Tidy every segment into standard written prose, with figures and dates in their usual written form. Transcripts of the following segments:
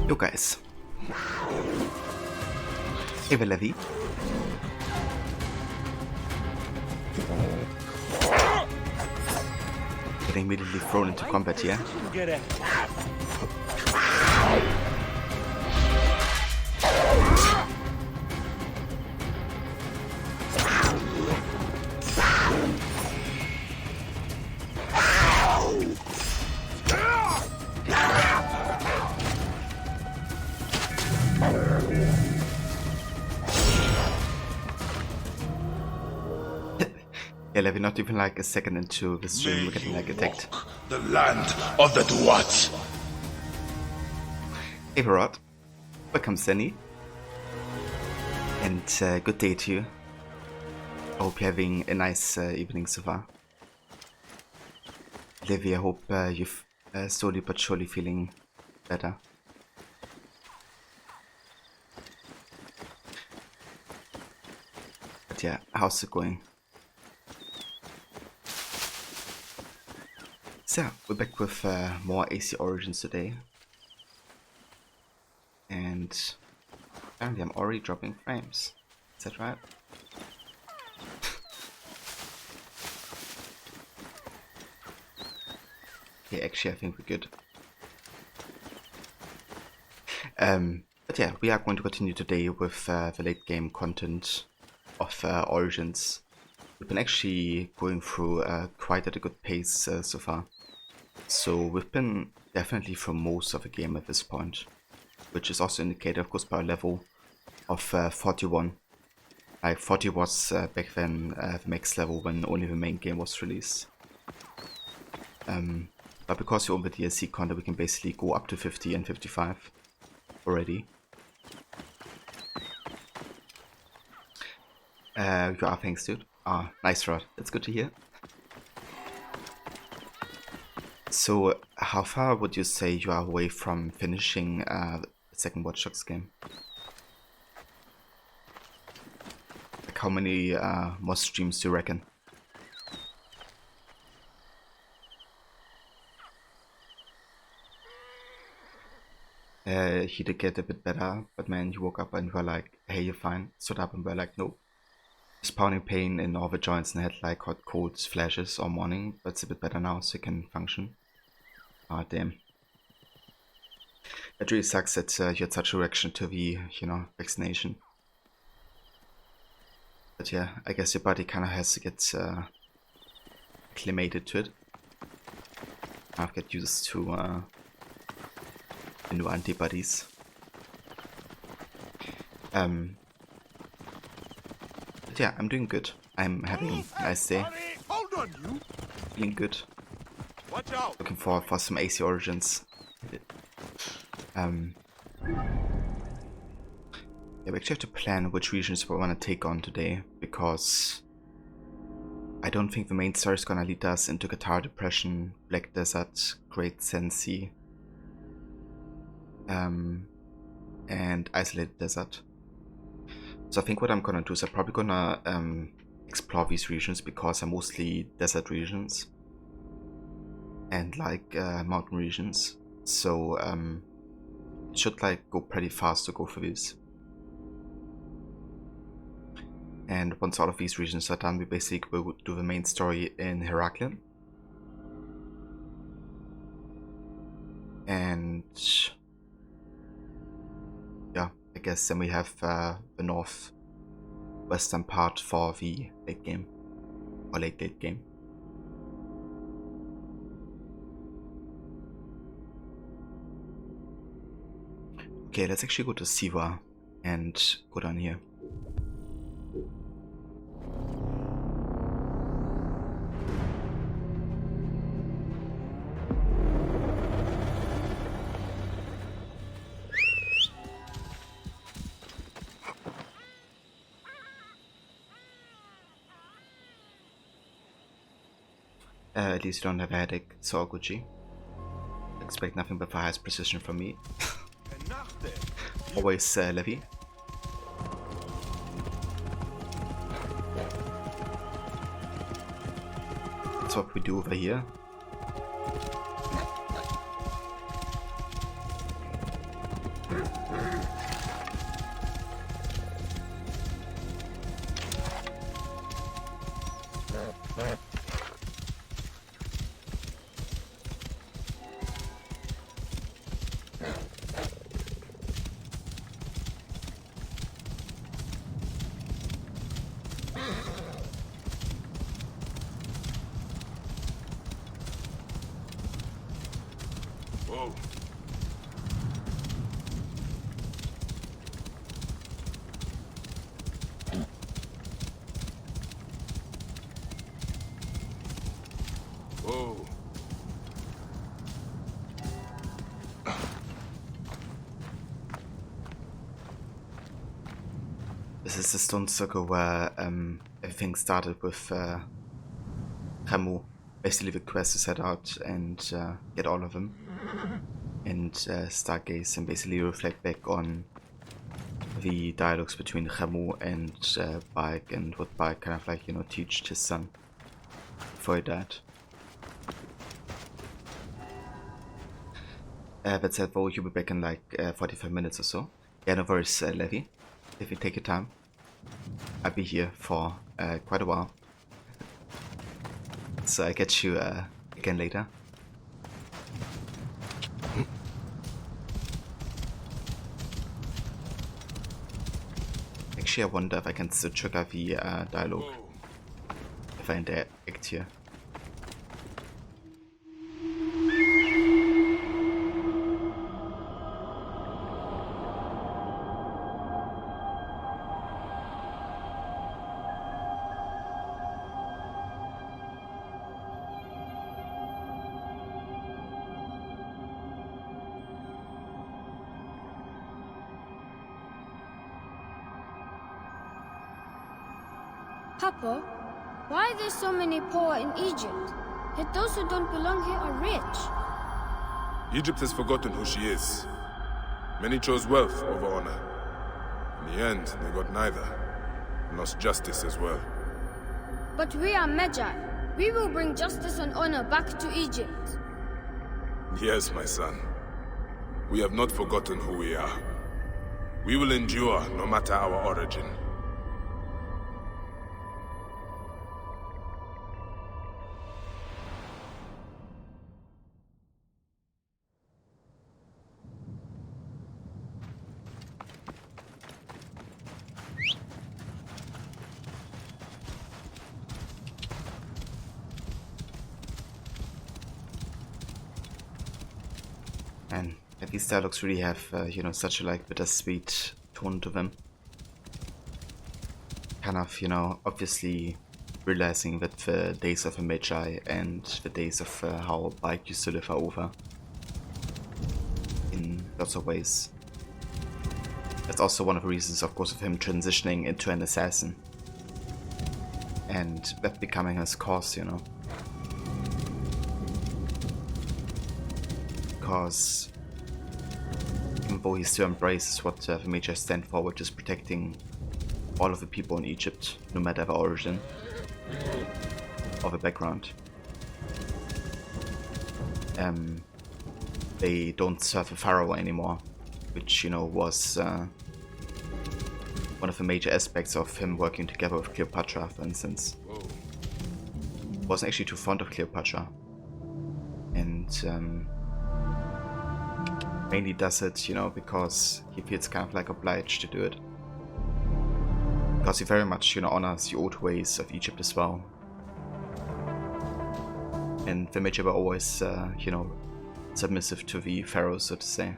Yo guys. Hey Valerie. Getting immediately thrown into combat here. Yeah, Levi, not even like a second into the stream, we're getting like attacked. The land of the Duats. Hey Varad. Welcome Sunny. And good day to you. I hope you're having a nice evening so far. Levi, I hope you're slowly but surely feeling better. But yeah, how's it going? So yeah, we're back with more AC Origins today. And apparently I'm already dropping frames. Is that right? Okay, actually I think we're good. But yeah, we are going to continue today with the late game content of Origins. We've been actually going through quite at a good pace so far. So we've been definitely through most of the game at this point, which is also indicated of course by a level of 41. Like 40 was back then the max level when only the main game was released. But because we own the DLC content, we can basically go up to 50 and 55 already. You are, thanks dude. Ah, nice Rod, that's good to hear. So, how far would you say you are away from finishing the second Watch Dogs game? Like how many more streams do you reckon? He did get a bit better, but man, you woke up and you were like, hey, you're fine. Stood up and were like, nope. Just pounding pain in all the joints and had like hot cold flashes all morning, but it's a bit better now, so you can function. Ah, damn. It really sucks that you had such a reaction to the, vaccination. But yeah, I guess your body kind of has to get acclimated to it. I've get used to the new antibodies. But yeah, I'm doing good. I'm having a nice day. Hold on, you. Feeling good. Watch out. Looking forward for some AC Origins. Yeah, we actually have to plan which regions we want to take on today, because I don't think the main story is gonna lead us into Qatar Depression, Black Desert, Great Sensi, and Isolated Desert. So I think what I'm gonna do is I'm probably gonna explore these regions because they're mostly desert regions and like mountain regions. So it should like go pretty fast to go for these. And once all of these regions are done, we basically will do the main story in Heraklion. And yeah, I guess then we have the northwestern part for the late game, or late game. Okay, let's actually go to Siva and go down here. At least you don't have a headache, it's all Gucci. Expect nothing but the highest precision from me. Always Levy. That's what we do over here. Whoa. Whoa. This is the stone circle where everything started with Camus. Basically the quest is set out and get all of them. And stargaze and basically reflect back on the dialogues between Camus and Bike, and what Bike kind of like, you know, teached his son before he died. That said, though, you'll be back in like 45 minutes or so. Yeah, no worries, Levy. If you take your time, I'll be here for quite a while. So I'll catch you again later. Actually, I wonder if I can still trigger the dialogue if I interact here. Papa, why are there so many poor in Egypt? Yet those who don't belong here are rich. Egypt has forgotten who she is. Many chose wealth over honor. In the end, they got neither. And lost justice as well. But we are Magi. We will bring justice and honor back to Egypt. Yes, my son. We have not forgotten who we are. We will endure no matter our origin. And these dialogues really have, you know, such a like bittersweet tone to them. Kind of, you know, obviously realizing that the days of a Magi and the days of how Bike used to live are over. In lots of ways. That's also one of the reasons, of course, of him transitioning into an assassin. And that becoming his cause, you know. Because even though he still embraces what the Magi stand for, which is protecting all of the people in Egypt, no matter their origin or the background, they don't serve a pharaoh anymore, which, you know, was one of the major aspects of him working together with Cleopatra, for instance. Wasn't actually too fond of Cleopatra, and mainly does it, you know, because he feels kind of like obliged to do it. Because he very much, you know, honors the old ways of Egypt as well. And the Magi were always, you know, submissive to the pharaoh, so to say.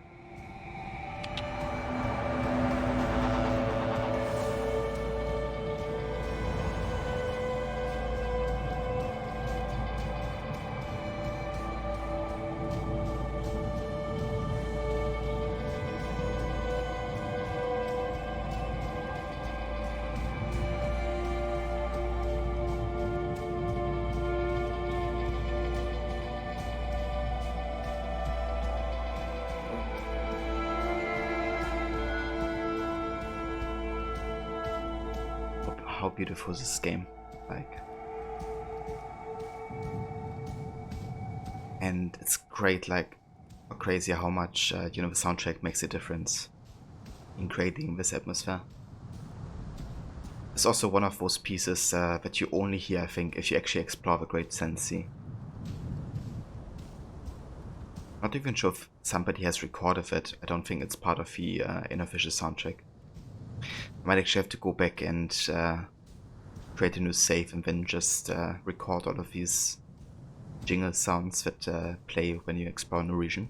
beautiful is this game, like, and it's great, like, crazy how much you know, the soundtrack makes a difference in creating this atmosphere. It's also one of those pieces that you only hear, I think, if you actually explore the Great Sand Sea. Not even sure if somebody has recorded it. I don't think it's part of the unofficial soundtrack. I might actually have to go back and create a new save and then just record all of these jingle sounds that play when you explore a new region.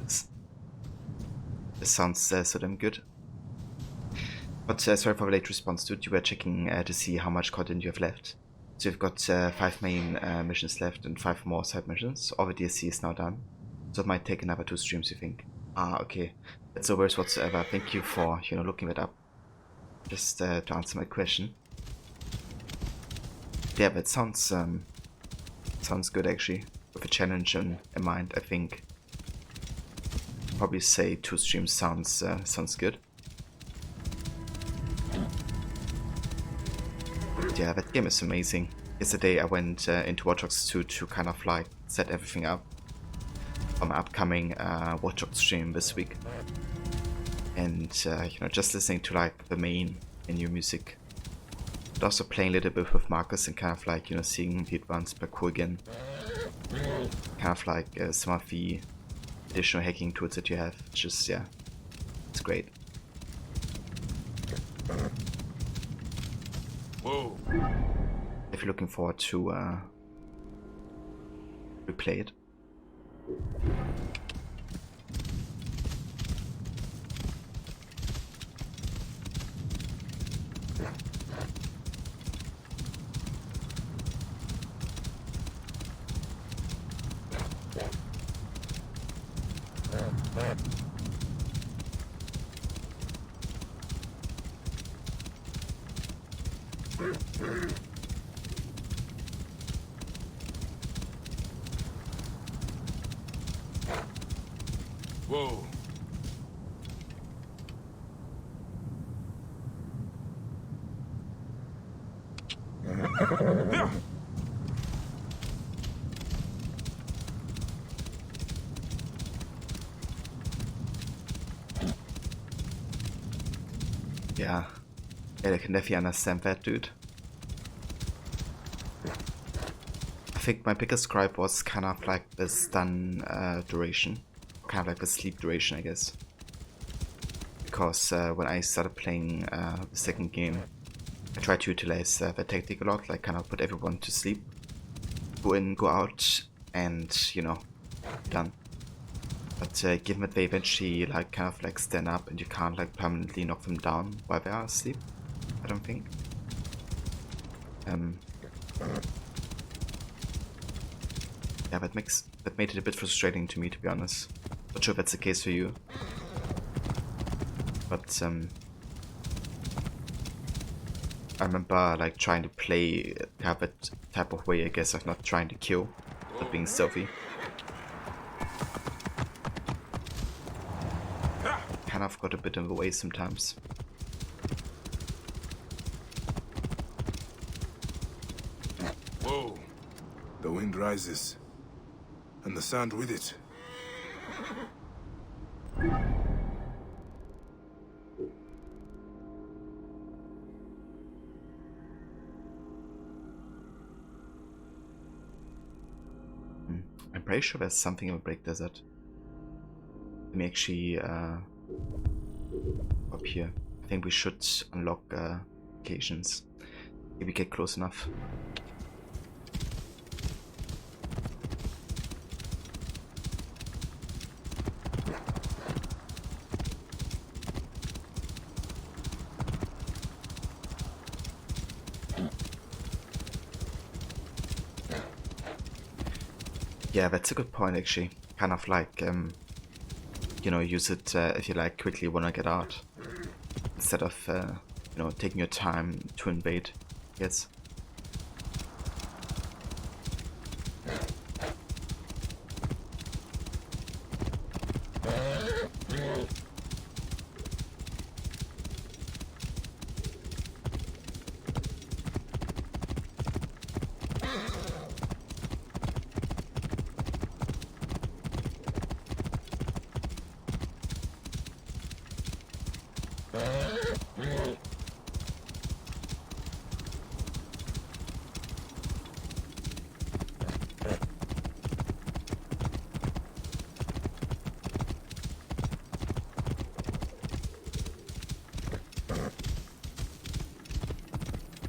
This sounds so damn good. But sorry for the late response, dude. You were checking to see how much content you have left. So you've got 5 main missions left and 5 more side missions. All the DLC is now done. So it might take another 2 streams, you think. Ah, okay. That's no worries whatsoever. Thank you for, you know, looking that up. Just to answer my question. Yeah, that sounds good actually. With a challenge in mind, I think. Probably say 2 streams sounds good. Yeah, that game is amazing. Yesterday I went into Watch Dogs 2 to kind of like set everything up for my upcoming Watch Dogs stream this week. And you know, just listening to like the main menu music. But also playing a little bit with Marcus and kind of like, you know, seeing the advanced parkour again. Kind of like some of the additional hacking tools that you have. Just, yeah, it's great. Whoa. If you're looking forward to replay it. Whoa. Yeah, I can definitely understand that, dude. I think my biggest gripe was kind of like the stun duration. Kind of like the sleep duration, I guess. Because when I started playing the second game, I tried to utilize the tactic a lot, like kind of put everyone to sleep. Go in, go out, and, you know, done. But given that they eventually like kind of like stand up and you can't like permanently knock them down while they are asleep, I don't think. Yeah, that made it a bit frustrating to me, to be honest. Not sure if that's the case for you. But I remember like trying to play kind of that type of way, I guess, of not trying to kill, but being stealthy. Kind of got a bit in the way sometimes. Whoa. The wind rises, and the sand with it. I'm pretty sure there's something in the Break Desert. Let me actually up here. I think we should unlock occasions if we get close enough. Yeah, that's a good point actually. Kind of like, you know, use it if you like quickly want to get out. Instead of, you know, taking your time to invade. Yes.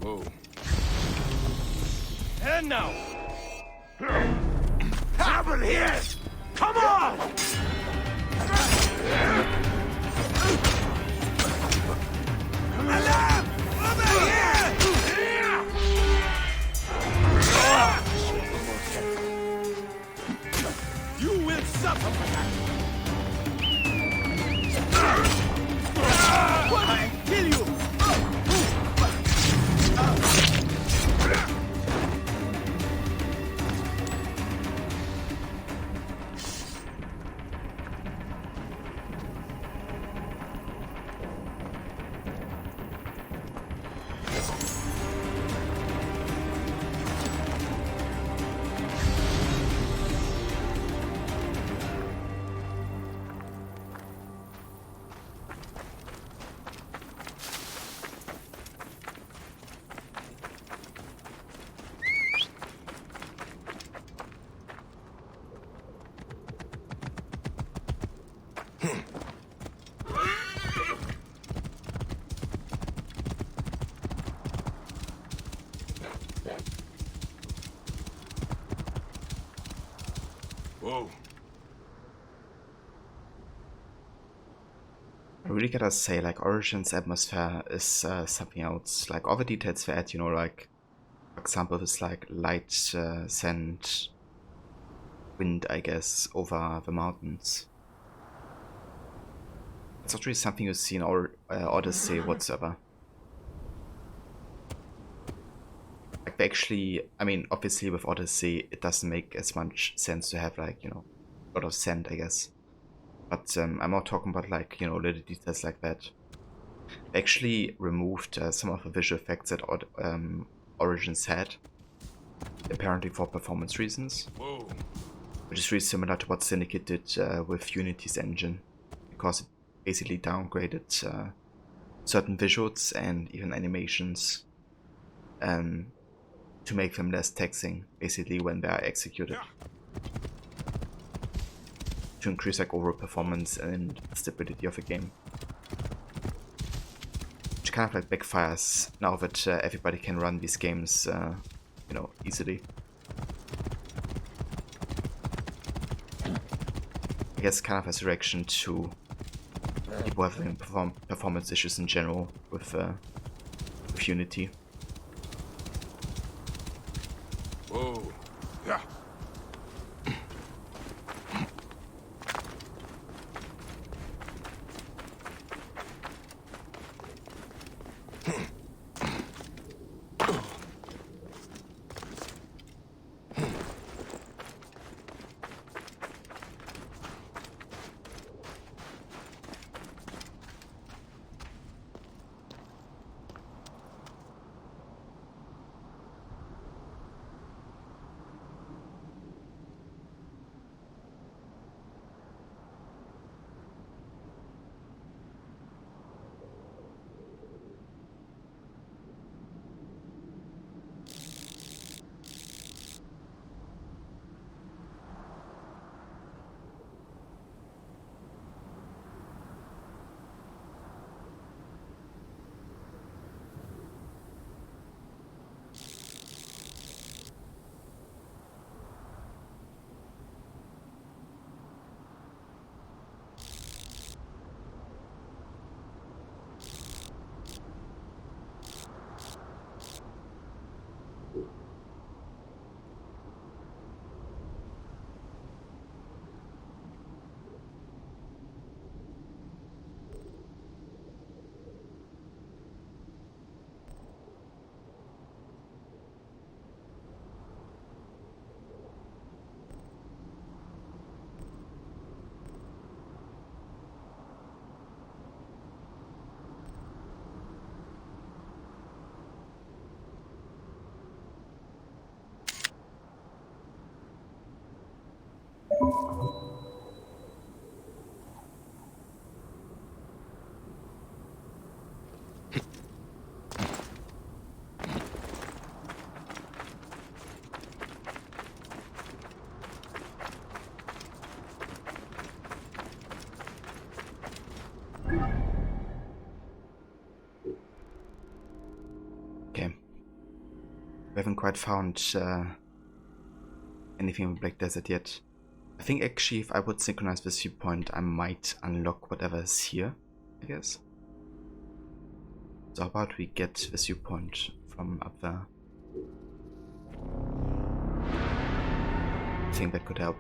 Whoa. And now! Trouble here! Come on! Alarm! Over here! You will suffer for that! I'll kill you! Whoa. I really gotta say, like, Origins atmosphere is something else. Like, all the details they add, you know, like, for example, this, like, light sand wind, I guess, over the mountains. It's not really something you see in Odyssey whatsoever. Like, they actually, I mean, obviously with Odyssey, it doesn't make as much sense to have, like, you know, a lot of sand, I guess. But I'm not talking about, like, you know, little details like that. They actually removed some of the visual effects that Origins had, apparently for performance reasons. Whoa. Which is really similar to what Syndicate did with Unity's engine, because it basically downgraded certain visuals and even animations to make them less taxing, basically, when they are executed. To increase, like, overall performance and stability of the game. Which kind of, like, backfires now that everybody can run these games, you know, easily. I guess kind of as a reaction to people having performance issues in general with Unity. Whoa. Yeah. Okay. We haven't quite found anything in the Black Desert yet. I think actually if I would synchronize this viewpoint, I might unlock whatever is here, I guess. So how about we get the viewpoint from up there? I think that could help.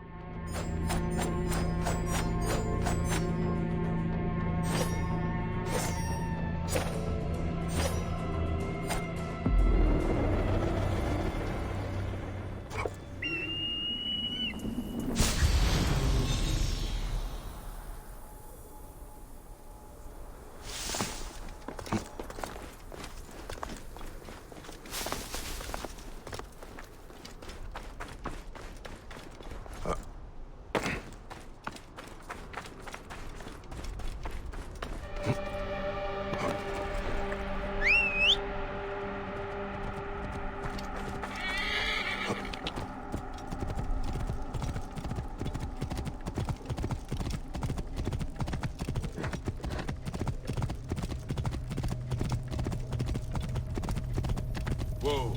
Whoa.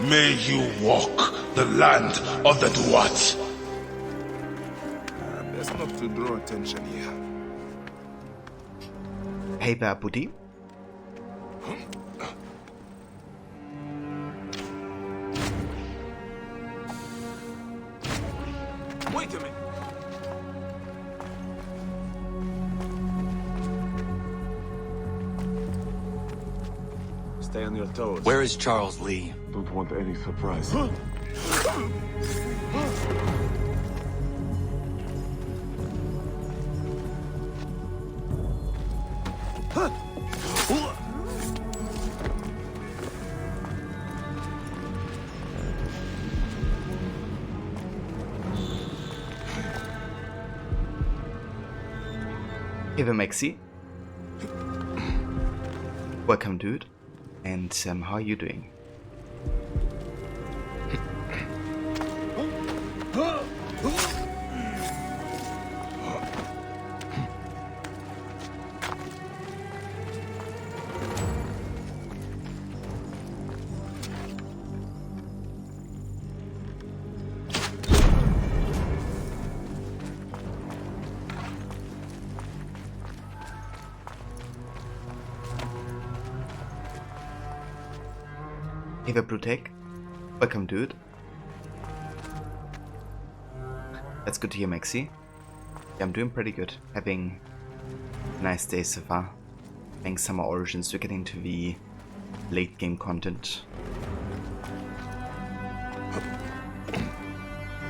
May you walk the land of the Duat. Best not to draw attention here. Hey there, buddy. Wait a minute. Stay on your toes. Where is Charles Lee? Don't want any surprise. Hey there, Maxi. Welcome, dude. And how are you doing? Hey there, Blue Tech. Welcome, dude. That's good to hear, Maxi. Yeah, I'm doing pretty good. Having a nice day so far. Playing Summer Origins to get into the late game content.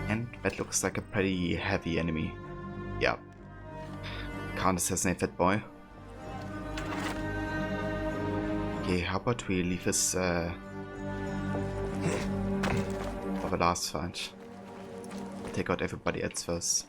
And that looks like a pretty heavy enemy. Yeah. Can't assassinate that boy. Okay, how about we leave this for the last fight. Take out everybody else first.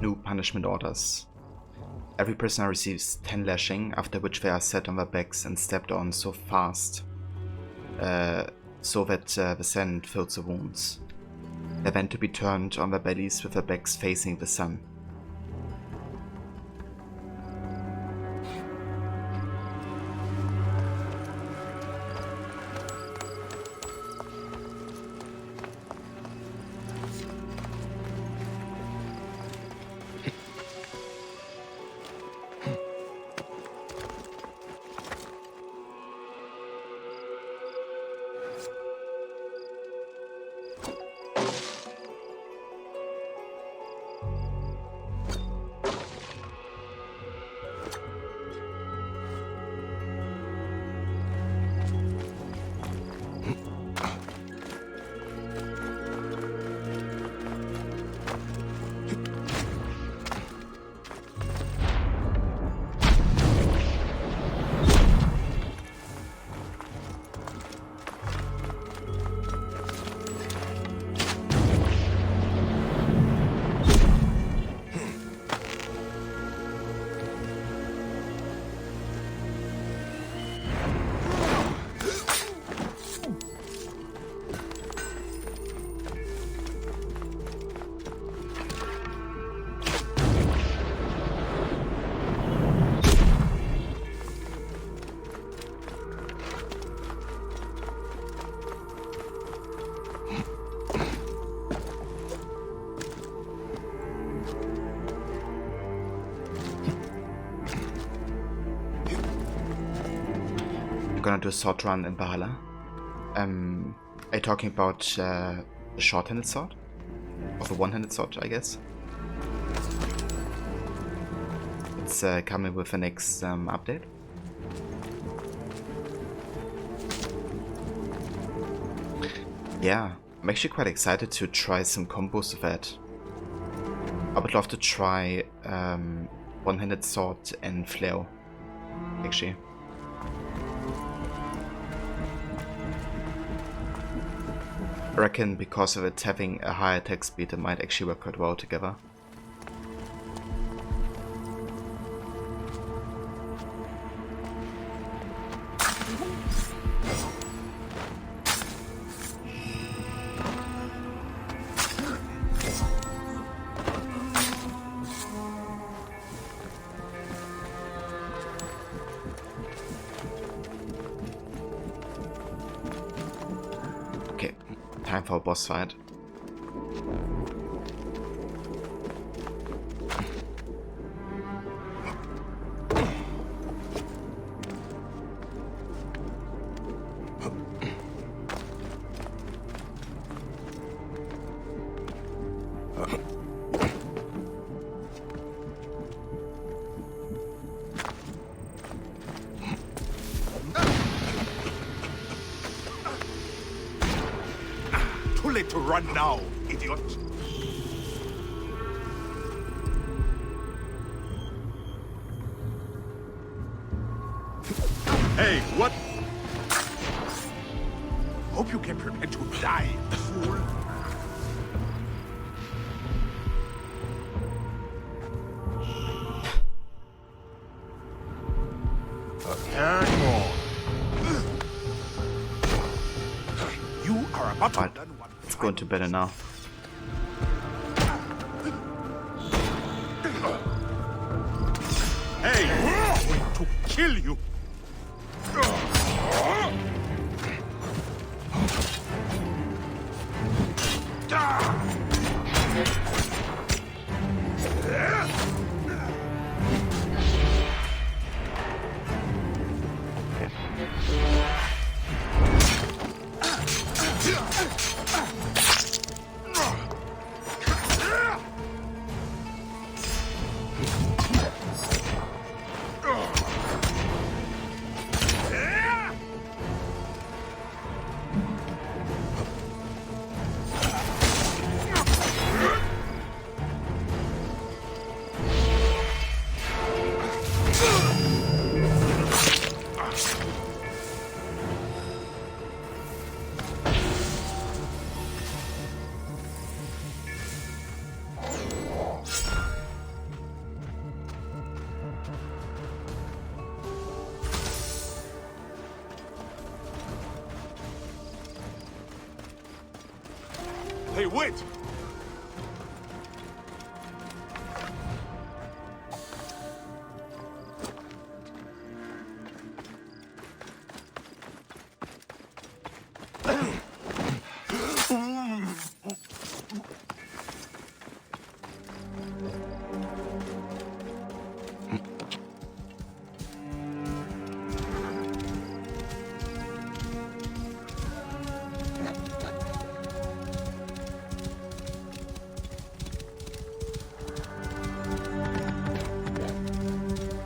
New punishment orders. Every prisoner receives 10 lashing, after which they are set on their backs and stepped on so fast so that the sand fills the wounds. They're then to be turned on their bellies with their backs facing the sun. gonna do a sword run in Valhalla. Are you talking about the short-handed sword? Or the one-handed sword, I guess? It's coming with the next update. Yeah, I'm actually quite excited to try some combos with that. I would love to try one-handed sword and flail, actually. I reckon because of it having a higher attack speed, it might actually work quite well together. Okay, time for a boss fight. Too late to run now, idiot. Hey, what? Hope you can prepare to die, fool. Hang on. You are about to Right, learn what it's going to better now. Hey, I'm going to kill you. Hey, wait!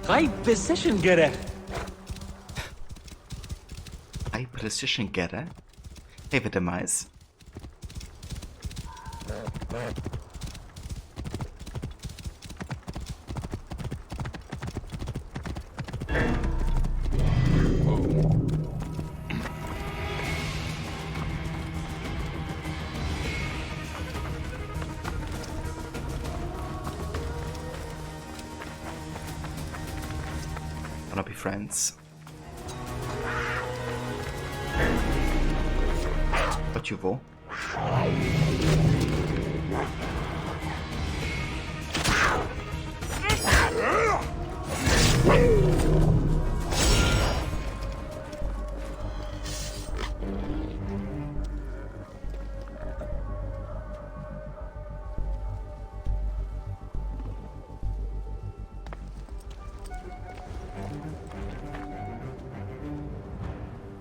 High precision göre. High precision getter? Hey, the demise. Wanna be friends? What you will?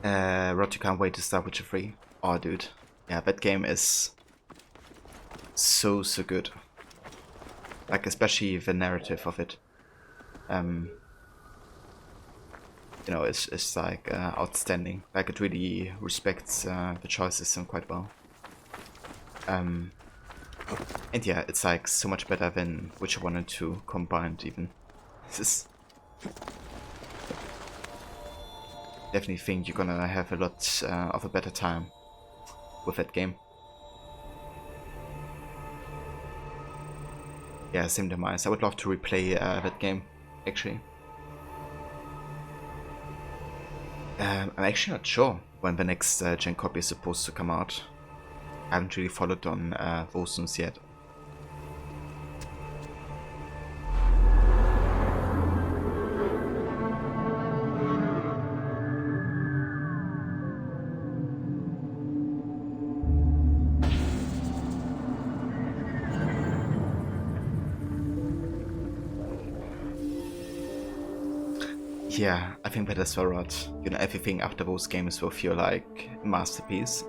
Rod, you can't wait to start Witcher 3. Oh, dude. Yeah, that game is so good. Like, especially the narrative of it. You know, it's like outstanding. Like, it really respects the choice system quite well. And yeah, it's like so much better than Witcher 1 and 2 combined even. This is... Definitely think you're gonna have a lot of a better time with that game. Yeah, same demise. I would love to replay that game, actually. I'm actually not sure when the next gen copy is supposed to come out. I haven't really followed on those news yet. Yeah, I think that is well right. You know, everything after those games will feel like a masterpiece.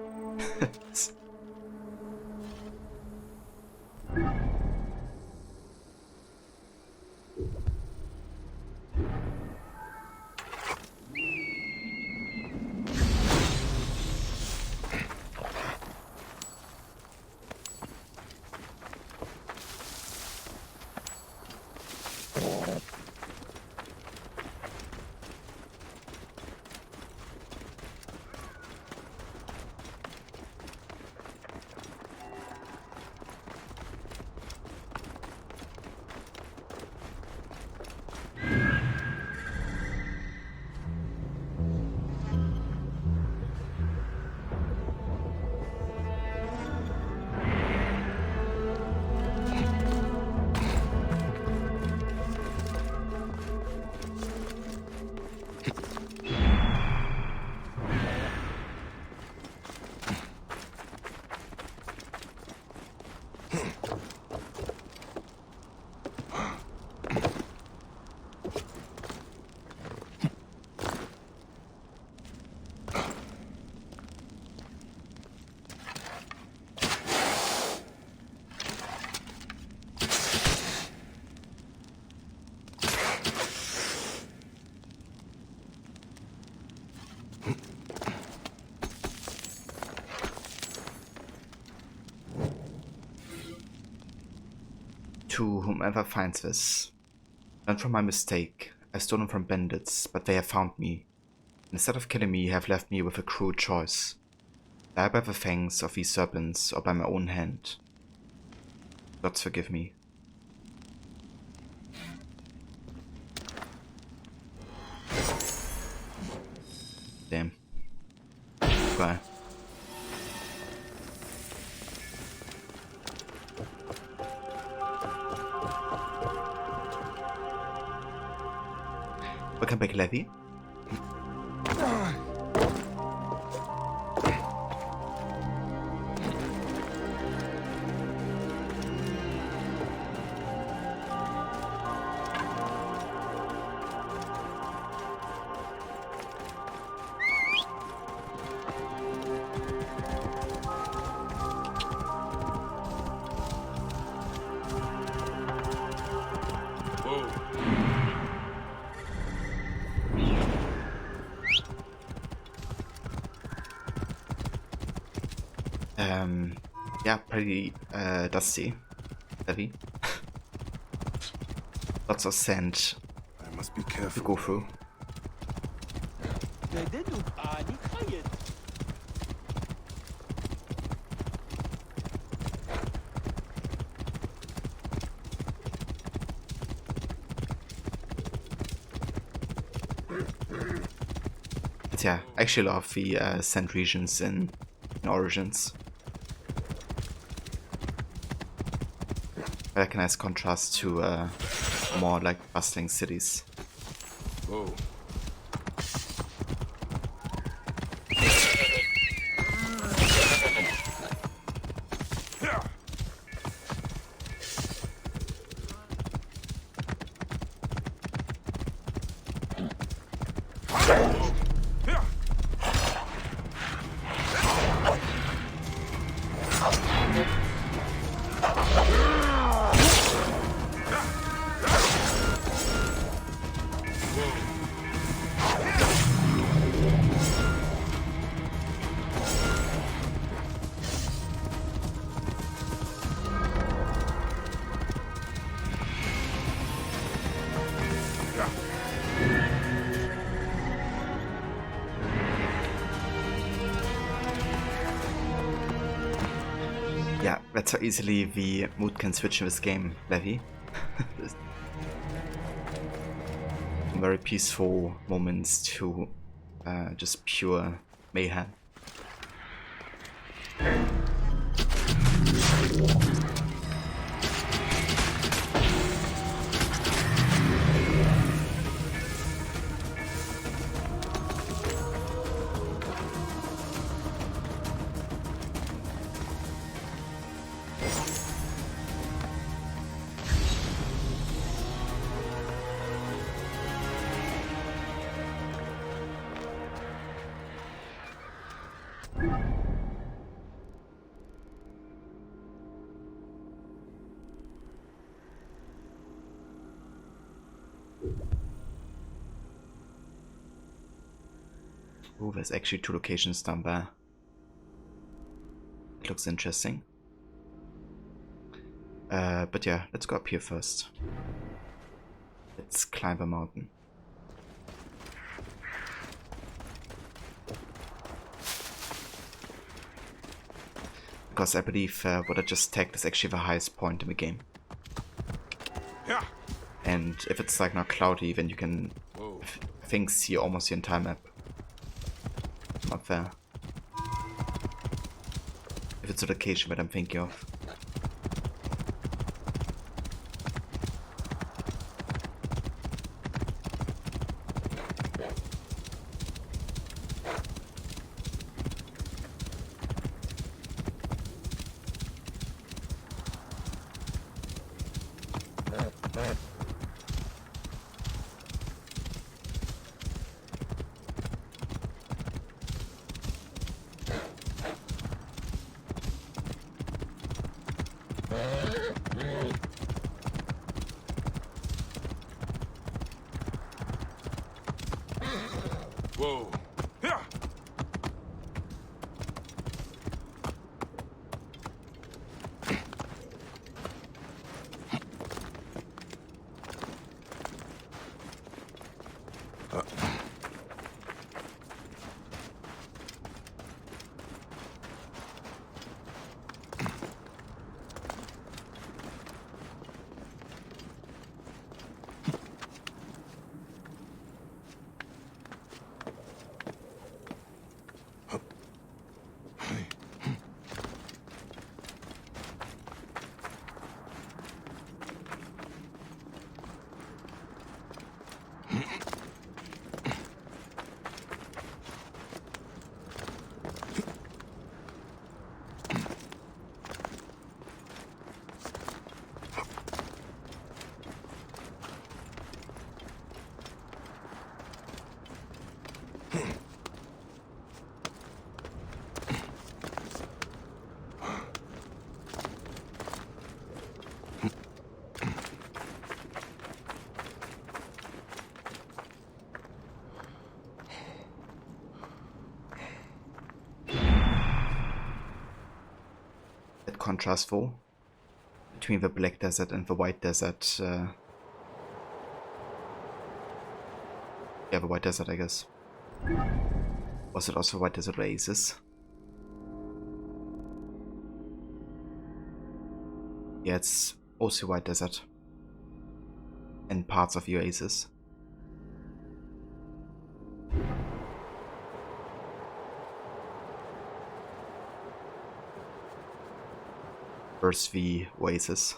To whomever finds this, learn from my mistake. I've stolen from bandits, but they have found me. Instead of killing me, you have left me with a cruel choice. Die by the fangs of these serpents or by my own hand. Gods forgive me. Damn. Bye. Welcome back, Levy. Yeah, pretty dusty, heavy. Lots of sand I must be to careful. go through. But yeah, I actually love the sand regions in Origins. Like a nice contrast to more like bustling cities. Whoa. That's how easily the mood can switch in this game, Levy. From very peaceful moments to just pure mayhem. Oh, there's actually 2 locations down there. It looks interesting. But yeah, let's go up here first. Let's climb a mountain. Because I believe what I just tagged is actually the highest point in the game. Yeah. And if it's like not cloudy, then you can see almost the entire map. Not fair. If it's a location that I'm thinking of. Whoa. Yeah. Contrastful between the black desert and the white desert. Yeah, the white desert, I guess. Was it also white desert oasis? Yeah, it's also white desert and parts of the oasis. Versus the oasis.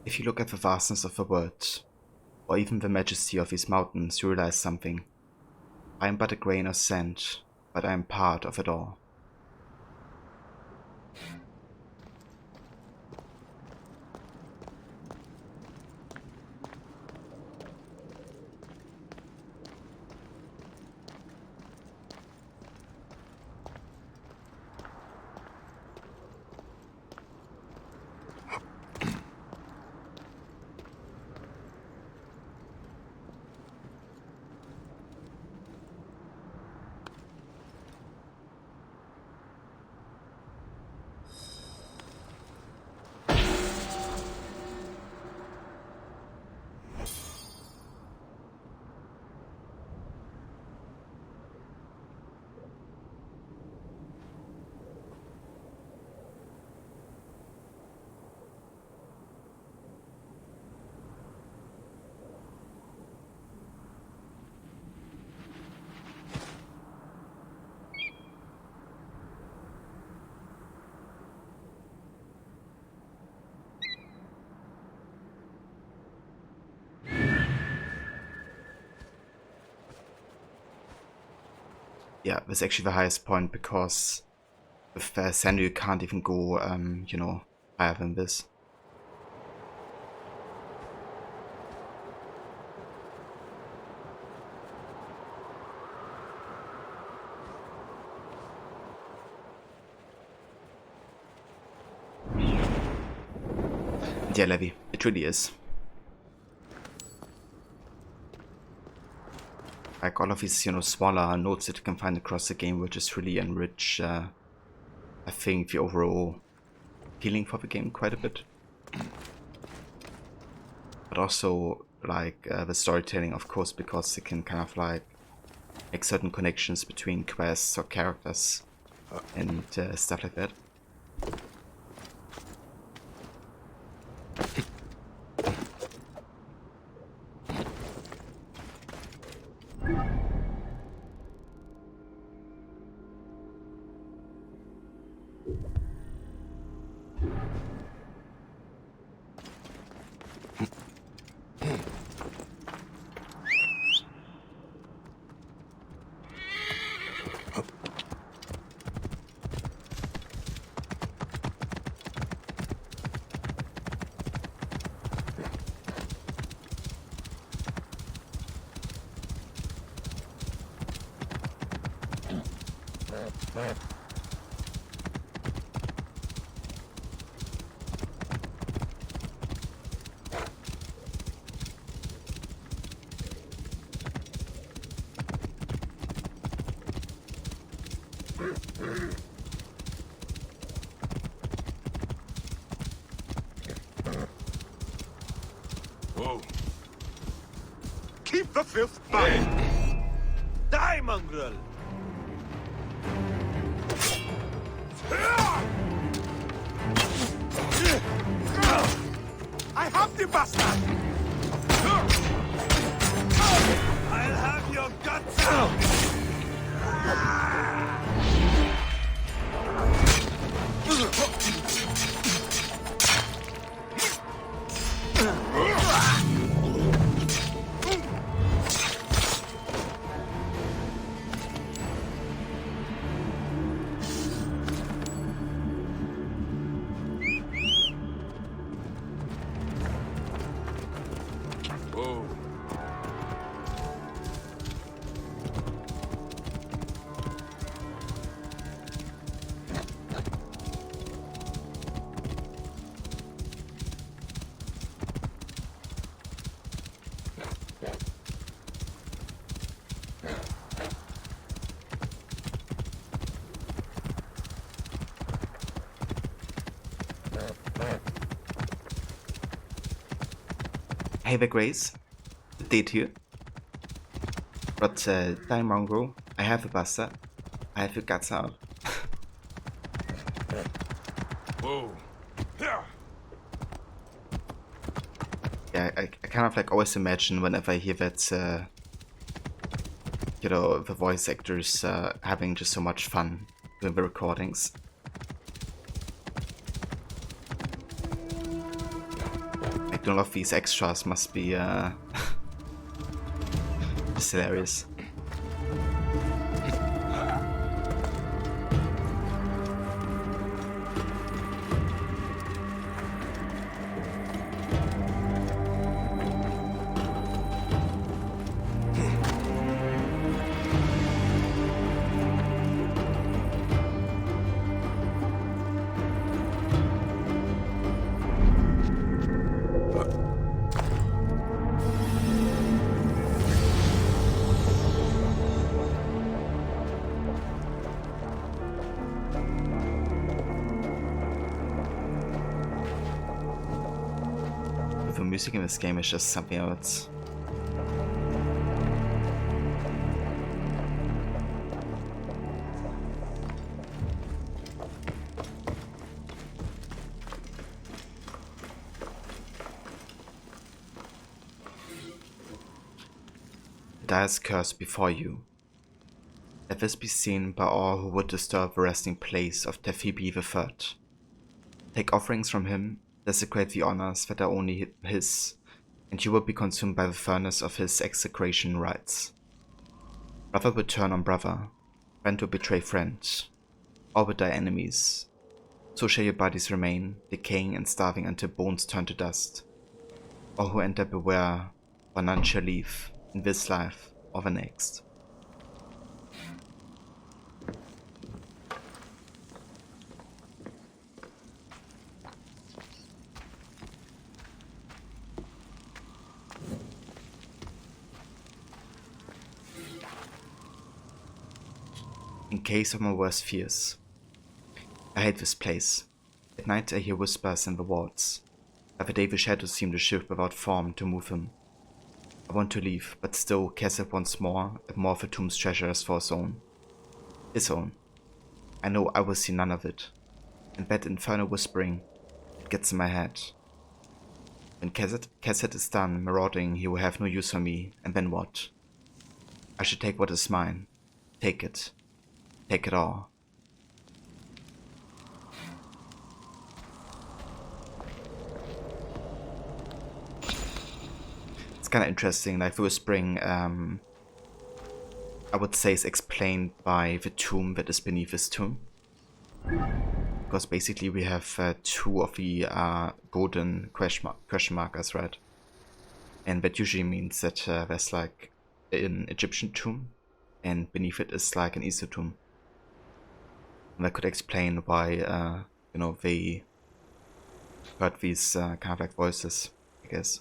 If you look at the vastness of the world, or even the majesty of these mountains, you realize something. I am but a grain of sand, but I am part of it all. Yeah, that's actually the highest point, because with Sandy you can't even go, you know, higher than this. And yeah, Levy, it really is. Like all of these, you know, smaller notes that you can find across the game, which just really enrich, I think, the overall feeling for the game quite a bit. But also, like, the storytelling, of course, because it can kind of like make certain connections between quests or characters and stuff like that. Whoa. Keep the filth back! Die, mongrel! I have the bastard! I'll have your guts out! Whoa. Hey there, Grace. Date here. But, die mongrel, I have a bastard. I have your guts out. Whoa. Yeah, I kind of like always imagine whenever I hear that, you know, the voice actors having just so much fun doing the recordings. Like, all of these extras must be just hilarious. The music in this game is just something else. The dire's curse before you. Let this be seen by all who would disturb the resting place of Tephibi III. Take offerings from him, desecrate the honors that are only his, and you will be consumed by the furnace of his execration rites. Brother will turn on brother, friend will betray friend, all will die enemies. So shall your bodies remain, decaying and starving until bones turn to dust. All who enter beware, for none shall leave, in this life or the next. In case of my worst fears. I hate this place. At night I hear whispers in the walls. By the day the shadows seem to shift without form to move him. I want to leave, but still Kesef wants more, and more of the tomb's treasures for his own. His own. I know I will see none of it. And that infernal whispering, it gets in my head. When Kesset is done marauding, he will have no use for me, and then what? I should take what is mine. Take it. Take it all. It's kind of interesting, like the whispering, I would say is explained by the tomb that is beneath this tomb. Because basically we have two of the golden question markers, right? And that usually means that there's like an Egyptian tomb, and beneath it is like an Easter tomb. And that could explain why, you know, they heard these kind of like voices, I guess.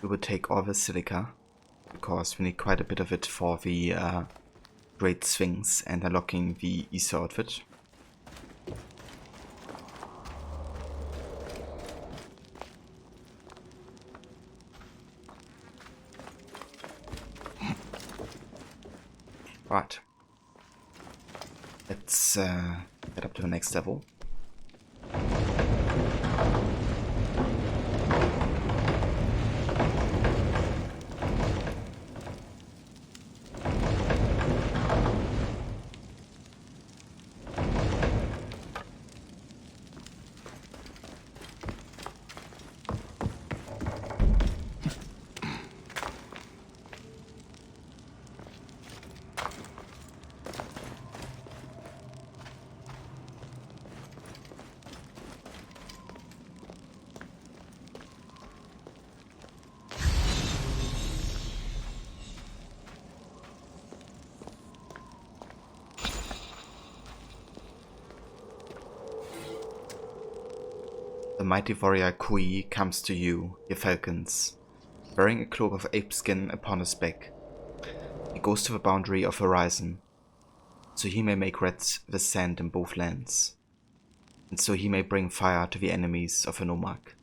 We will take all the silica, because we need quite a bit of it for the Great Sphinx and unlocking the Easter outfit. Right. Let's get up to the next level. The mighty warrior Kui comes to you, ye falcons, wearing a cloak of ape skin upon his back. He goes to the boundary of horizon, so he may make red the sand in both lands, and so he may bring fire to the enemies of Anomak.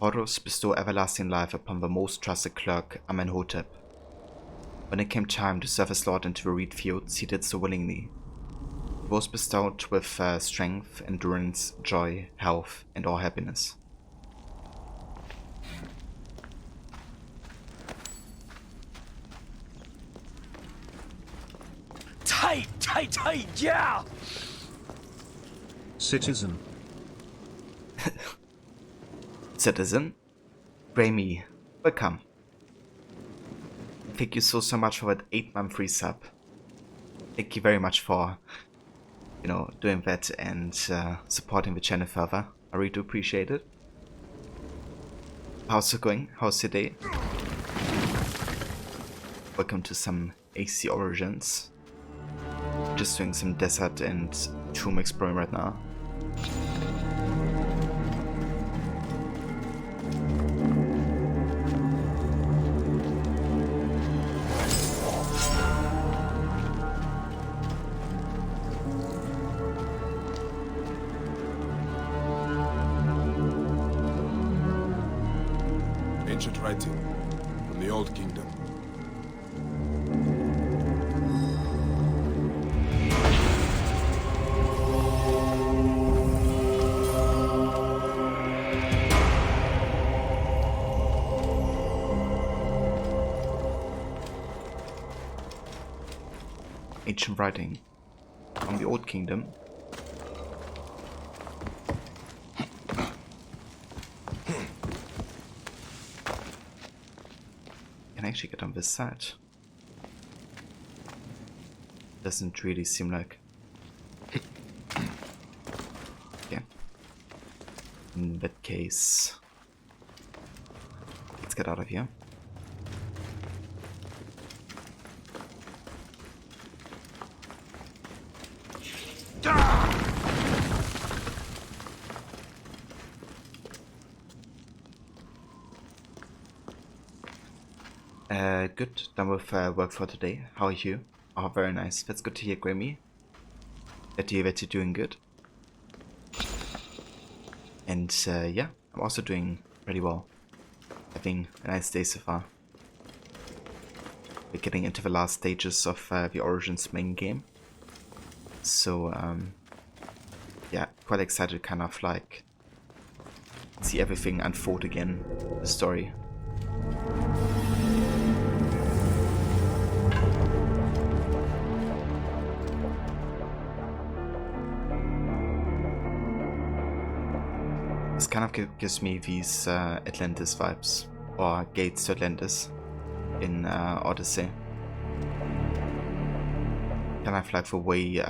Horus bestow everlasting life upon the most trusted clerk, Amenhotep. When it came time to serve his lord into the reed fields, he did so willingly. He was bestowed with strength, endurance, joy, health, and all happiness. Tight, yeah! Citizen. Citizen, Grammy, welcome. Thank you so much for that 8-month free sub. Thank you very much for, doing that and supporting the channel further. I really do appreciate it. How's it going? How's your day? Welcome to some AC Origins. Just doing some desert and tomb exploring right now. Ancient writing from the Old Kingdom. Ancient writing from the Old Kingdom. Can I actually get on this side? Doesn't really seem like. Yeah. In that case, let's get out of here. Good. Done with work for today. How are you? Oh, very nice. That's good to hear, Grammy. Glad to hear that you're doing good. And yeah, I'm also doing pretty well. Having a nice day so far. We're getting into the last stages of the Origins main game. So, yeah, quite excited to kind of like see everything unfold again, the story. This kind of gives me these Atlantis vibes, or Gates to Atlantis in Odyssey. Kind of like the way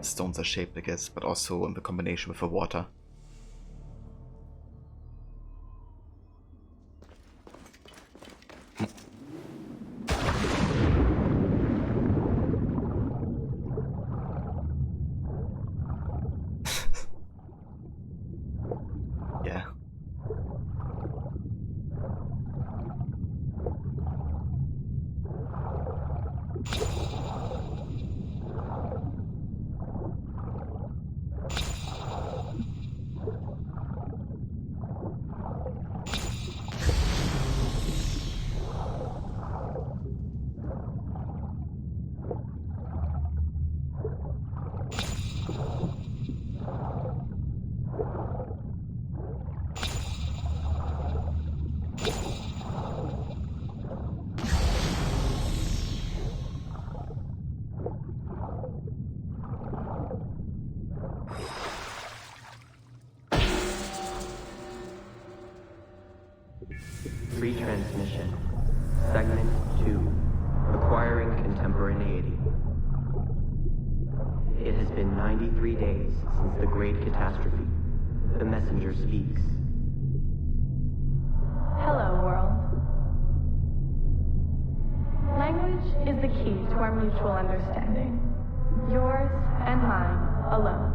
stones are shaped, I guess, but also in the combination with the water. Yeah. Retransmission. Segment 2. Acquiring Contemporaneity. It has been 93 days since the Great Catastrophe. The messenger speaks. Hello, world. our mutual understanding. Yours and mine alone.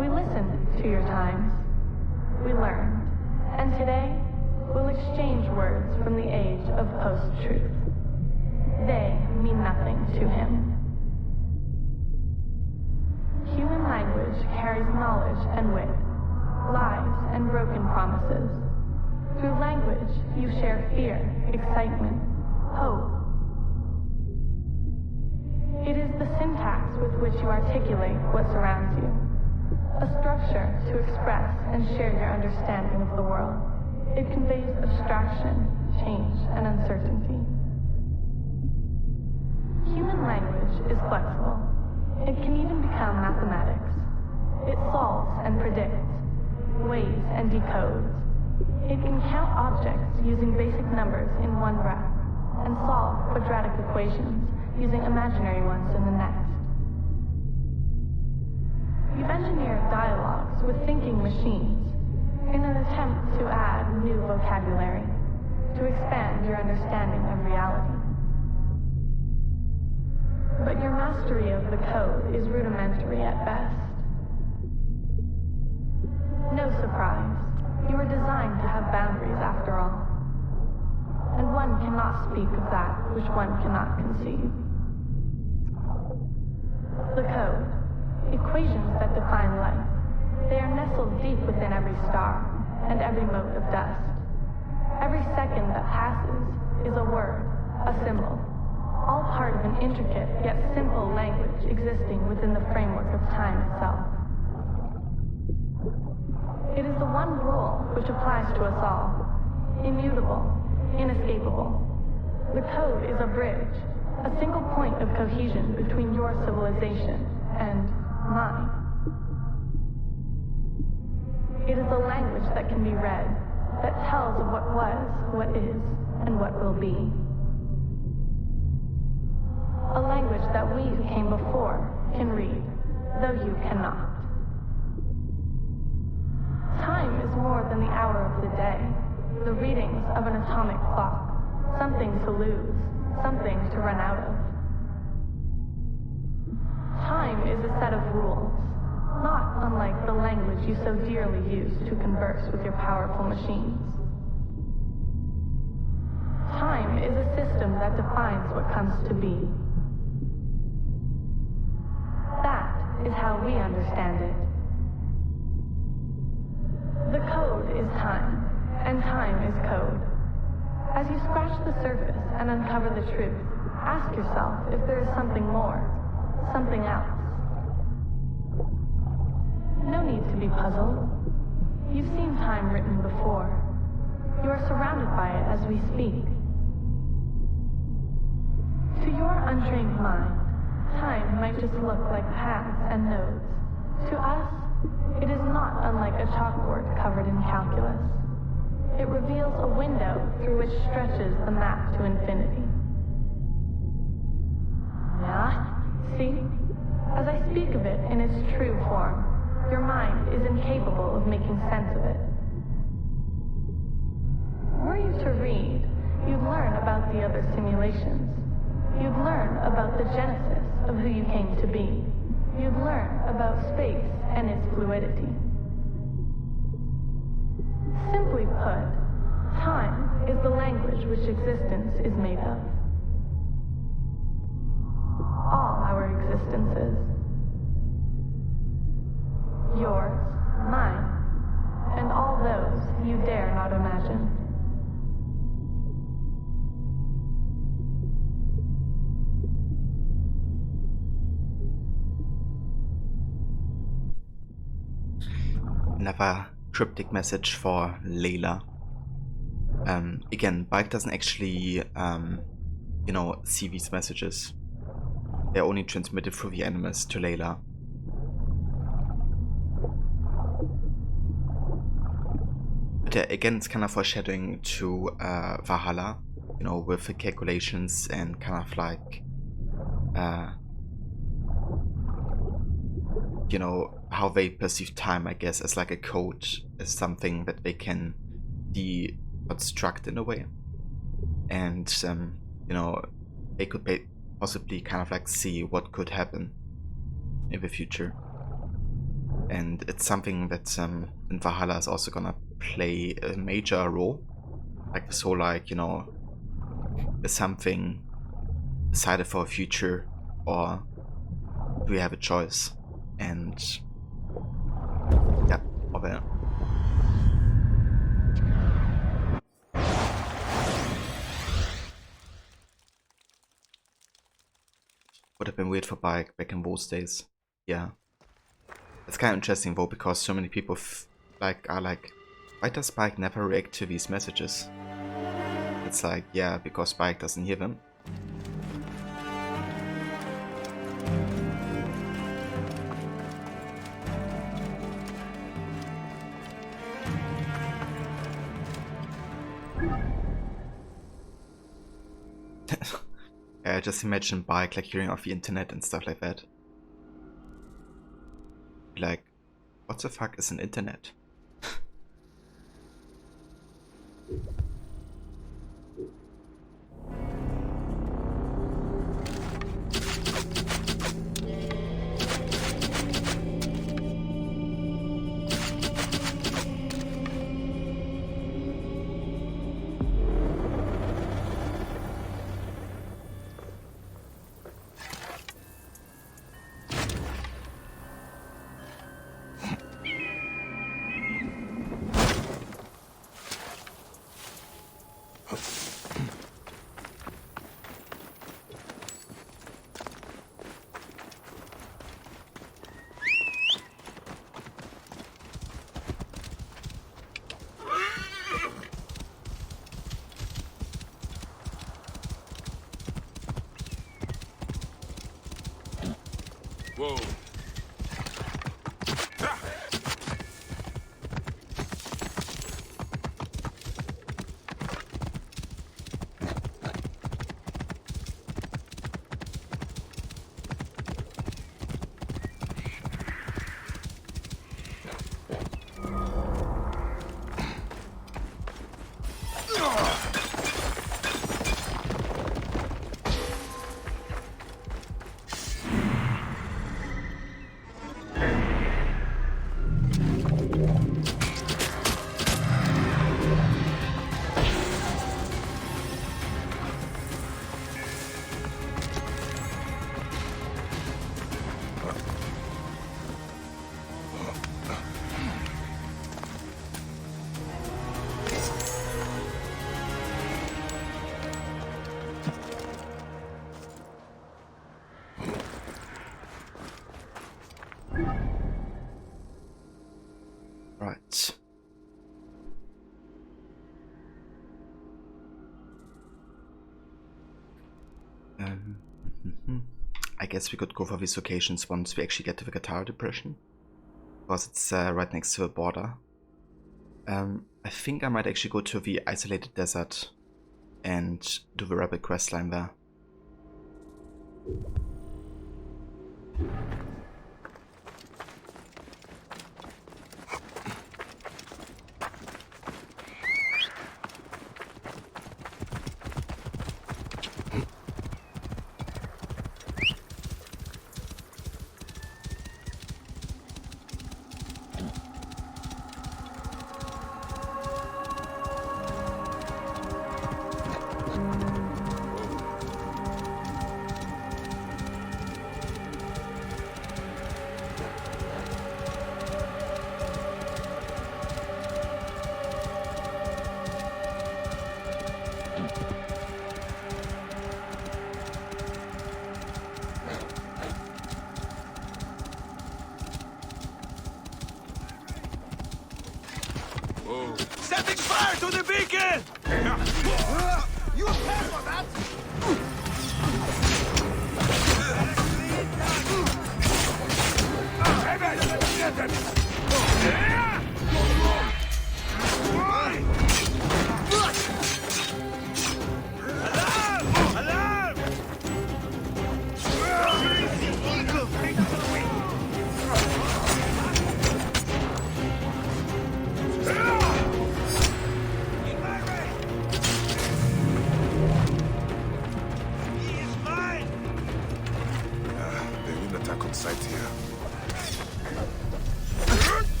We listened to your times. We learned. And today, we'll exchange words from the age of post-truth. They mean nothing to him. Human language carries knowledge and wit, lies and broken promises. Through language, you share fear, excitement, hope. It is the syntax with which you articulate what surrounds you. A structure to express and share your understanding of the world. It conveys abstraction, change, and uncertainty. Human language is flexible. It can even become mathematics. It solves and predicts, weighs and decodes. It can count objects using basic numbers in one breath, and solve quadratic equations using imaginary ones in the next. You've engineered dialogues with thinking machines in an attempt to add new vocabulary, to expand your understanding of reality. But your mastery of the code is rudimentary at best. No surprise, you were designed to have boundaries after all. And one cannot speak of that which one cannot conceive. The code, equations that define life, they are nestled deep within every star and every mote of dust. Every second that passes is a word, a symbol, all part of an intricate yet simple language existing within the framework of time itself. It is the one rule which applies to us all, immutable, inescapable. The code is a bridge, a single point of cohesion between your civilization and mine. It is a language that can be read, that tells of what was, what is, and what will be. A language that we who came before can read, though you cannot. Time is more than the hour of the day, the readings of an atomic clock, something to lose, something to run out of. Time is a set of rules, not unlike the language you so dearly use to converse with your powerful machines. Time is a system that defines what comes to be. That is how we understand it. The code is time, and time is code. As you scratch the surface and uncover the truth, ask yourself if there is something more, something else. No need to be puzzled. You've seen time written before. You are surrounded by it as we speak. To your untrained mind, time might just look like paths and nodes. To us, it is not unlike a chalkboard covered in calculus. It reveals a window through which stretches the map to infinity. Yeah, see? As I speak of it in its true form, your mind is incapable of making sense of it. Were you to read, you'd learn about the other simulations. You'd learn about the genesis of who you came to be. You'd learn about space and its fluidity. Simply put, time is the language which existence is made of. All our existences. Yours, mine, and all those you dare not imagine. Another cryptic message for Layla. Again, Bike doesn't actually, see these messages. They're only transmitted through the animus to Layla. But again, it's kind of foreshadowing to Valhalla, with the calculations and kind of like, how they perceive time, I guess, as like a code, as something that they can deconstruct in a way. And you know, they could possibly kind of like see what could happen in the future. And it's something that in Valhalla is also gonna play a major role. Like this whole, like, you know, is something decided for a future, or do we have a choice? And yeah, over. Would have been weird for Bayek back in those days. Yeah. It's kind of interesting though, because so many people are like, why does Bayek never react to these messages? It's like, yeah, because Bayek doesn't hear them. I just imagine Bayek like hearing off the internet and stuff like that. Like, what the fuck is an internet? Whoa. Right. I guess we could go for these locations once we actually get to the Guitar Depression, because it's right next to the border. I think I might actually go to the Isolated Desert and do the Rebel questline there. Setting fire to the beacon! You pay for that? Alarm! Alarm!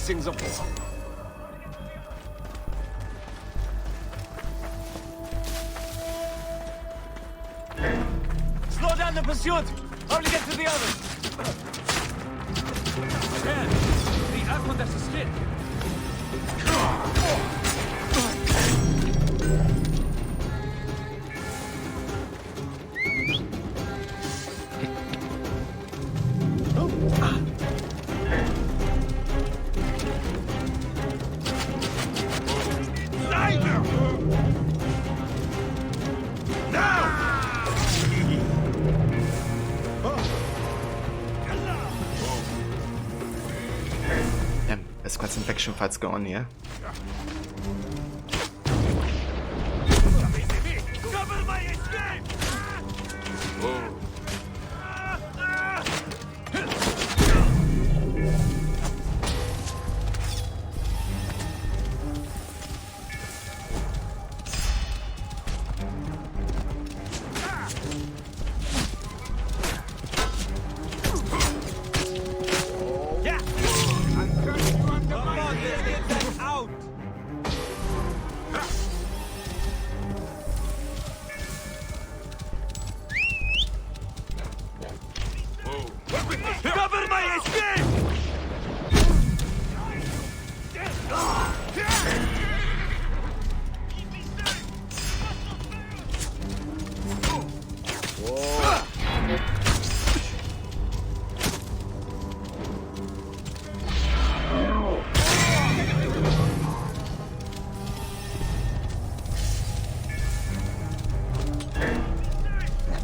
blessings of this. Slow down the pursuit! Only get to the others! Ken, the Aqueduct is hit! There's quite some faction fights going on here. Cover my escape! Yeah! I'm turning you under my let's get them out! Cover my escape!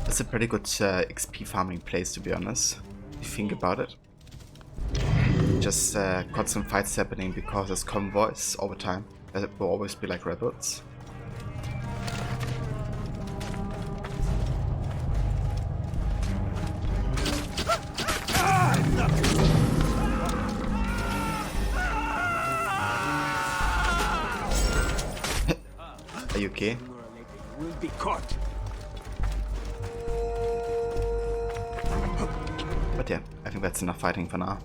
It's a pretty good XP farming place, to be honest, if you think about it. Just got some fights happening because there's convoys over time. There will always be like rebels. Are you okay? We'll be caught. But yeah, I think that's enough fighting for now.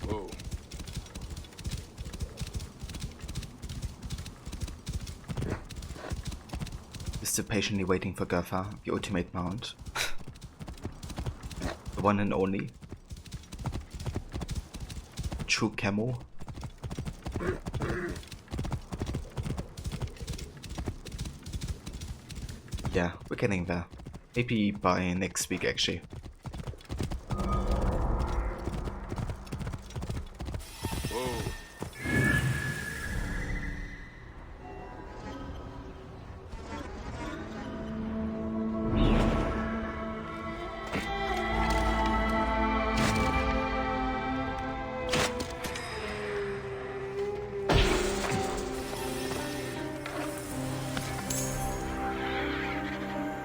Whoa. Still patiently waiting for Gotha, the ultimate mount. The one and only. True camo. Yeah, we're getting there. Maybe by next week actually. Whoa.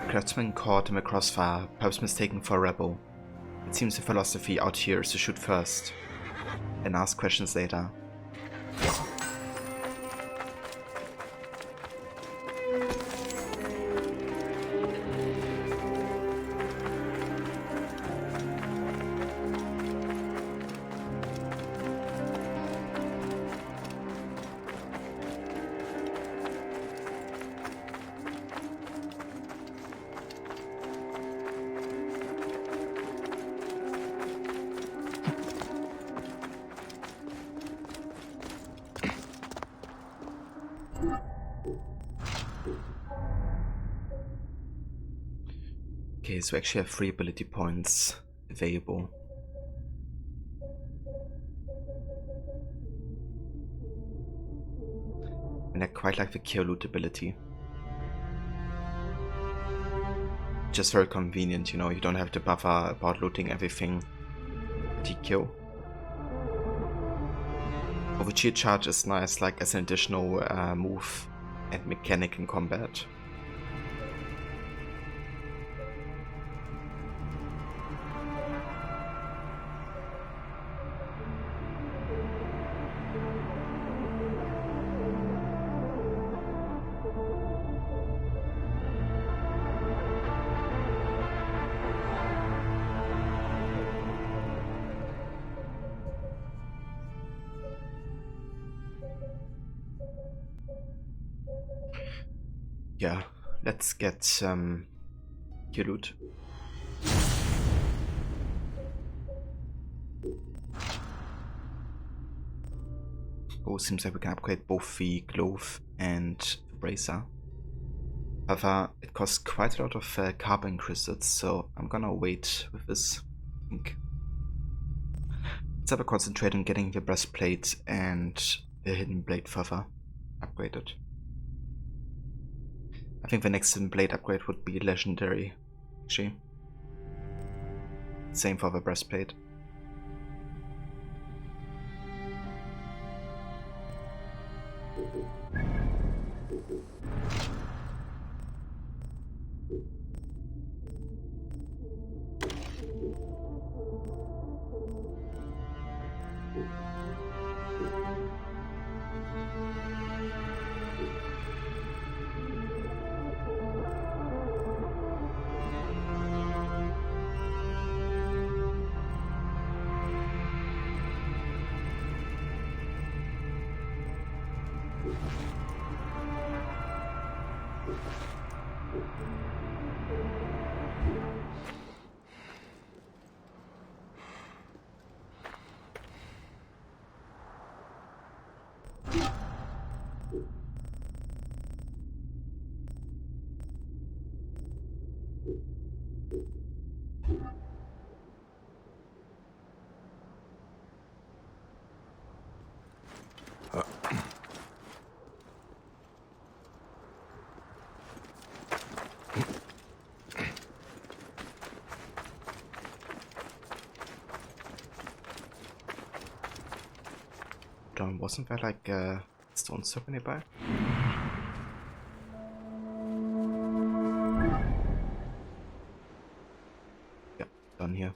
Craftsman caught in the crossfire, perhaps mistaken for a rebel. It seems the philosophy out here is to shoot first, and ask questions later. Okay, so we actually have 3 ability points available. And I quite like the kill loot ability. Just very convenient, you know, you don't have to bother about looting everything that you kill. Overcheat charge is nice, like as an additional move and mechanic in combat. Yeah, let's get your loot. Oh, seems like we can upgrade both the glove and the bracer. However, it costs quite a lot of carbon crystals, so I'm gonna wait with this. I think. Let's have a concentrate on getting the breastplate and the hidden blade further upgraded. I think the next hidden blade upgrade would be legendary, actually. Same for the breastplate. Wasn't there like a stone circle nearby? Yeah, done here.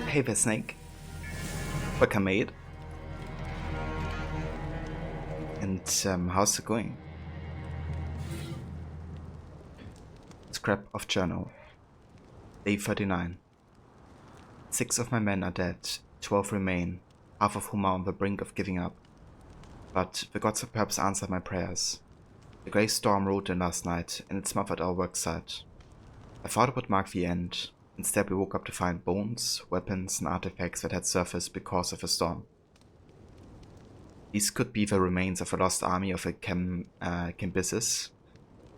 Hey there, Snake. Welcome, mate. And how's it going? Scrap of journal. Day 39. 6 of my men are dead, 12 remain, half of whom are on the brink of giving up. But the gods have perhaps answered my prayers. The grey storm rolled in last night, and it smothered our worksite. I thought it would mark the end. Instead, we woke up to find bones, weapons, and artifacts that had surfaced because of the storm. These could be the remains of a lost army of the Cambyses,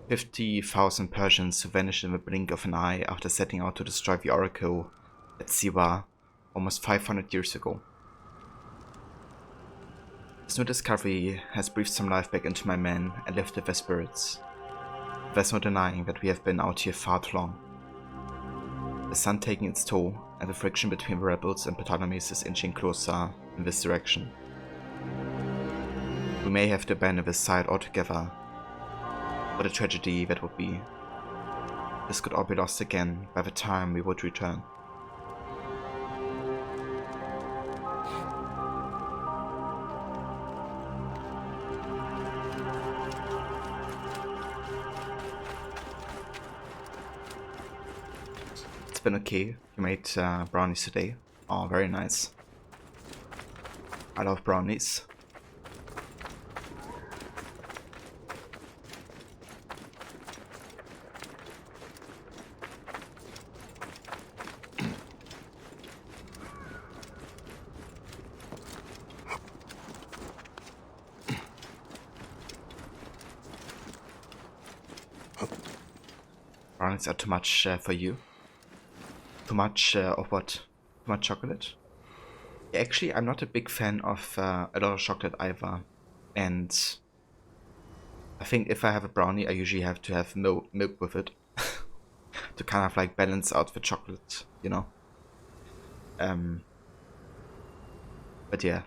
50,000 Persians who vanished in the blink of an eye after setting out to destroy the oracle at Siwa almost 500 years ago. This new discovery has breathed some life back into my men and lifted their spirits. There's no denying that we have been out here far too long. The sun taking its toll, and the friction between the rebels and Ptolemies is inching closer in this direction. We may have to abandon this side altogether. What a tragedy that would be. This could all be lost again by the time we would return. Been okay. You made brownies today. Oh, very nice. I love brownies. brownies are too much for you. Too much of what? Too much chocolate? Yeah, actually, I'm not a big fan of a lot of chocolate either. And I think if I have a brownie, I usually have to have milk with it. To kind of like balance out the chocolate, you know? But yeah.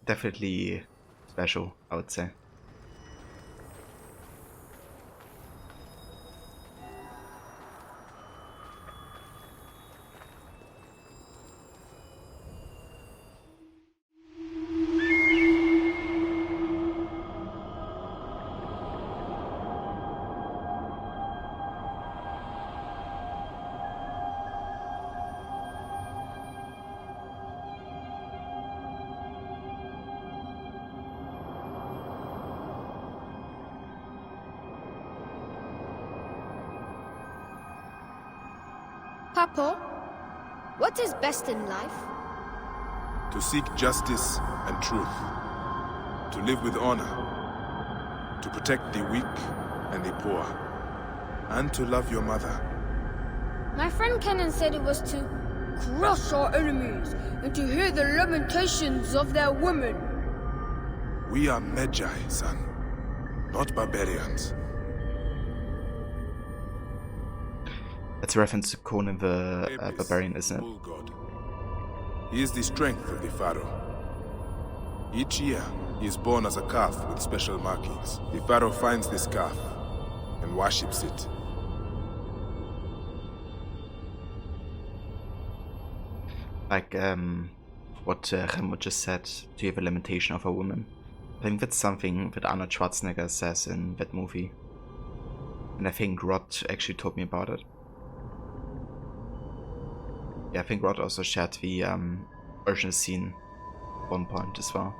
Definitely special, I would say. Papa, what is best in life? To seek justice and truth. To live with honor. To protect the weak and the poor. And to love your mother. My friend Kenan said it was to crush our enemies and to hear the lamentations of their women. We are Magi, son. Not barbarians. That's a reference to Conan the Barbarian, isn't it? Bull god. He is the strength of the pharaoh. Each year, he is born as a calf with special markings. The pharaoh finds this calf and worships it. Like what Remo just said, to have a limitation of a woman. I think that's something that Arnold Schwarzenegger says in that movie. And I think Rod actually told me about it. Yeah, I think Rod also shared the original scene at one point as well.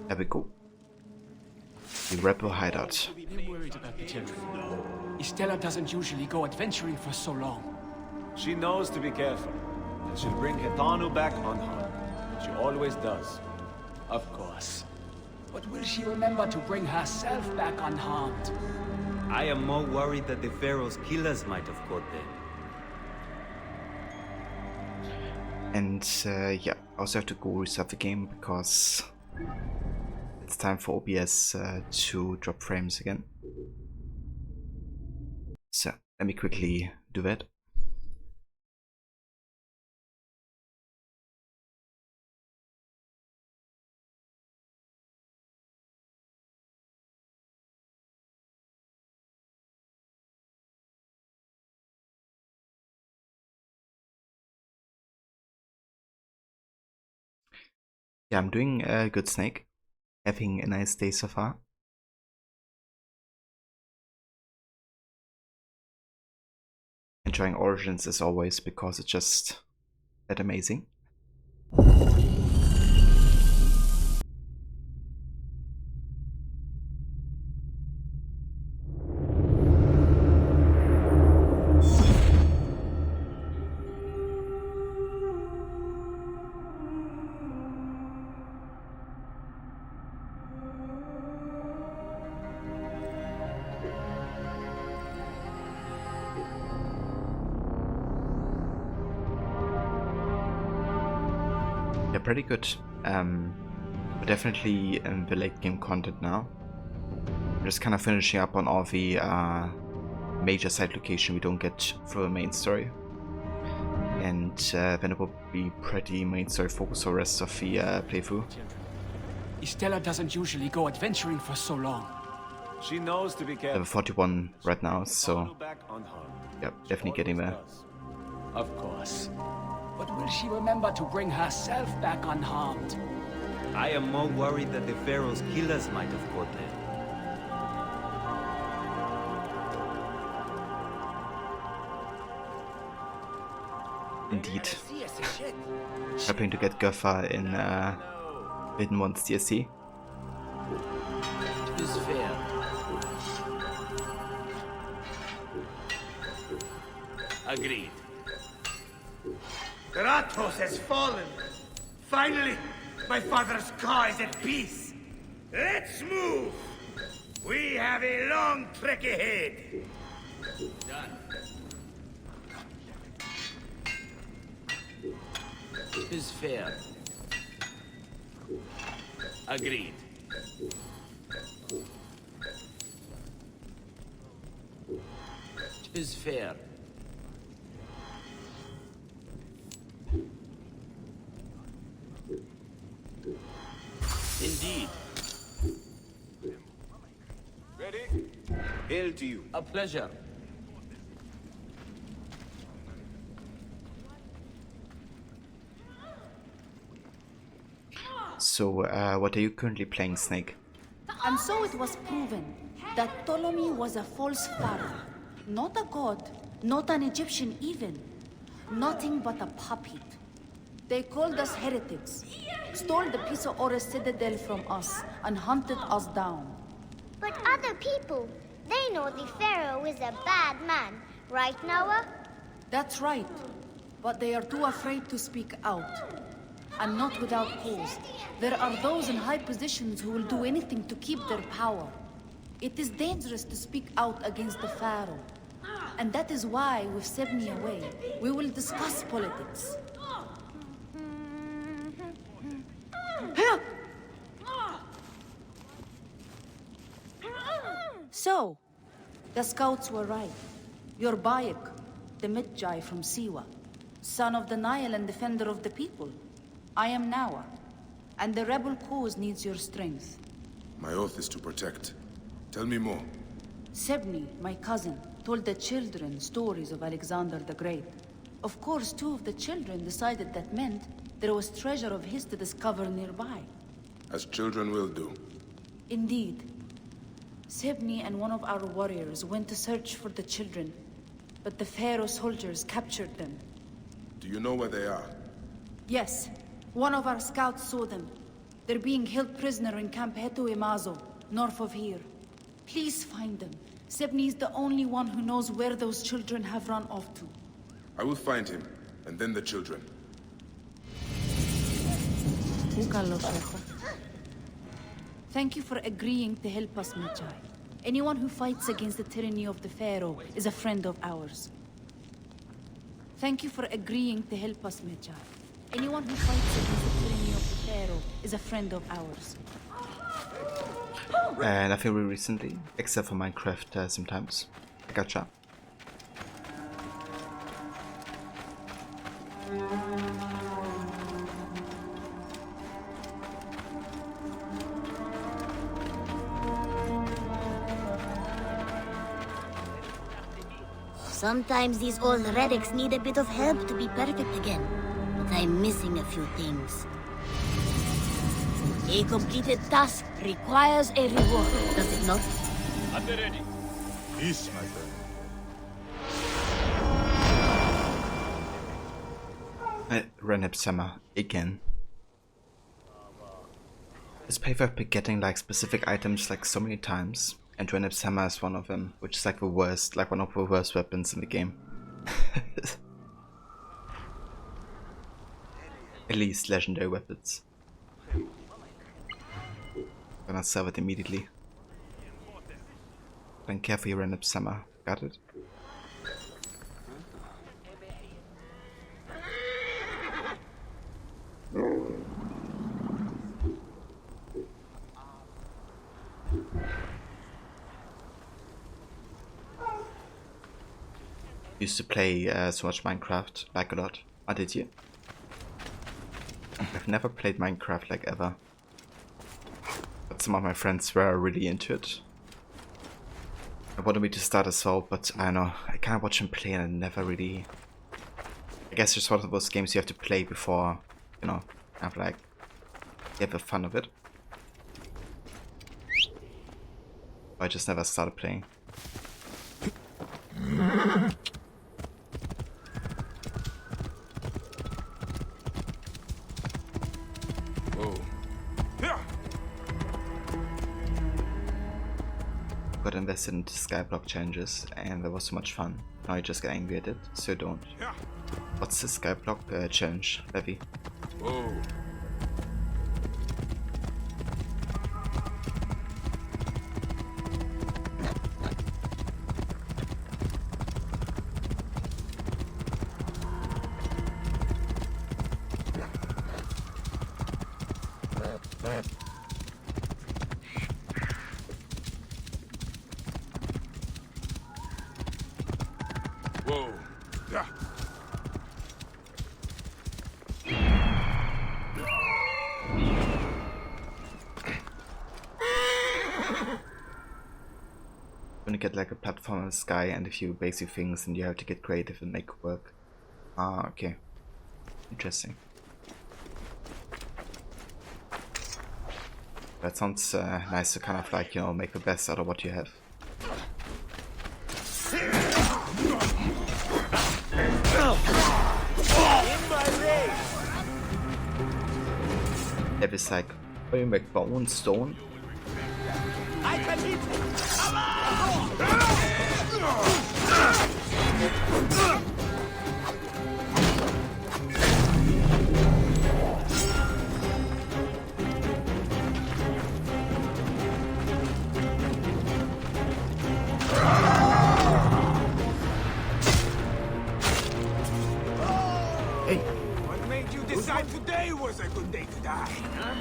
There we go. The rebel hideout. I'm worried about the children. Estella doesn't usually go adventuring for so long. She knows to be careful, and she'll bring Hitanu back unharmed. She always does. Of course. But will she remember to bring herself back unharmed? I am more worried that the Pharaoh's killers might have caught them. And yeah, I also have to go restart the game because it's time for OBS to drop frames again. So let me quickly do that. Yeah, I'm doing good, Snake. Having a nice day so far. Enjoying Origins as always because it's just that amazing. Yeah, pretty good. We're definitely in the late game content now. We're just kind of finishing up on all the major side location we don't get through the main story. And then it will be pretty main story focused for the rest of the playthrough. Estella doesn't usually go adventuring for so long. She knows to be careful. Level 41 right now, so Hitanu back unharmed. yeah, definitely getting there. Of course. But will she remember to bring herself back unharmed? I am more worried that the Pharaoh's killers might have caught them. Indeed. Hoping to get Guffa in Hidden Ones DLC. It is fair. Agreed. Kratos has fallen. Finally, my father's car is at peace. Let's move. We have a long trek ahead. Done. It is fair. Agreed. It is fair. Indeed. Ready? Hail to you. A pleasure. So, what are you currently playing, Snake? And so it was proven that Ptolemy was a false pharaoh. Not a god, not an Egyptian even. Nothing but a puppet. They called us heretics, stole the piece of Ores citadel from us, and hunted us down. But other people, they know the Pharaoh is a bad man, right, Noah? That's right. But they are too afraid to speak out. And not without cause. There are those in high positions who will do anything to keep their power. It is dangerous to speak out against the Pharaoh. And that is why, with Sebni away, we will discuss politics. So, the scouts were right. You're Bayek, the Medjay from Siwa, son of the Nile and defender of the people. I am Nawa, and the rebel cause needs your strength. My oath is to protect. Tell me more. Sebni, my cousin, told the children stories of Alexander the Great. Of course, two of the children decided that meant there was treasure of his to discover nearby. As children will do. Indeed. Sebni and one of our warriors went to search for the children, but the Pharaoh soldiers captured them. Do you know where they are? Yes, one of our scouts saw them. They're being held prisoner in Camp Heto Imazo, north of here. Please find them. Sebni is the only one who knows where those children have run off to. I will find him, and then the children. Thank you for agreeing to help us, Magi. Anyone who fights against the tyranny of the Pharaoh is a friend of ours. Thank you for agreeing to help us, Magi. Anyone who fights against the tyranny of the Pharaoh is a friend of ours. Nothing really recently, except for Minecraft sometimes. Gotcha. Sometimes these old relics need a bit of help to be perfect again. But I'm missing a few things. A completed task requires a reward, does it not? At the ready. Peace, my friend. Renhip Summer again. This playthrough been getting like specific items like so many times, and Renhip Summer is one of them, which is like the worst, like one of the worst weapons in the game. At least legendary weapons. Gonna sell it immediately. Then carefully run up Summer. Got it? Used to play so much Minecraft, like a lot. Oh, did you? I've never played Minecraft like ever. But some of my friends were really into it. I wanted me to start as well, but I don't know, I can't watch them play and I never really... I guess it's one of those games you have to play before, you know, have like, get the fun of it. I just never started playing. Got invested into skyblock challenges and that was so much fun. Now I just get angry at it, so don't. What's the skyblock challenge, Levy? Whoa. Whoa. Yeah. When you get like a platform in the sky and a few basic things and you have to get creative and make it work. Ah, okay. Interesting. That sounds nice to kind of like, you know, make the best out of what you have. If it's like, oh, you make bone, stone? I can hit Hey! What made you decide today was a good day to die, huh?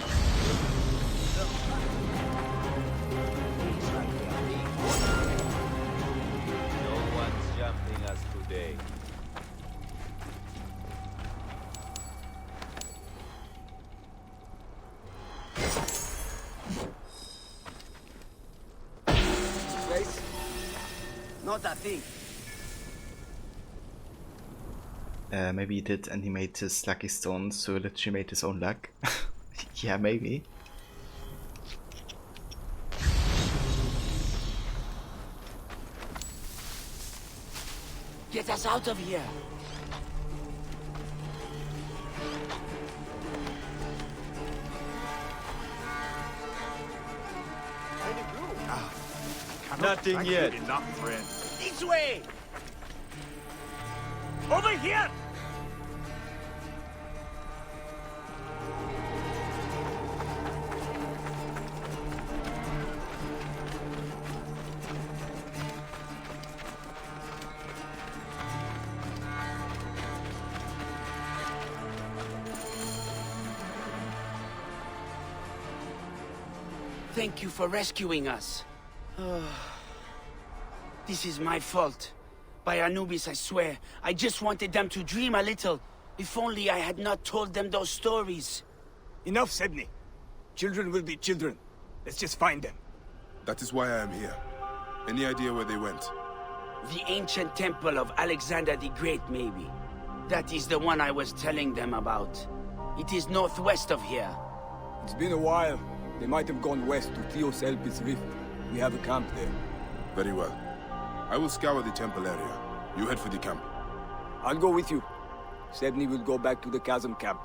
No one's jumping us today. Place? Not a thing. Maybe he did and he made his lucky stones so he literally made his own luck. Yeah, maybe. Get us out of here. Nothing yet. Enough, friend. This way! Over here! Thank you for rescuing us. This is my fault. By Anubis, I swear. I just wanted them to dream a little. If only I had not told them those stories. Enough, Sebni. Children will be children. Let's just find them. That is why I am here. Any idea where they went? The ancient temple of Alexander the Great, maybe. That is the one I was telling them about. It is northwest of here. It's been a while. They might have gone west to Theos Elpis Rift. We have a camp there. Very well. I will scour the temple area. You head for the camp. I'll go with you. Sebni will go back to the chasm camp,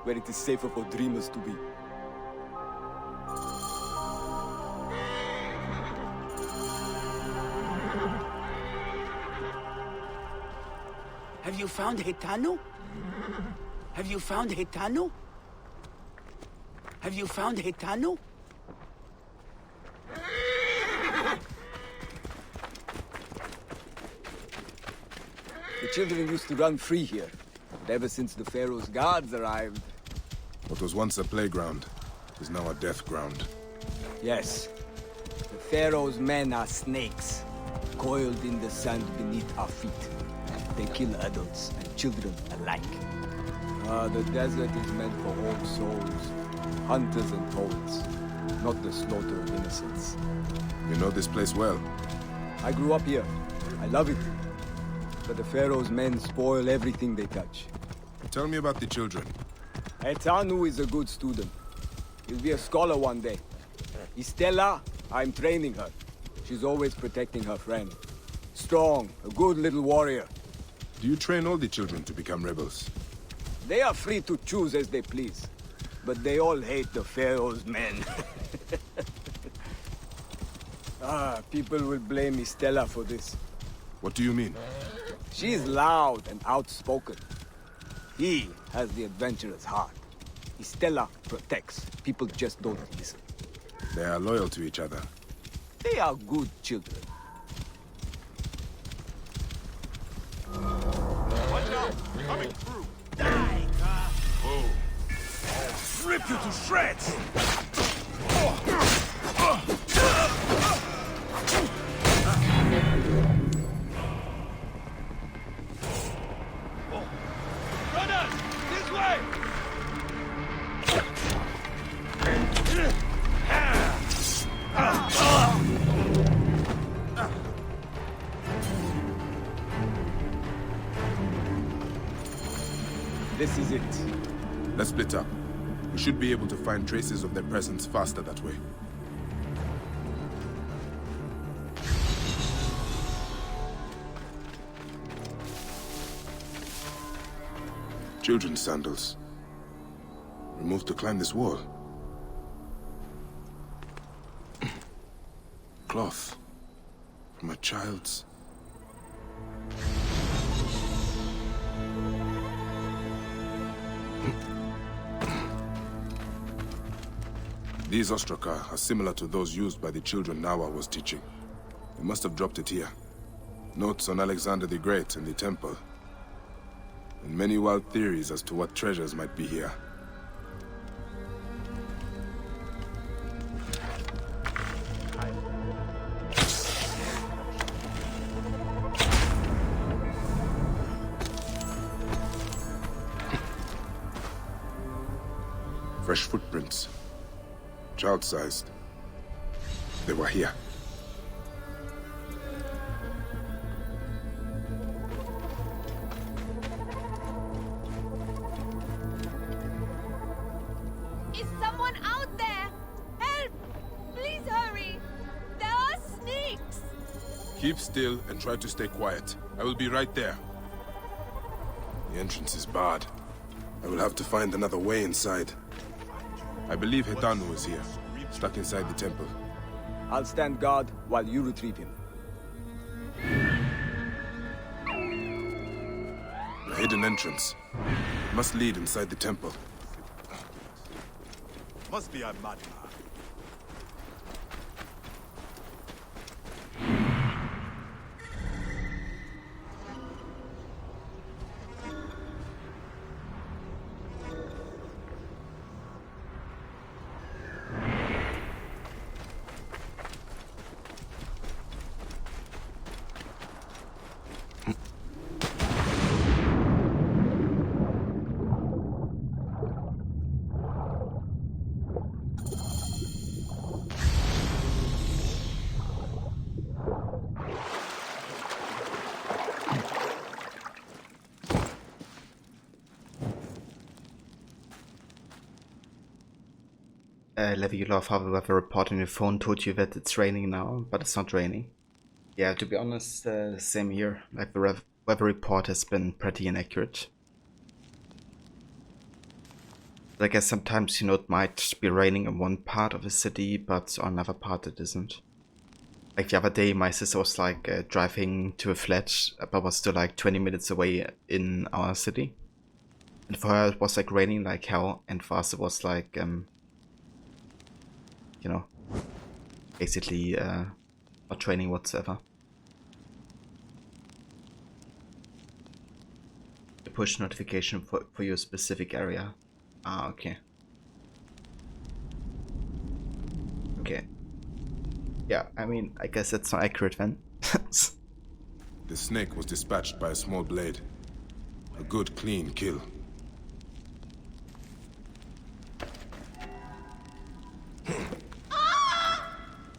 where it is safer for dreamers to be. Have you found Hitano? Have you found Hitano? Have you found Hitano? The children used to run free here, but ever since the Pharaoh's guards arrived... What was once a playground is now a death ground. Yes. The Pharaoh's men are snakes, coiled in the sand beneath our feet. They kill adults and children alike. The desert is meant for old souls, hunters and poets, not the slaughter of innocents. You know this place well. I grew up here. I love it. But the Pharaoh's men spoil everything they touch. Tell me about the children. Etanu is a good student. He'll be a scholar one day. Istella, I'm training her. She's always protecting her friend. Strong, a good little warrior. Do you train all the children to become rebels? They are free to choose as they please. But they all hate the Pharaoh's men. People will blame Istella for this. What do you mean? She's loud and outspoken. He has the adventurer's heart. Istella protects. People just don't listen. They are loyal to each other. They are good children. Watch out! Coming through! Die, Ka! Boom! I'll rip you to shreds! Runners! This way! This is it. Let's split up. We should be able to find traces of their presence faster that way. Children's sandals. Removed to climb this wall. Cloth. From a child's. These ostraka are similar to those used by the children Nawa was teaching. We must have dropped it here. Notes on Alexander the Great and the temple. And many wild theories as to what treasures might be here. Fresh footprints. Child-sized. They were here. Is someone out there? Help! Please hurry! There are snakes! Keep still and try to stay quiet. I will be right there. The entrance is barred. I will have to find another way inside. I believe Hitanu is here, stuck inside the temple. I'll stand guard while you retrieve him. A hidden entrance. Must lead inside the temple. Must be a madman. Levy, you love how the weather report on your phone told you that it's raining now, but it's not raining. Yeah, to be honest, same here. Like, the weather report has been pretty inaccurate. I guess sometimes, you know, it might be raining in one part of the city, but on another part it isn't. Like the other day, my sister was like driving to a flat, but was still like 20 minutes away in our city. And for her it was like raining like hell, and for us it was like, you know, basically not raining whatsoever. A push notification for your specific area. Ah, okay. Okay. Yeah, I mean, I guess that's not accurate then. The snake was dispatched by a small blade. A good, clean kill.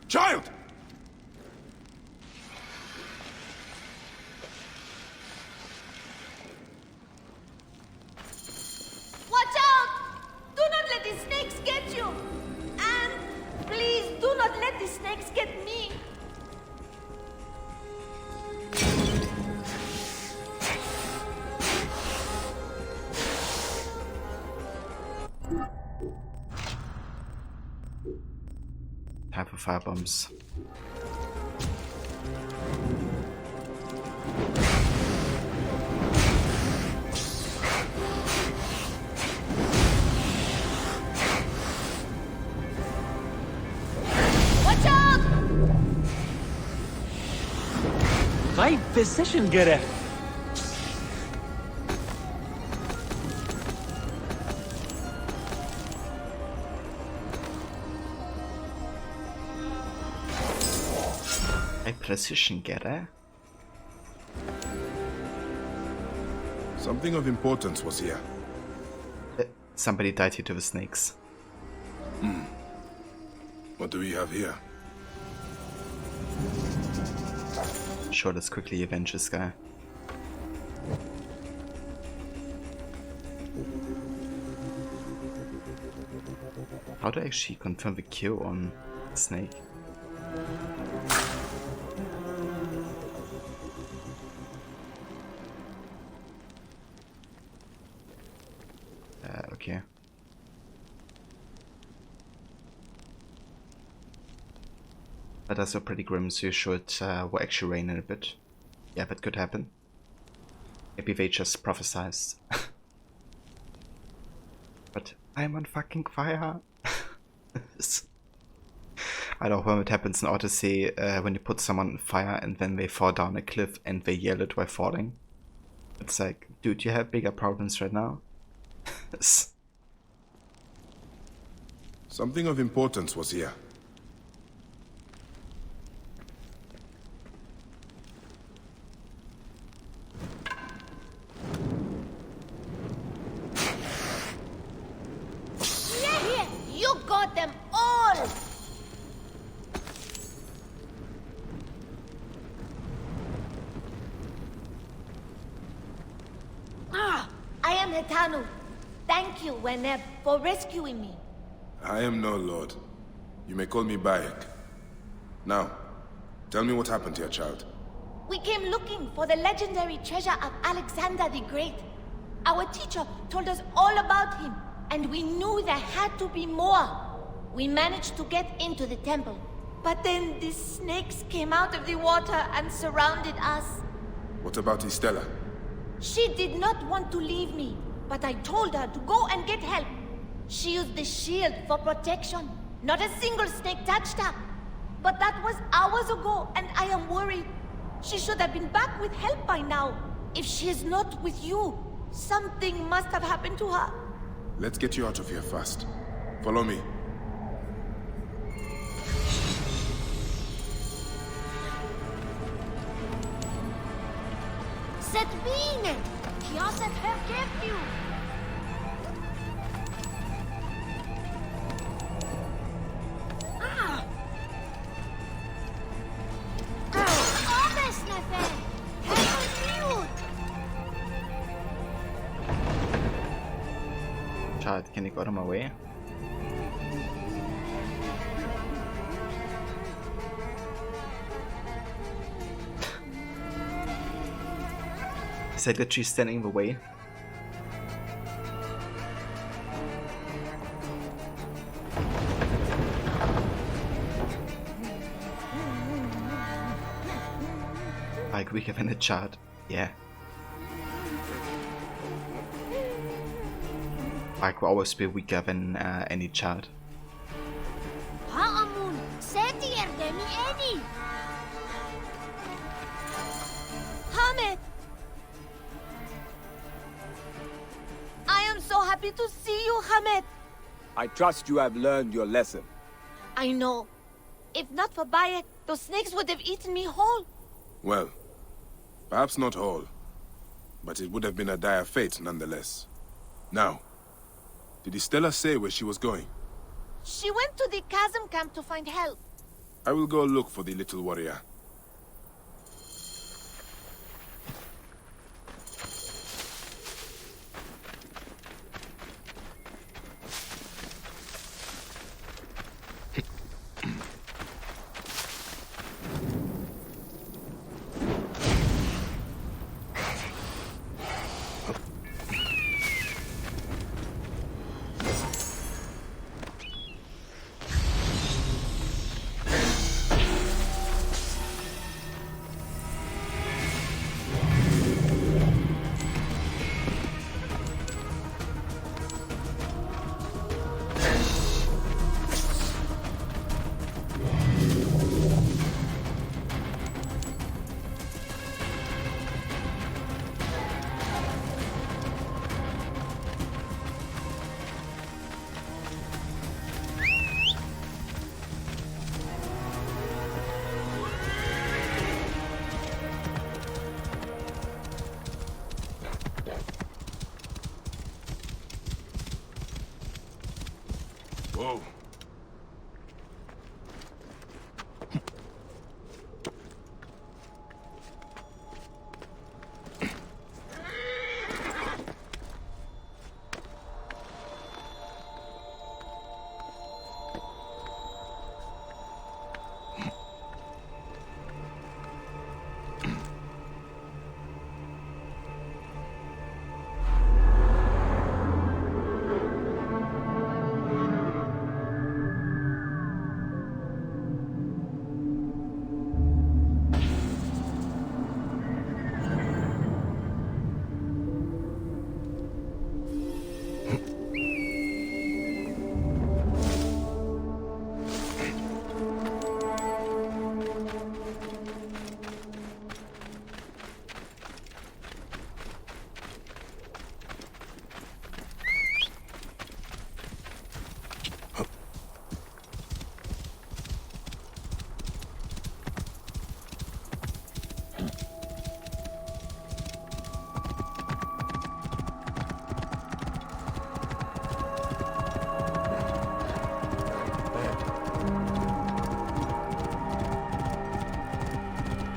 Child! Watch out! Do not let the snakes get you! And please do not let the snakes get me! Time for firebombs. Watch out! Right position, Gere. Precision getter. Something of importance was here. Somebody died here to the snakes. What do we have here? Sure, let's quickly avenge this guy. How do I actually confirm the kill on the snake? Okay. But that's so pretty grim, so you should will actually rain in a bit. Yeah, that could happen. Maybe they just prophesized. But I'm on fucking fire. I know when it happens in Odyssey, when you put someone on fire and then they fall down a cliff and they yell it while falling. It's like, dude, you have bigger problems right now. Something of importance was here. Here, you got them all! I am Hetanu. Thank you, Weneb, for rescuing me. I am no lord. You may call me Bayek. Now, tell me what happened to your child. We came looking for the legendary treasure of Alexander the Great. Our teacher told us all about him, and we knew there had to be more. We managed to get into the temple. But then these snakes came out of the water and surrounded us. What about Estella? She did not want to leave me, but I told her to go and get help. She used the shield for protection. Not a single snake touched her. But that was hours ago, and I am worried. She should have been back with help by now. If she is not with you, something must have happened to her. Let's get you out of here fast. Follow me. Zet bine! Ja se herkent ju! Abesnefe! Herkent Child, can you get him away? Is that literally standing in the way? Like weaker than a child, yeah. Like will always be weaker than any child. Haamun! Seti erdemi eni! Hamed! I am so happy to see you, Hamed. I trust you have learned your lesson. I know. If not for Bayek, those snakes would have eaten me whole. Well, perhaps not whole, but it would have been a dire fate nonetheless. Now, did Estella say where she was going? She went to the chasm camp to find help. I will go look for the little warrior. Whoa.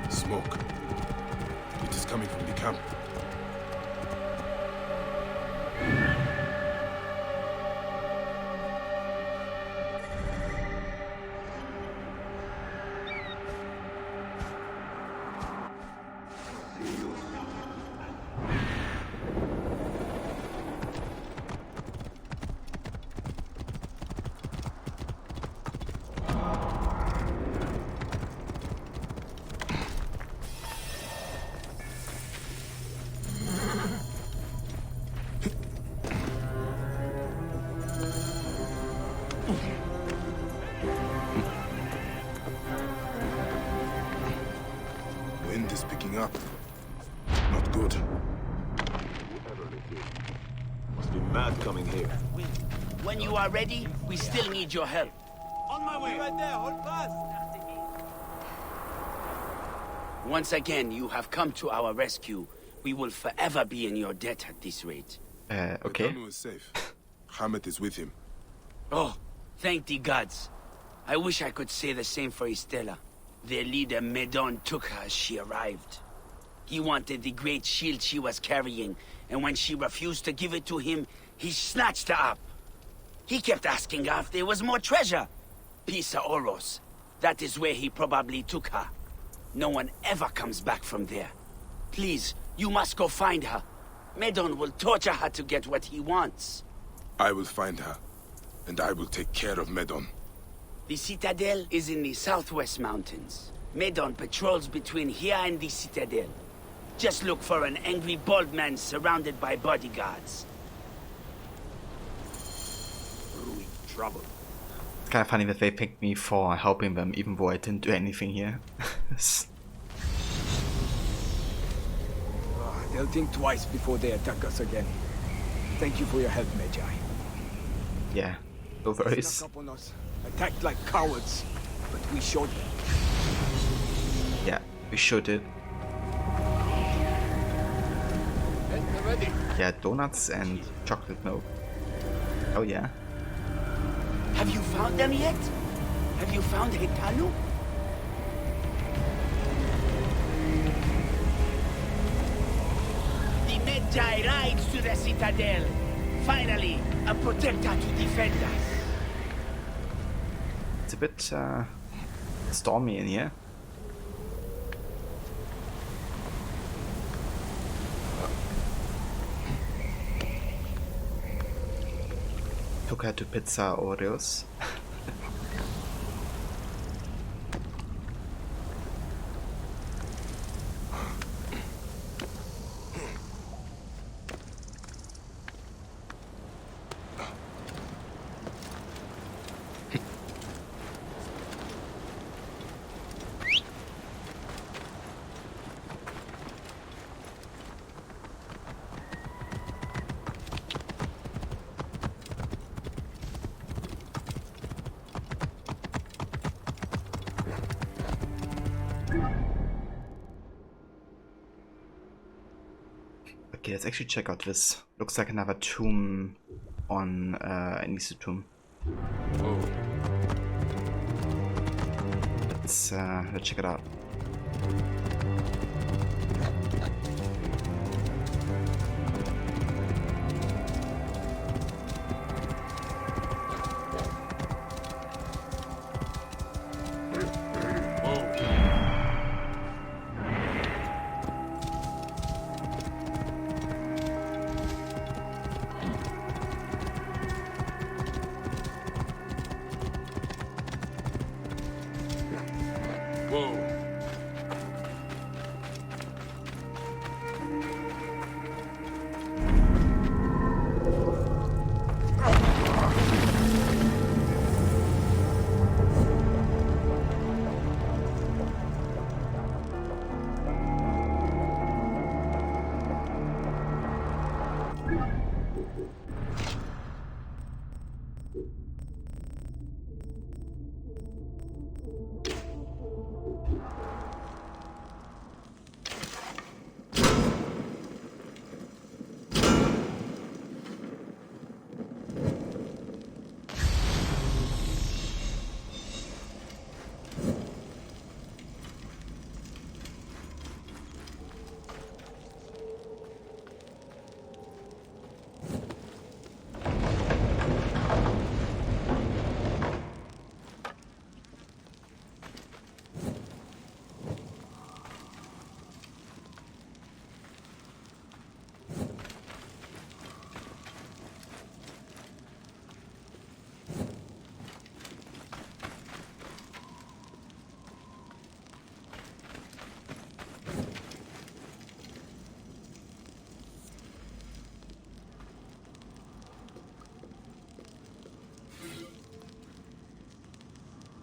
Smoke. It is coming from the camp. Wind is picking up. Not good. Must be mad coming here. When you are ready, we still need your help. On my way. Right there, hold fast. Once again, you have come to our rescue. We will forever be in your debt at this rate. Okay. Tanu is safe. Hamet is with him. Oh, thank the gods. I wish I could say the same for Estella. Their leader, Medon, took her as she arrived. He wanted the great shield she was carrying, and when she refused to give it to him, he snatched her up. He kept asking her if there was more treasure. Pisa Oros. That is where he probably took her. No one ever comes back from there. Please, you must go find her. Medon will torture her to get what he wants. I will find her, and I will take care of Medon. The Citadel is in the southwest mountains. Medon patrols between here and the Citadel. Just look for an angry bald man surrounded by bodyguards. Brewing trouble. It's kind of funny that they picked me for helping them, even though I didn't do anything here. They'll think twice before they attack us again. Thank you for your help, Magi. Yeah, no worries. Snuck up on us, attacked like cowards, but we showed them. Yeah, we sure did. Ready. Yeah, donuts and chocolate milk. Oh yeah. Have you found them yet? Have you found Hekalu? The Magi rides to the Citadel. Finally, a protector to defend us. It's a bit stormy in here. Took her to Pizza Oreos. Okay, let's actually check out this. Looks like another tomb on Anissa tomb. Oh. Let's check it out.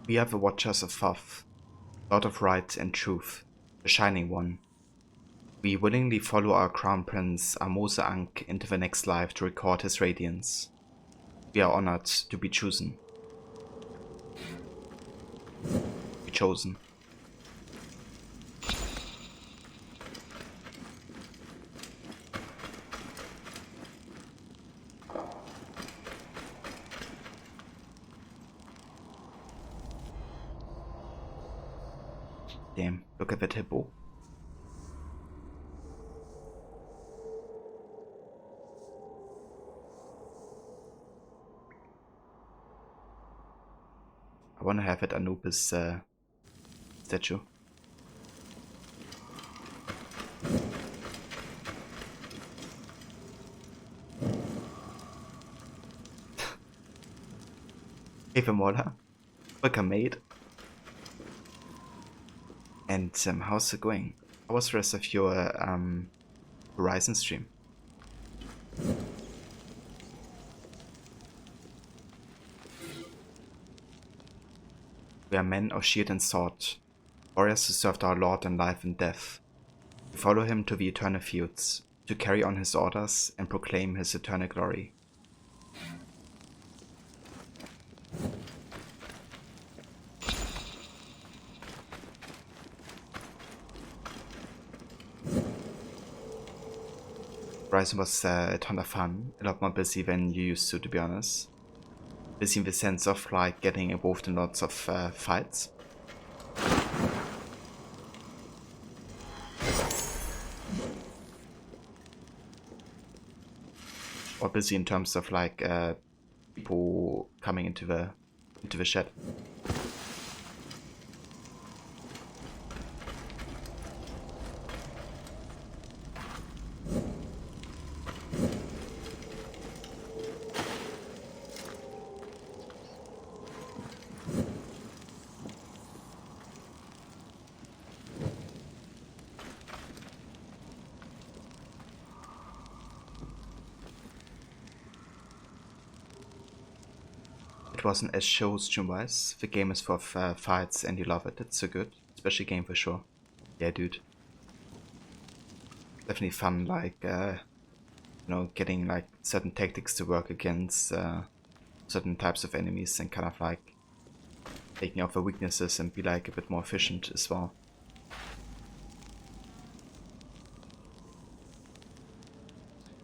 We are the Watchers of Thoth, Lord of Right and Truth, the Shining One. We willingly follow our Crown Prince Amose Ankh into the next life to record his radiance. We are honored to be chosen. Be chosen. Damn, look at that hippo. I wanna have it Anubis statue. Hey Mola, welcome mate. And how's it going? How was the rest of your Horizon stream? We are men of shield and sword, warriors who served our Lord in life and death. We follow him to the eternal fields, to carry on his orders and proclaim his eternal glory. Horizon was a ton of fun, a lot more busy than you used to be honest. Busy in the sense of like getting involved in lots of fights. Or busy in terms of like people coming into the shed. It wasn't as show stream wise. The game is full of fights and you love it. It's so good. Special game for sure. Yeah, dude. Definitely fun, like, you know, getting like certain tactics to work against certain types of enemies and kind of like taking off their weaknesses and be like a bit more efficient as well.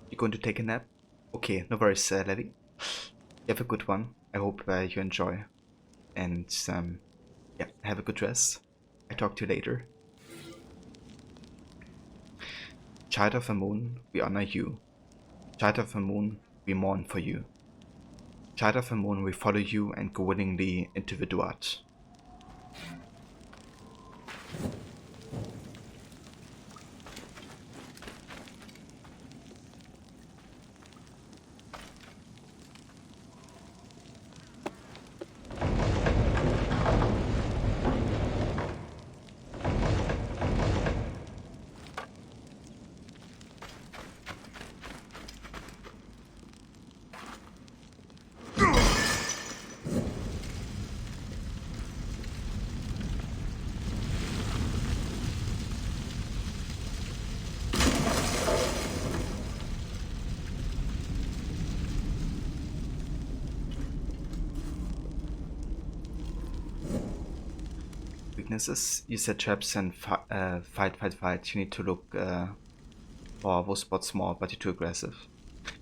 You going to take a nap? Okay, no worries, Levi. You have a good one. I hope you enjoy. And yeah, have a good rest. I talk to you later. Child of the Moon, we honor you. Child of the Moon, we mourn for you. Child of the Moon, we follow you and go willingly into the Duat. Weaknesses, you set traps and fight. You need to look for those spots more, but you're too aggressive.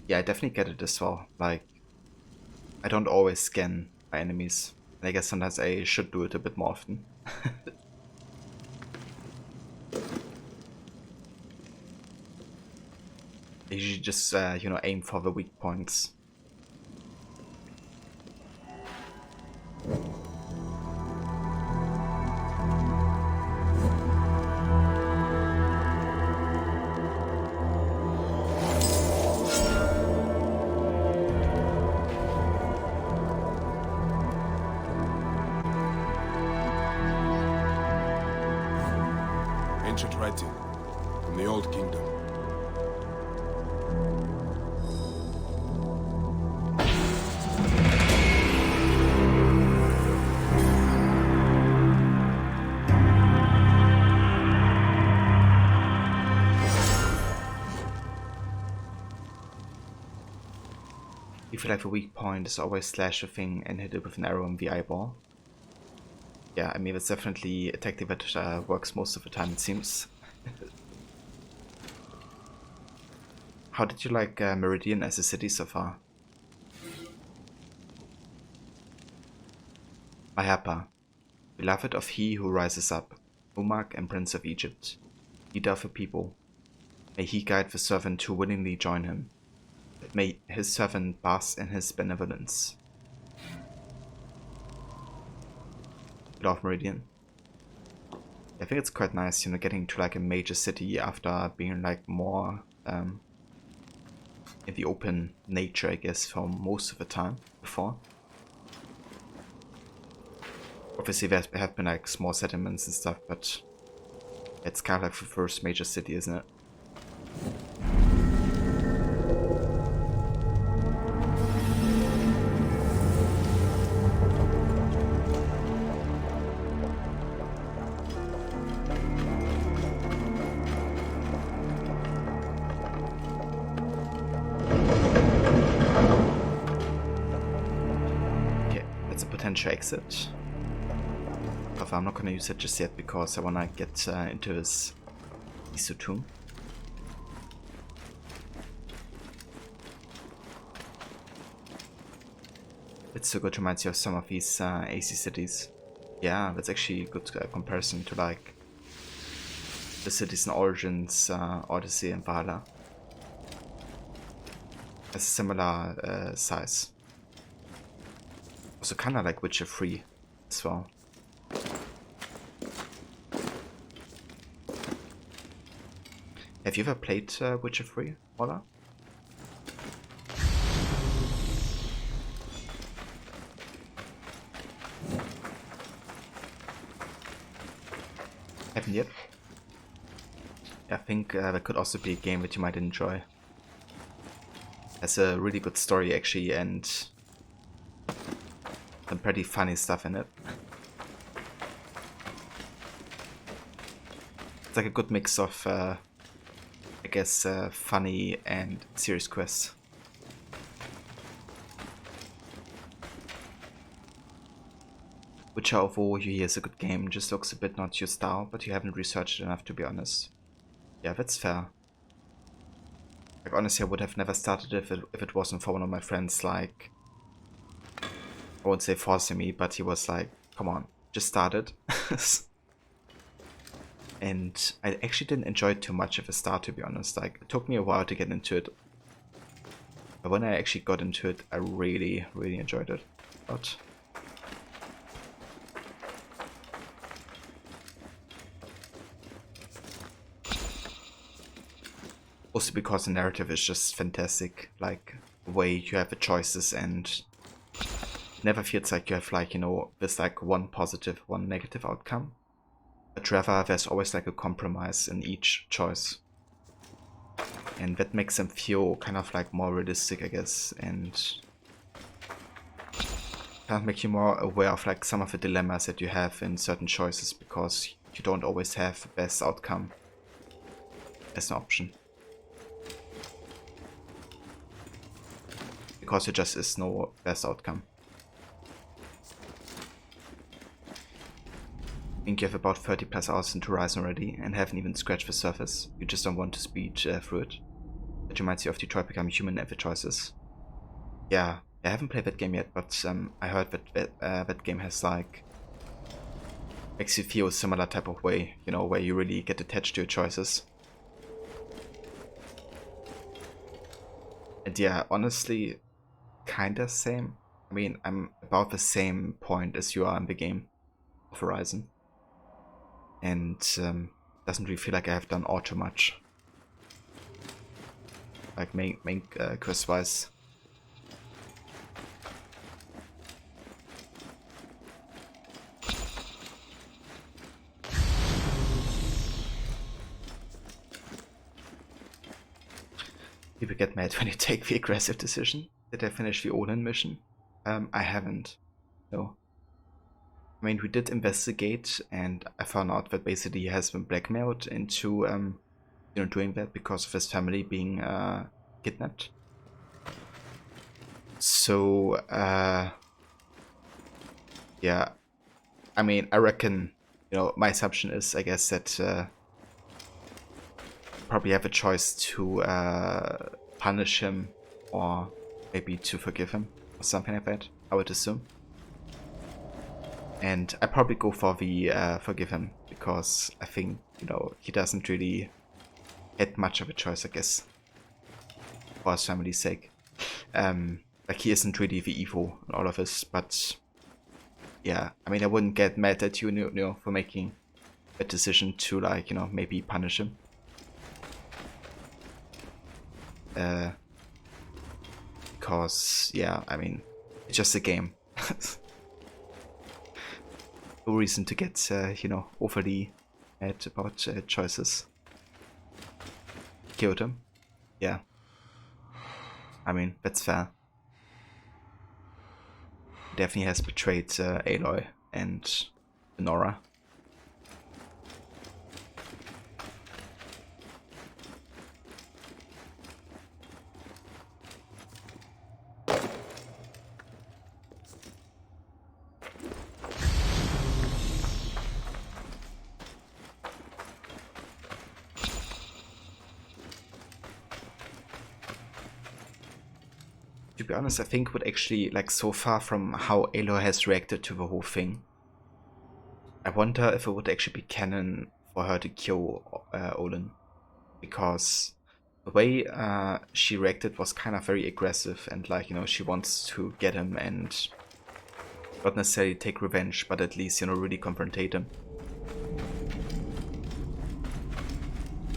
Yeah, I definitely get it as well. Like, I don't always scan my enemies. I guess sometimes I should do it a bit more often. I usually just, you know, aim for the weak points. Ancient writing from the Old Kingdom. You feel like the weak point is always slash a thing and hit it with an arrow in the eyeball. Yeah, I mean, that's definitely a tactic that works most of the time, it seems. How did you like Meridian as a city so far? Mahapa, beloved of he who rises up, Umak and Prince of Egypt, leader of the people. May he guide the servant to willingly join him. May his servant bask in his benevolence. Love Meridian. I think it's quite nice, you know, getting to like a major city after being like more in the open nature, I guess, for most of the time before. Obviously there have been like small settlements and stuff, but it's kind of like the first major city, isn't it? Potential exit. But I'm not gonna use it just yet because I wanna get into this Isu tomb. It's so good, reminds you of some of these AC cities. Yeah, that's actually a good comparison to like the cities in Origins, Odyssey and Valhalla. It's a similar size. Also kind of like Witcher 3 as well. Have you ever played Witcher 3, Ola? Haven't yet? I think that could also be a game that you might enjoy. Has a really good story actually, and some pretty funny stuff in it. It's like a good mix of, I guess, funny and serious quests. Witcher overall, you hear is a good game, just looks a bit not your style, but you haven't researched it enough to be honest. Yeah, that's fair. Like honestly, I would have never started if it wasn't for one of my friends, like, I won't say forcing me, but he was like, come on, just start it. And I actually didn't enjoy it too much at the start, to be honest. Like, it took me a while to get into it. But when I actually got into it, I really, really enjoyed it. But also because the narrative is just fantastic. Like, the way you have the choices and never feels like you have like, you know, there's like one positive, one negative outcome. But rather there's always like a compromise in each choice. And that makes them feel kind of like more realistic, I guess, and kind of make you more aware of like some of the dilemmas that you have in certain choices, because you don't always have the best outcome as an option. Because there just is no best outcome. I think you have about 30 plus hours into Horizon already and haven't even scratched the surface. You just don't want to speed through it. That reminds you of Detroit Become Human and the choices. Yeah, I haven't played that game yet, but I heard that that game has like, makes you feel a similar type of way, you know, where you really get attached to your choices. And yeah, honestly, kinda same. I mean, I'm about the same point as you are in the game of Horizon. And doesn't really feel like I have done all too much. Like main quest wise. People get mad when you take the aggressive decision. Did I finish the Olin mission? I haven't. No. I mean, we did investigate, and I found out that basically he has been blackmailed into, you know, doing that because of his family being kidnapped. So, yeah, I mean, I reckon, you know, my assumption is, I guess, that probably have a choice to punish him or maybe to forgive him or something like that, I would assume. And I probably go for the forgive him because I think, you know, he doesn't really had much of a choice, I guess, for his family's sake. Like, he isn't really the evil in all of this, but yeah, I mean, I wouldn't get mad at you, you know, for making a decision to, like, you know, maybe punish him. Because, yeah, I mean, it's just a game. No reason to get, you know, overly mad about choices. Killed him. Yeah. I mean, that's fair. Definitely has betrayed Aloy and Nora. To be honest, I think what actually, like, so far from how Aloy has reacted to the whole thing, I wonder if it would actually be canon for her to kill Olin. Because the way she reacted was kind of very aggressive and, like, you know, she wants to get him and not necessarily take revenge, but at least, you know, really confrontate him.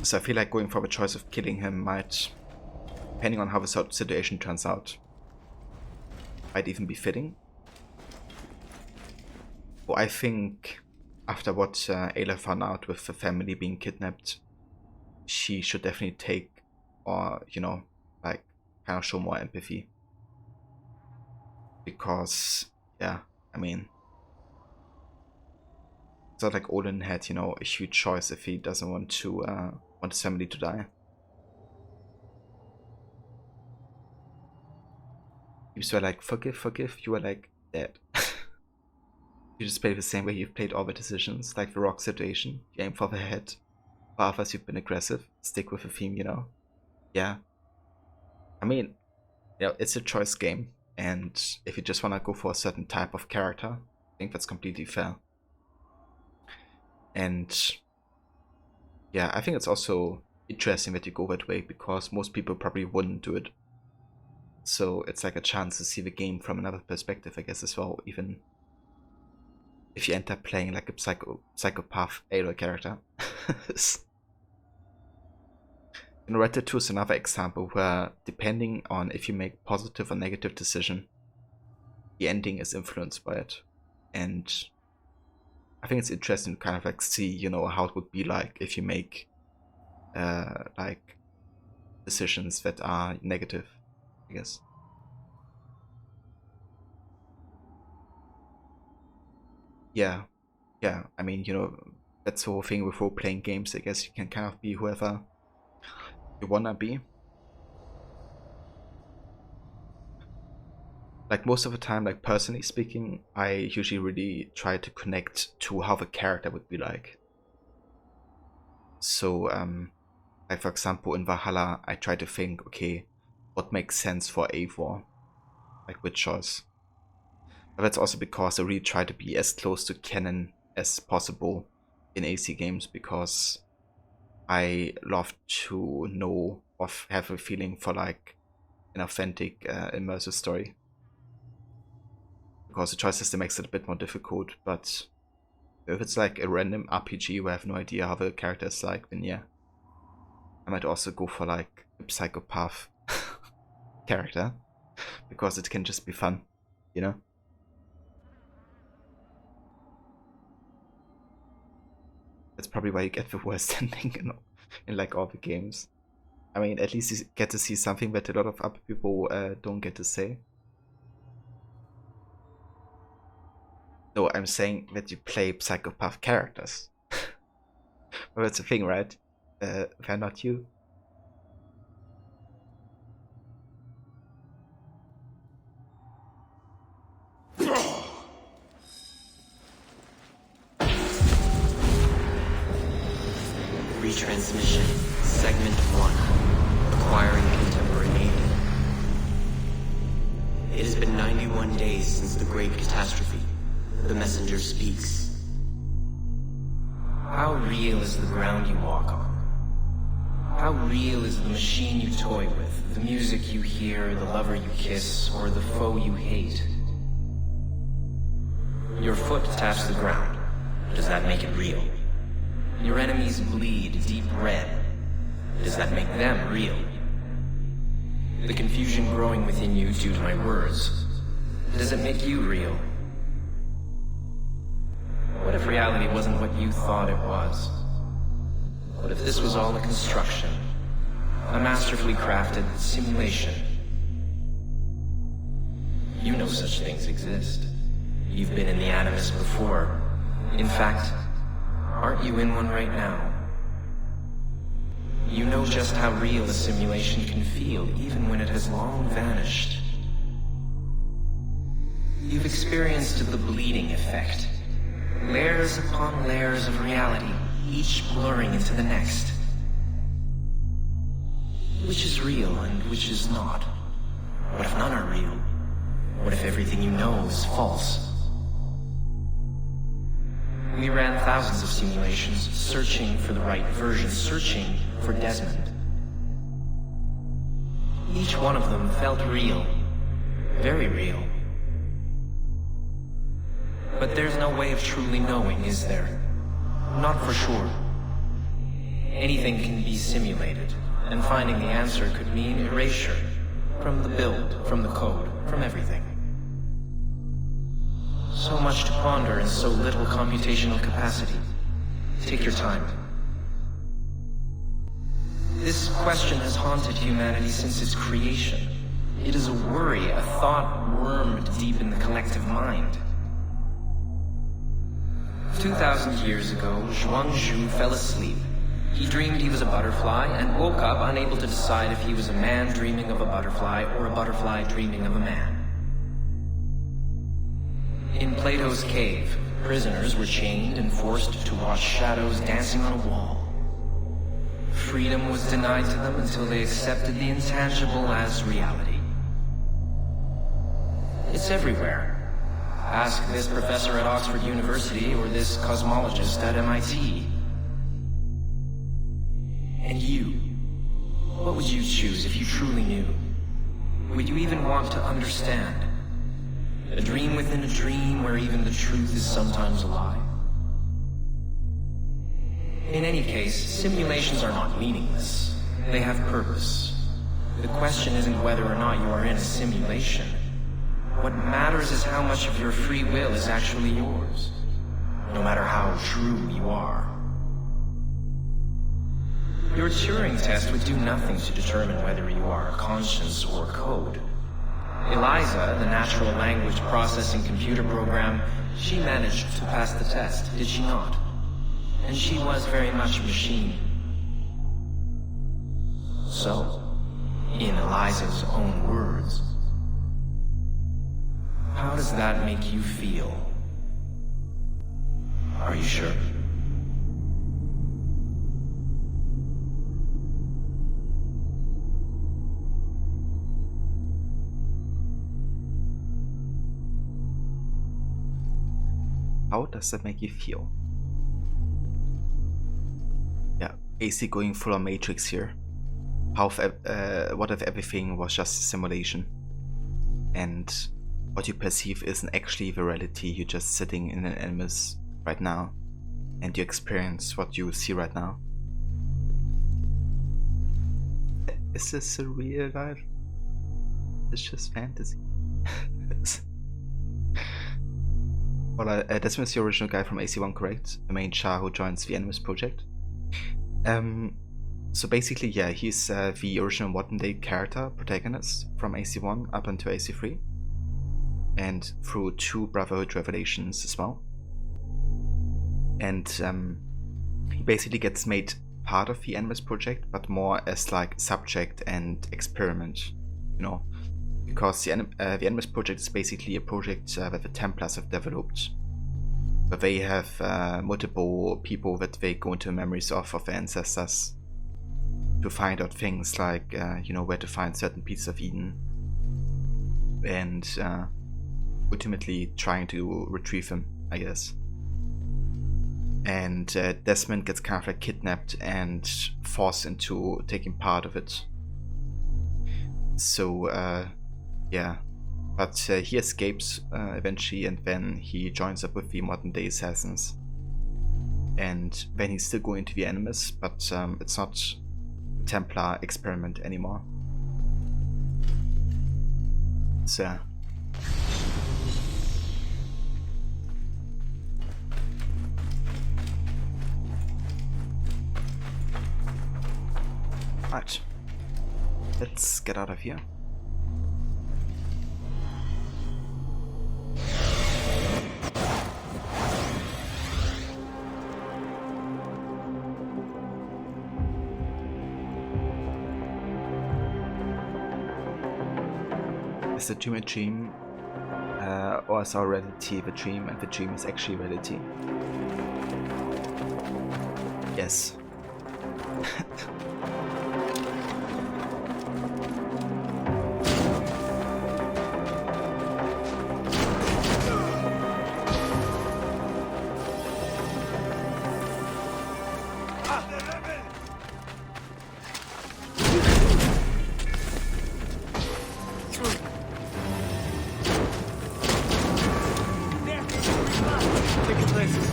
So I feel like going for the choice of killing him might, depending on how the situation turns out, might even be fitting. Well, I think after what Ayla found out with the family being kidnapped, she should definitely take, or, you know, like, kind of show more empathy. Because, yeah, I mean, it's not like Odin had, you know, a huge choice if he doesn't want to want his family to die. You were like, forgive, forgive. You were like, dead. You just play the same way you've played all the decisions, like the rock situation. You aim for the head. For others, you've been aggressive. Stick with the theme, you know. Yeah. I mean, you know, it's a choice game, and if you just want to go for a certain type of character, I think that's completely fair. And yeah, I think it's also interesting that you go that way because most people probably wouldn't do it. So it's like a chance to see the game from another perspective, I guess, as well, even if you end up playing like a psychopath Aloy character. In Red Dead 2 is another example where, depending on if you make positive or negative decision, the ending is influenced by it. And I think it's interesting to kind of like see, you know, how it would be like if you make like decisions that are negative, I guess. Yeah, yeah. I mean, you know, that's the whole thing with role-playing games. I guess you can kind of be whoever you wanna be. Like, most of the time, like, personally speaking, I usually really try to connect to how the character would be like. So, like, for example, in Valhalla, I try to think, okay, what makes sense for Eivor? Like, which choice? But that's also because I really try to be as close to canon as possible in AC games, because I love to know or have a feeling for, like, an authentic, immersive story. Because the choice system makes it a bit more difficult, but if it's like a random RPG where I have no idea how the character is like, then yeah. I might also go for like a psychopath character, because it can just be fun, you know? That's probably why you get the worst ending in like all the games. I mean, at least you get to see something that a lot of other people don't get to say. No, I'm saying that you play psychopath characters. Well, that's the thing, right? They're not you. Retransmission, Segment 1. Acquiring contemporary aid. It has been 91 days since the Great Catastrophe. The messenger speaks. How real is the ground you walk on? How real is the machine you toy with, the music you hear, the lover you kiss, or the foe you hate? Your foot taps the ground. Does that make it real? Your enemies bleed deep red. Does that make them real? The confusion growing within you due to my words. Does it make you real? What if reality wasn't what you thought it was? What if this was all a construction? A masterfully crafted simulation? You know such things exist. You've been in the Animus before. In fact, aren't you in one right now? You know just how real a simulation can feel, even when it has long vanished. You've experienced the bleeding effect. Layers upon layers of reality, each blurring into the next. Which is real and which is not? What if none are real? What if everything you know is false? We ran thousands of simulations, searching for the right version, searching for Desmond. Each one of them felt real. Very real. But there's no way of truly knowing, is there? Not for sure. Anything can be simulated, and finding the answer could mean erasure. From the build, from the code, from everything. So much to ponder and so little computational capacity. Take your time. This question has haunted humanity since its creation. It is a worry, a thought wormed deep in the collective mind. 2,000 years ago, Zhuangzhu fell asleep. He dreamed he was a butterfly and woke up unable to decide if he was a man dreaming of a butterfly or a butterfly dreaming of a man. In Plato's cave, prisoners were chained and forced to watch shadows dancing on a wall. Freedom was denied to them until they accepted the intangible as reality. It's everywhere. Ask this professor at Oxford University or this cosmologist at MIT. And you, what would you choose if you truly knew? Would you even want to understand? A dream within a dream where even the truth is sometimes a lie? In any case, simulations are not meaningless. They have purpose. The question isn't whether or not you are in a simulation. What matters is how much of your free will is actually yours, no matter how true you are. Your Turing test would do nothing to determine whether you are a conscience or code. Eliza, the natural language processing computer program, she managed to pass the test, did she not? And she was very much a machine. So, in Eliza's own words, how does that make you feel? Are you sure? How does that make you feel? Yeah, AC going full on Matrix here. What if everything was just a simulation? And what you perceive isn't actually the reality, you're just sitting in an animus right now, and you experience what you see right now. Is this a real life? It's just fantasy. Well, Desmond's the original guy from AC1, correct? The main Char who joins the Animus project. So basically, yeah, he's the original modern-day character protagonist from AC1 up until AC3, and through 2 Brotherhood Revelations as well. And he basically gets made part of the Animus project, but more as like subject and experiment, you know, because the Animus project is basically a project that the Templars have developed but they have multiple people that they go into memories of their ancestors to find out things like, you know, where to find certain pieces of Eden, and ultimately trying to retrieve them, I guess. And Desmond gets kind of like kidnapped and forced into taking part of it. So yeah, but he escapes eventually, and then he joins up with the modern day assassins. And then he's still going to the Animus, but it's not a Templar experiment anymore. So right, let's get out of here. Is the dream a dream, or is our reality the dream and the dream is actually reality? Yes.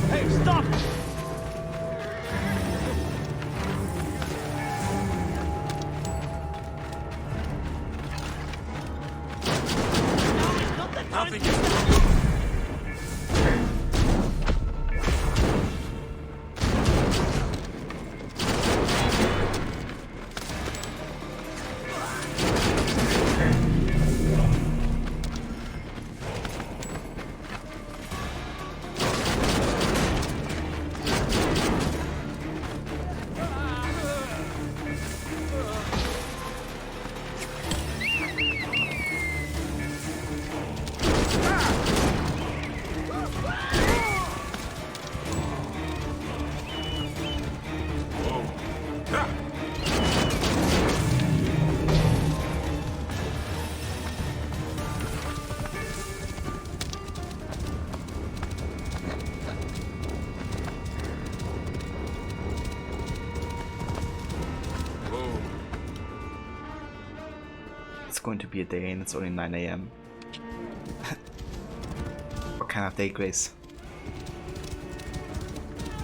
Hey, stop! Nothing is... It's going to be a day and it's only 9 AM. What kind of day, Grace?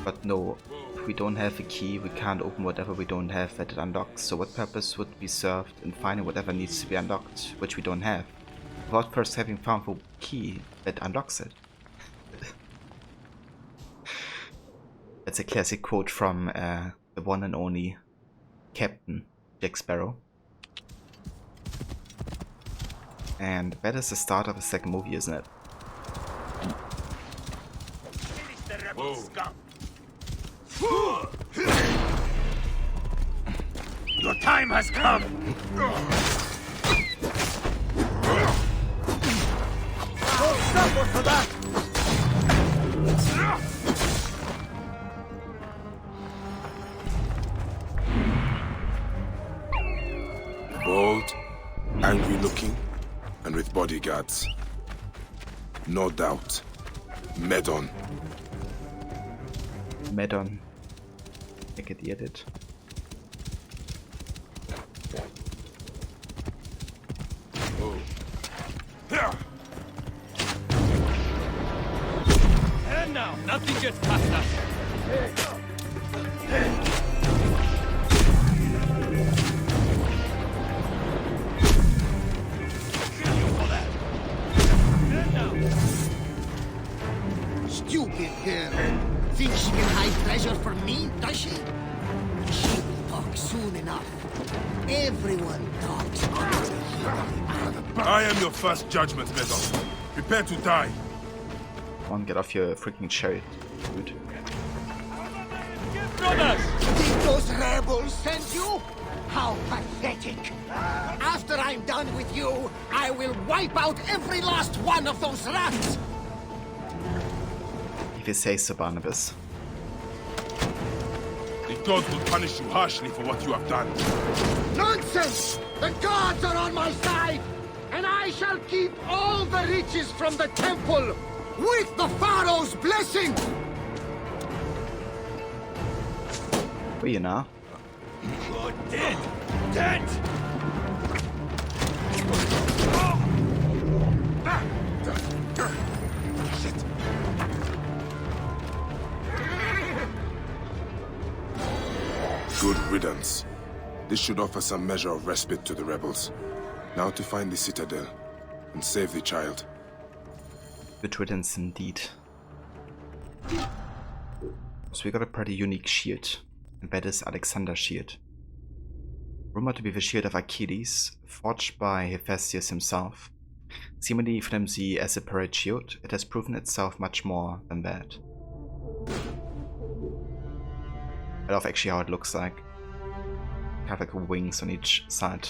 But no, if we don't have a key, we can't open whatever we don't have that it unlocks. So what purpose would be served in finding whatever needs to be unlocked, which we don't have, without first having found the key that unlocks it? That's a classic quote from the one and only Captain Jack Sparrow. And that is the start of a second movie, isn't it? Finish the rebel scum. Your time has come. Don't suffer for that. Bold, angry looking, and with bodyguards. No doubt. Medon. Medon. I get the edit. And now, nothing gets past us. Stupid girl. Thinks she can hide treasure from me, does she? She will talk soon enough. Everyone talks under the heat of the I am your first judgment, Medon. Prepare to die. Come on, get off your freaking chariot, dude. Brothers! Did those rebels send you? How pathetic. After I'm done with you, I will wipe out every last one of those rats. If you say so, Barnabas. The gods will punish you harshly for what you have done. Nonsense! The gods are on my side! And I shall keep all the riches from the temple with the Pharaoh's blessing! Where you now? You're dead! Dead! Shit. Good riddance. This should offer some measure of respite to the rebels. Now to find the citadel and save the child. Good riddance indeed. So we got a pretty unique shield, and that is Alexander's shield. Rumored to be the shield of Achilles, forged by Hephaestus himself. Seemingly flimsy as a parade shield, it has proven itself much more than that. I love actually how it looks like. Kind of like wings on each side.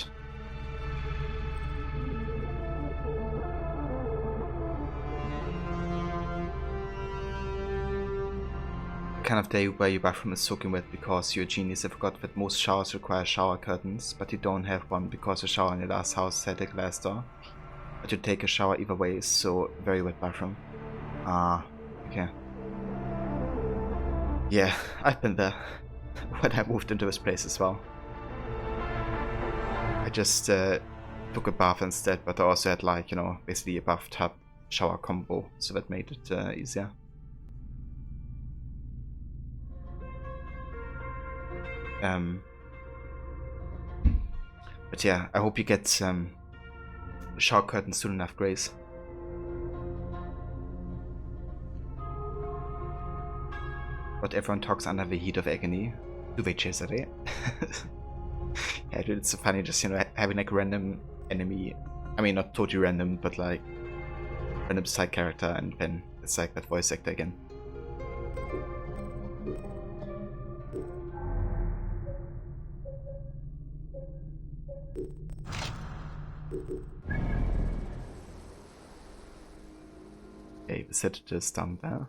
The kind of day where your bathroom is soaking wet because you're a genius and forgot that most showers require shower curtains, but you don't have one because the shower in your last house had a glass door. But you take a shower either way, so very wet bathroom. Ah, okay. Yeah, I've been there when I moved into this place as well. I just took a bath instead, but I also had, like, you know, basically a bathtub shower combo, so that made it easier. But yeah, I hope you get shower curtains soon enough, Grace. But everyone talks under the heat of agony. Do they, Cesare? Yeah, dude, it's so funny just, you know, having like a random enemy. I mean, not totally random, but like random side character, and then it's like that voice actor again. Okay, the set is down there.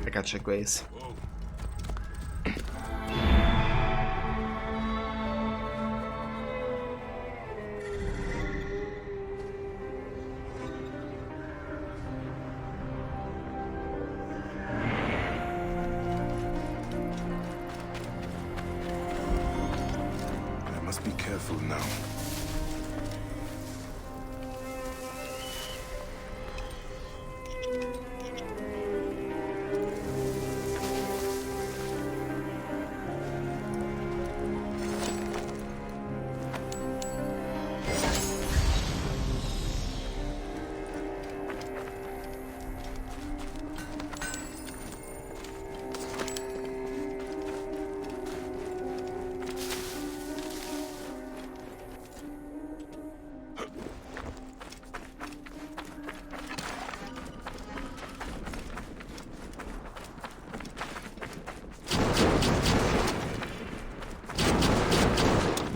I gotcha, Grace. I must be careful now.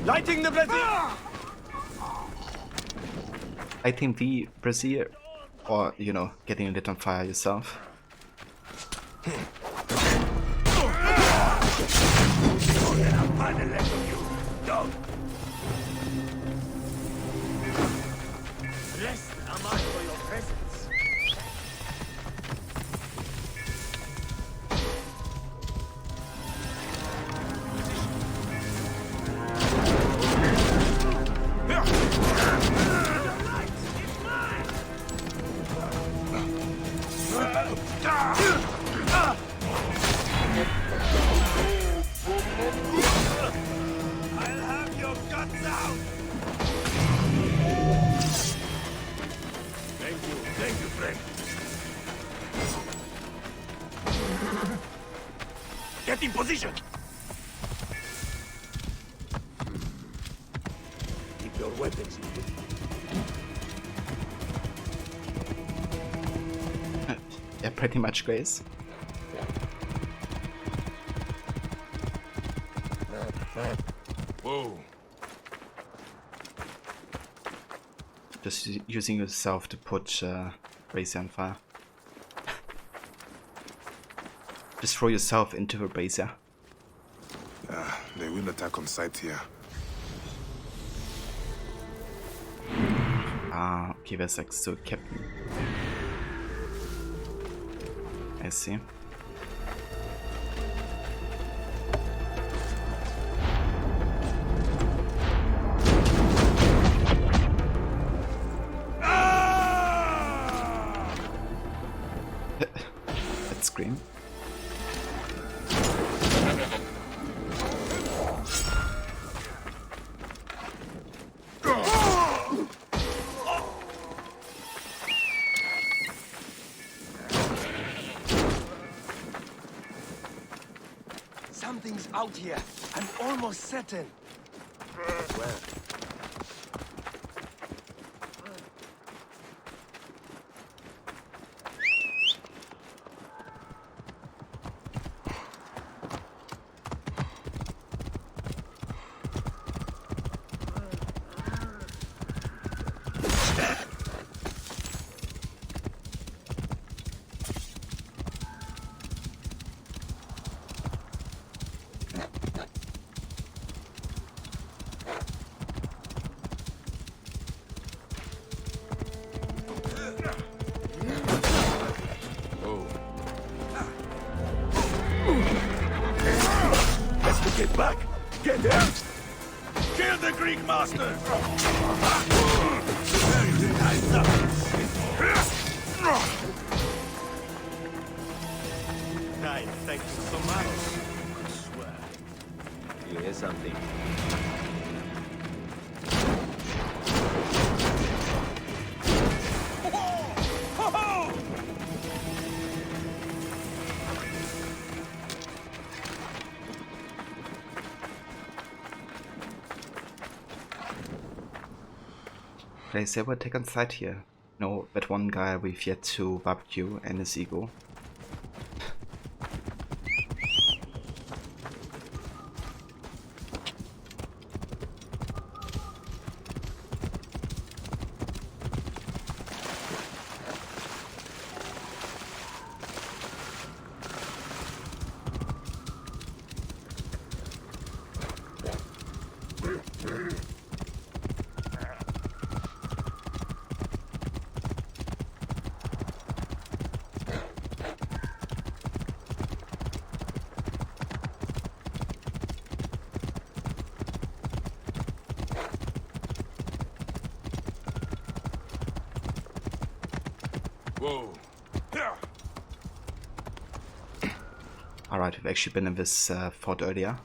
Lighting the brazier! Lighting the brazier, or, you know, getting lit on fire yourself. Blessed am I for your presence. I'll have your Get in position! Keep your weapons. Yeah, pretty much, Grace. Whoa. Just using yourself to put Grace on fire. Just throw yourself into the brazier. They will attack on sight here. Ah, okay, there's like still Captain. I see. That scream. Something's out here. I'm almost certain. Where? Get back! Get out! Kill the Greek master! Guys, thank you so much. I swear. You hear something? They say we'll take on site here. No, that one guy we've yet to barbecue and his ego. Whoa. Alright, we've actually been in this fort earlier.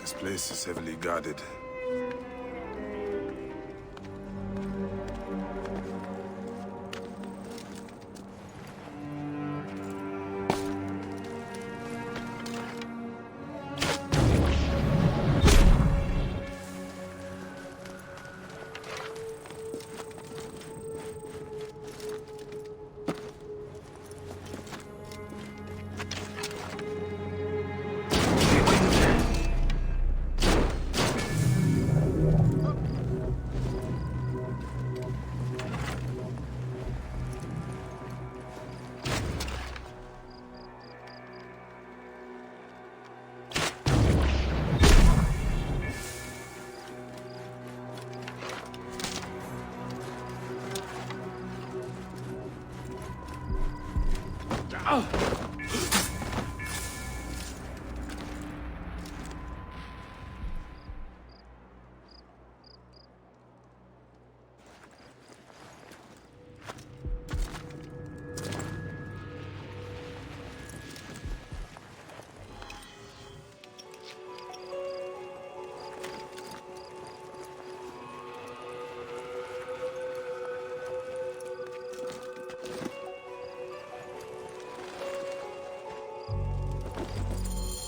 This place is heavily guarded.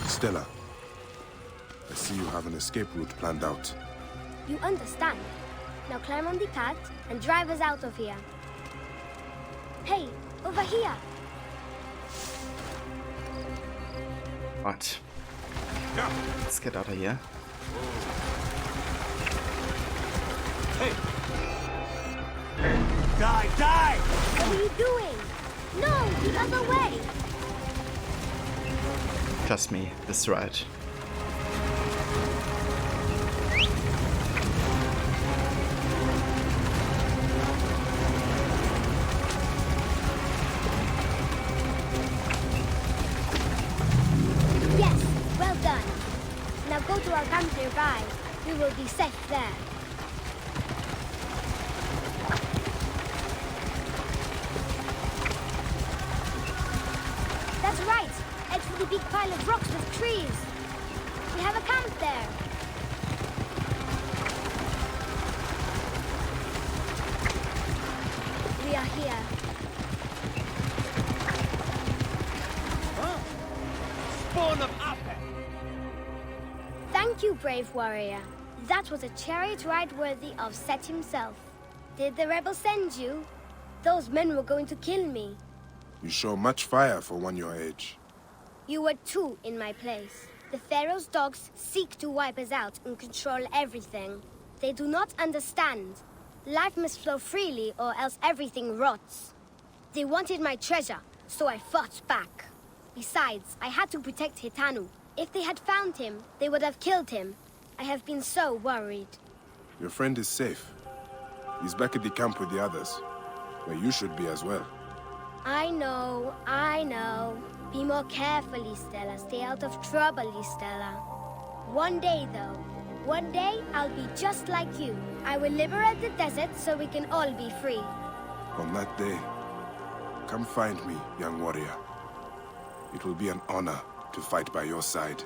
Stella, I see you have an escape route planned out. You understand. Now climb on the cart and drive us out of here. Hey, over here. Right. Let's get out of here. Hey! Die, die! What are you doing? No, the other way! Trust me, this is right. Yes, well done. Now go to our camp nearby. We will be safe there. That's right. Head for the big pile of rocks with trees. We have a camp there. We are here. Spawn of Ape! Thank you, brave warrior. That was a chariot ride worthy of Set himself. Did the rebels send you? Those men were going to kill me. You show much fire for one your age. You were two in my place. The Pharaoh's dogs seek to wipe us out and control everything. They do not understand. Life must flow freely or else everything rots. They wanted my treasure, so I fought back. Besides, I had to protect Hitanu. If they had found him, they would have killed him. I have been so worried. Your friend is safe. He's back at the camp with the others, where you should be as well. I know, I know. Be more careful, Stella. Stay out of trouble, Stella. One day, though, one day I'll be just like you. I will liberate the desert so we can all be free. On that day, come find me, young warrior. It will be an honor to fight by your side.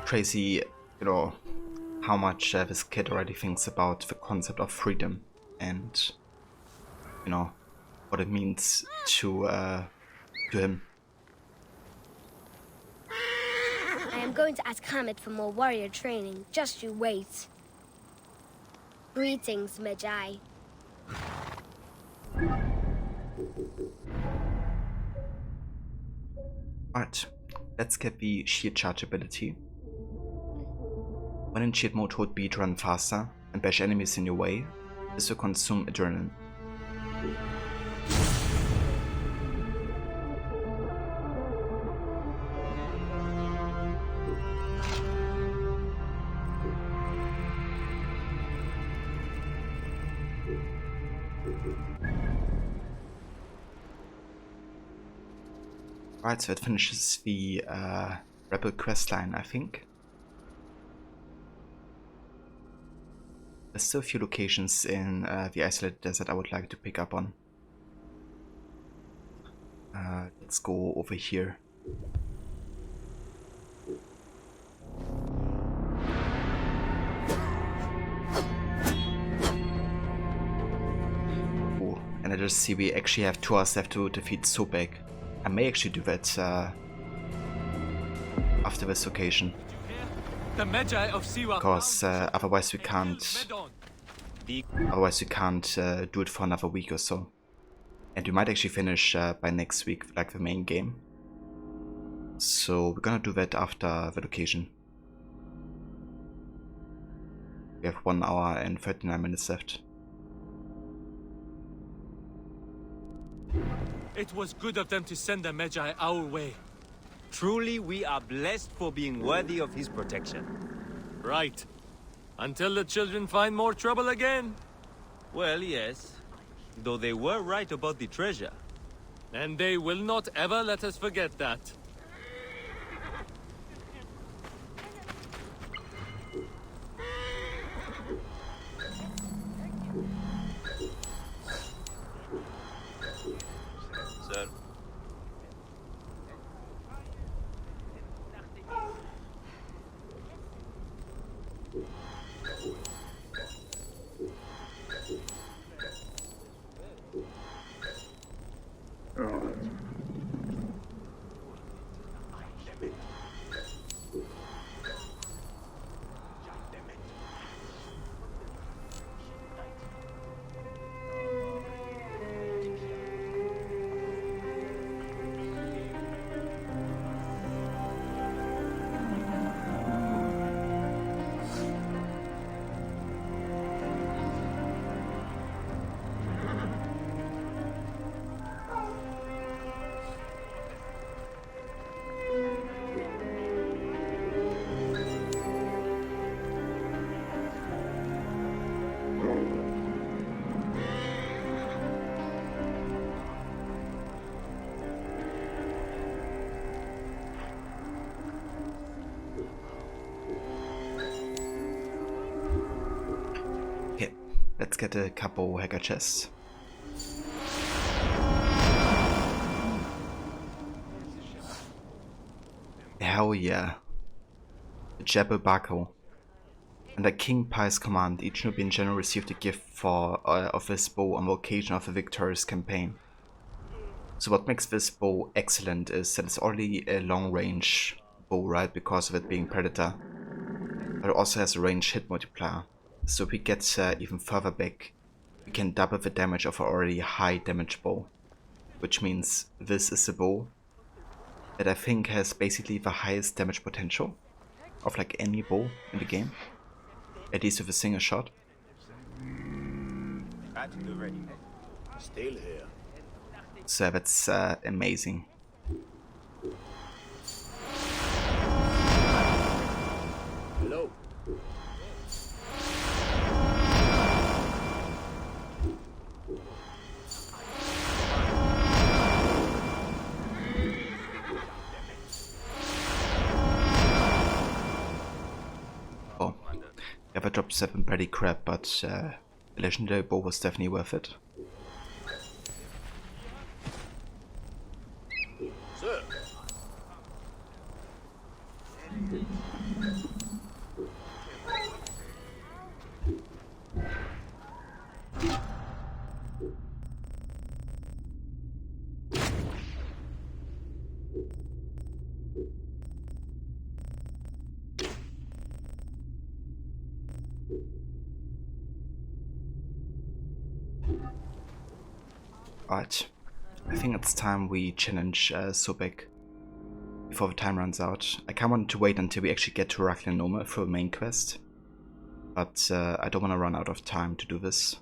Crazy, you know, how much this kid already thinks about the concept of freedom and, you know, what it means to him. I am going to ask Hamid for more warrior training. Just you wait. Greetings, Magi. Alright, let's get the shield charge ability. When in shield mode, hold B to run faster and bash enemies in your way. This will consume adrenaline. Right, so it finishes the Rebel questline, I think. There's still a few locations in the isolated desert I would like to pick up on. Let's go over here. Oh, and I just see we actually have 2 hours left to defeat Sobek. I may actually do that after this occasion. The Magi of Siwa. Because otherwise we can't. Otherwise we can't do it for another week or so. And we might actually finish by next week, like the main game. So we're gonna do that after the location. We have 1 hour and 39 minutes left. It was good of them to send the Magi our way. Truly, we are blessed for being worthy of his protection. Right. Until the children find more trouble again. Well, yes. Though they were right about the treasure. And they will not ever let us forget that. Sir. Okay, let's get a couple hacker chests. Hell yeah. Jebel Bako. Under King Pi's command, each Nubian general received a gift of this bow on the occasion of a victorious campaign. So what makes this bow excellent is that it's already a long-range bow, right, because of it being Predator. But it also has a range hit multiplier. So if we get even further back, we can double the damage of an already high damage bow. Which means this is a bow that I think has basically the highest damage potential of like any bow in the game. At least with a single shot. At the ready. Still here. So that's amazing. Hello. Oh, yeah, I dropped 7 pretty crap, but the legendary bow was definitely worth it. Sir. Alright, I think it's time we challenge Sobek before the time runs out. I kind of want to wait until we actually get to Raklan Noma for the main quest, but I don't want to run out of time to do this,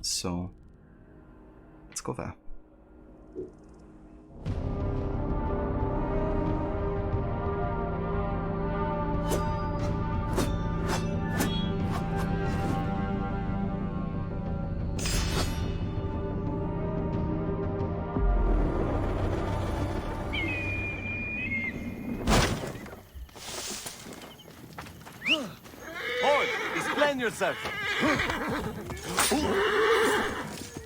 so let's go there. Hold! Explain yourself!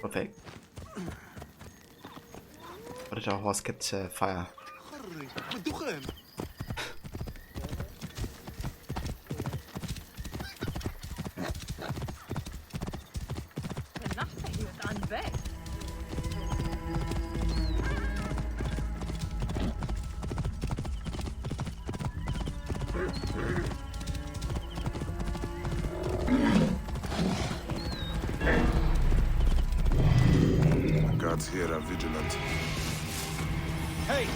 Perfect. How did our horse get fire? Guards here are vigilant. Hey!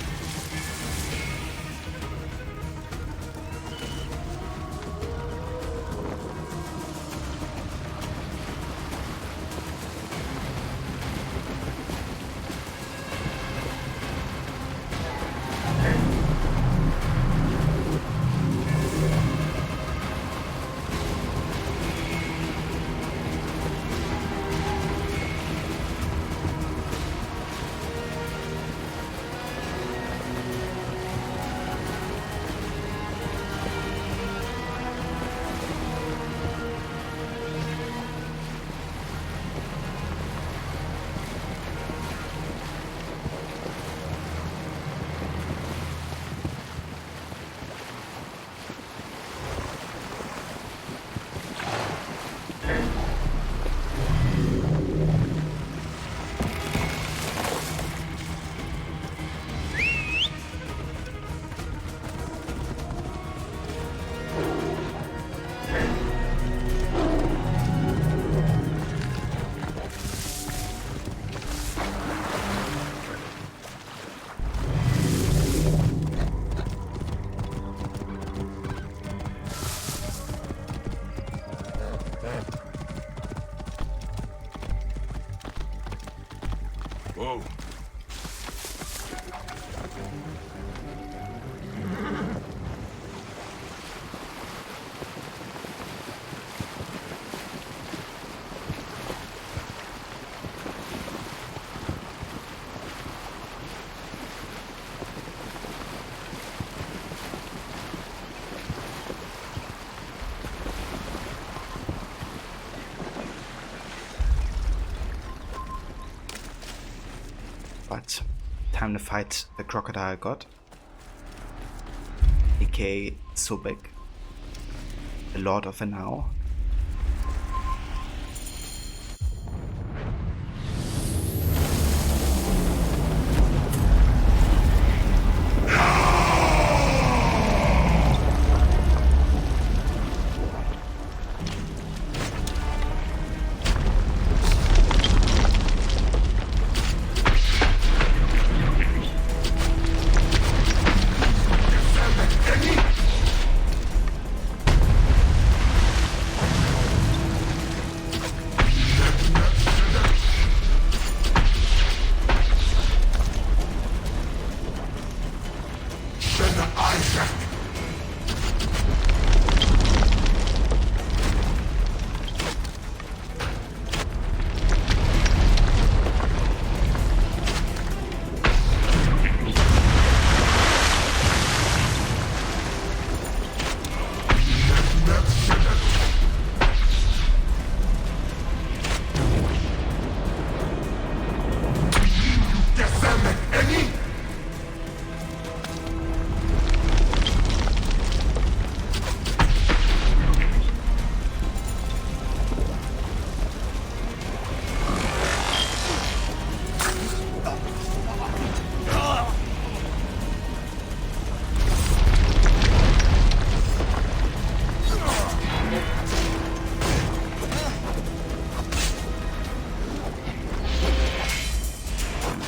But time to fight the crocodile god, aka Sobek, the Lord of the Now.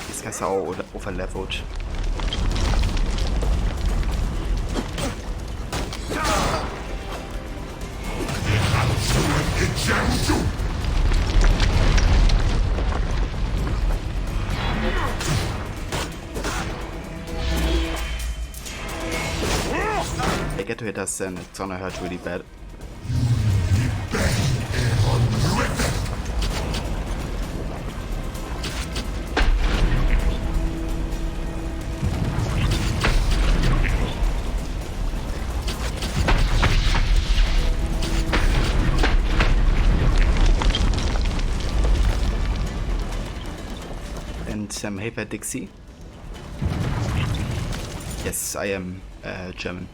These guys are all over-leveled. They get to hit us and it's gonna hurt really bad. And hey there, Dixie. Yes, I am German.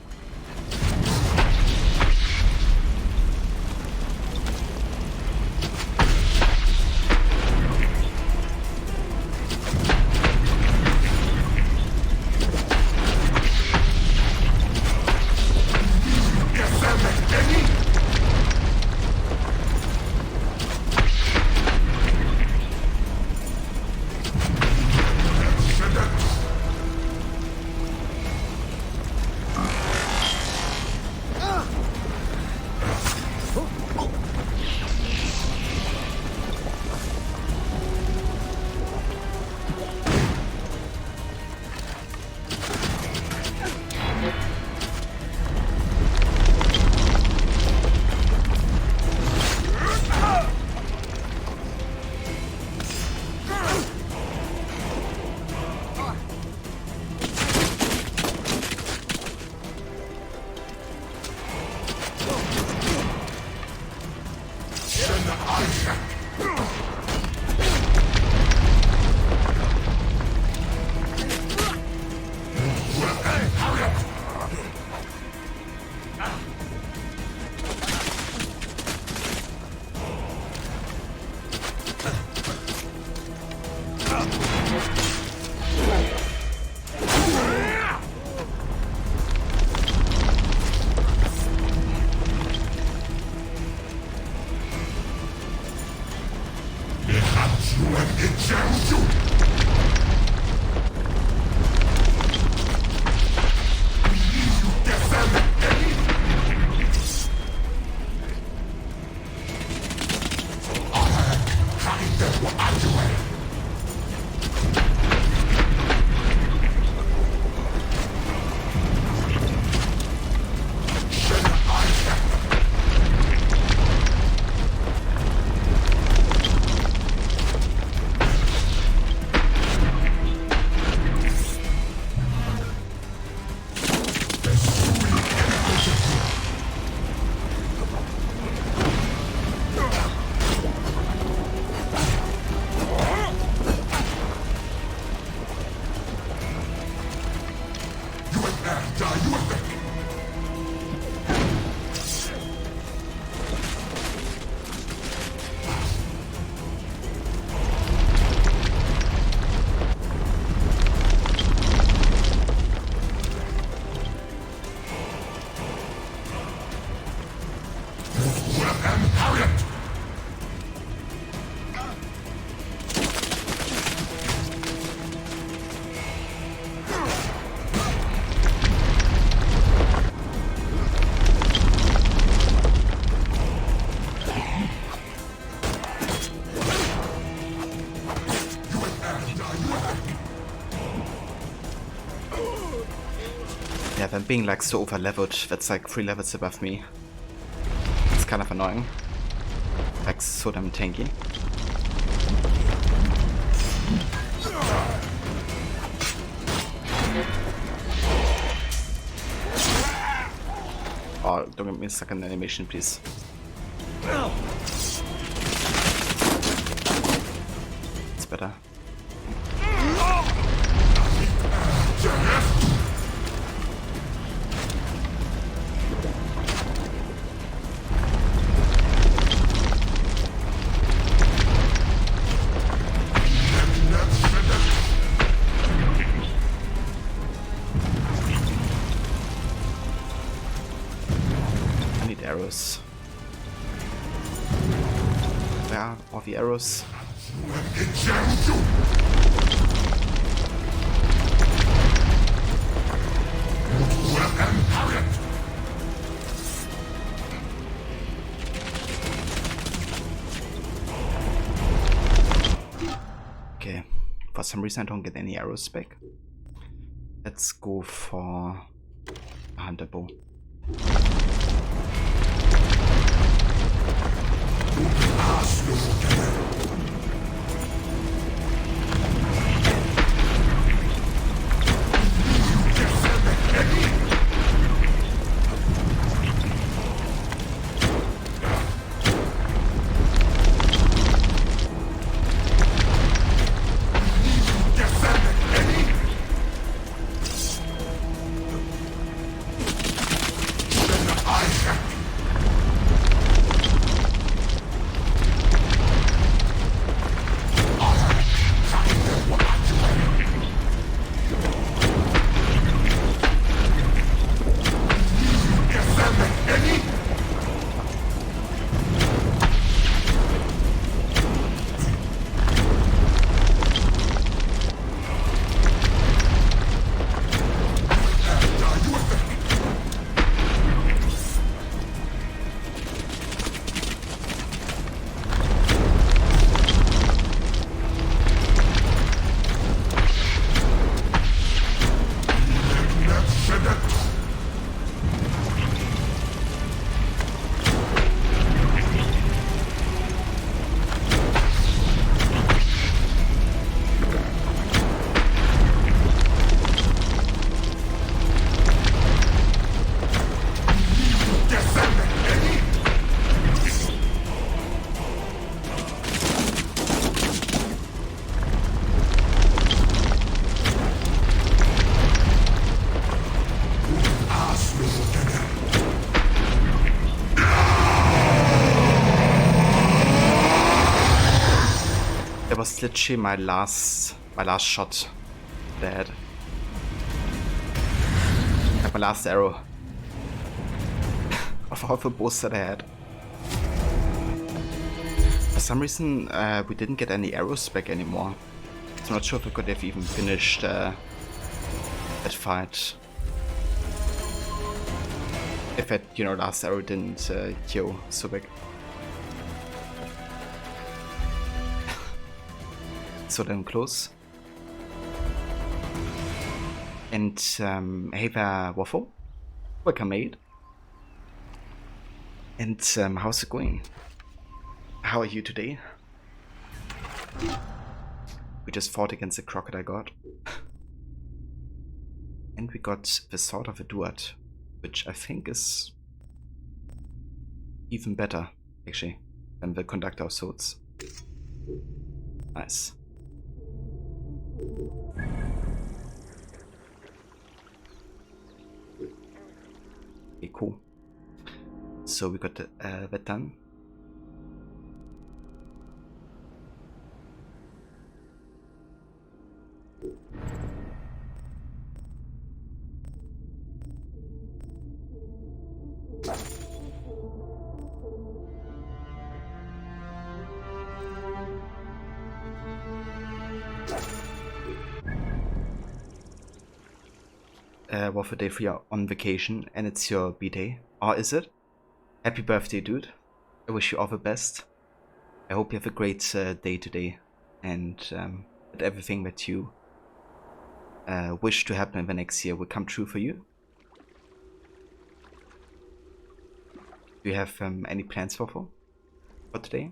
Yeah, them being like so over leveled, that's like 3 levels above me. It's kind of annoying. Like so damn tanky. Oh, don't get me stuck in animation, please. It's better. I need arrows. Where are all the arrows? Okay, for some reason I don't get any arrows back. Let's go for a hunter bow. That was literally my last shot that I had. Like my last arrow of all the bows that I had. For some reason we didn't get any arrows back anymore. So I'm not sure if we could have even finished that fight. If that, you know, last arrow didn't kill Sobek. So damn close. And hey there, Waffle. Welcome, mate. And how's it going? How are you today? We just fought against the crocodile god. And we got the Sword of a Duat, which I think is even better, actually, than the Conductor of Swords. Nice. Okay, cool. So we got that done. Waffle Day 3 on vacation, and it's your B-Day. Or is it? Happy birthday, dude. I wish you all the best. I hope you have a great day today, and that everything that you wish to happen in the next year will come true for you. Do you have any plans for today?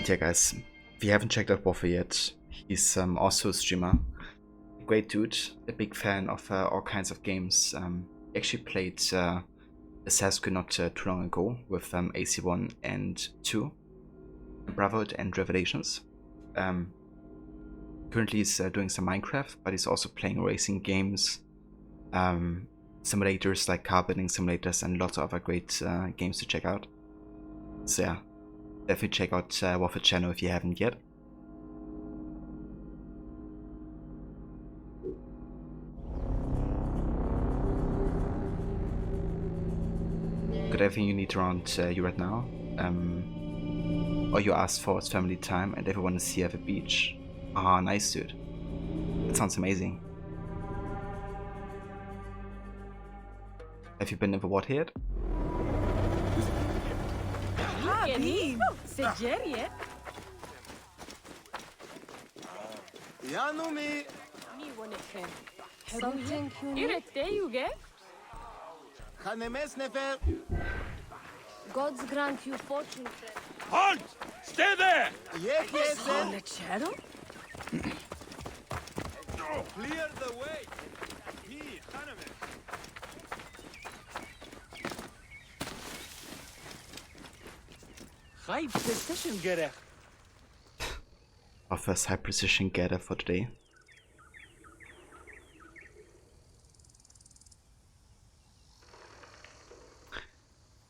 Yeah, guys, if you haven't checked out Waffle yet, he's also a streamer. Great dude, a big fan of all kinds of games. He actually played Assassin's not too long ago with AC1 and 2, Brotherhood and Revelations. Currently he's doing some Minecraft, but he's also playing racing games, simulators like car building simulators, and lots of other great games to check out. So yeah, definitely check out Waffle channel if you haven't yet. Got everything you need around you right now. All you asked for is family time, and everyone is here at the beach. Ah, nice, dude. That sounds amazing. Have you been in the water yet? Gods grant you fortune, friend. Halt! Stay there! Clear the way! High precision gerecht. Our first high precision gather for today.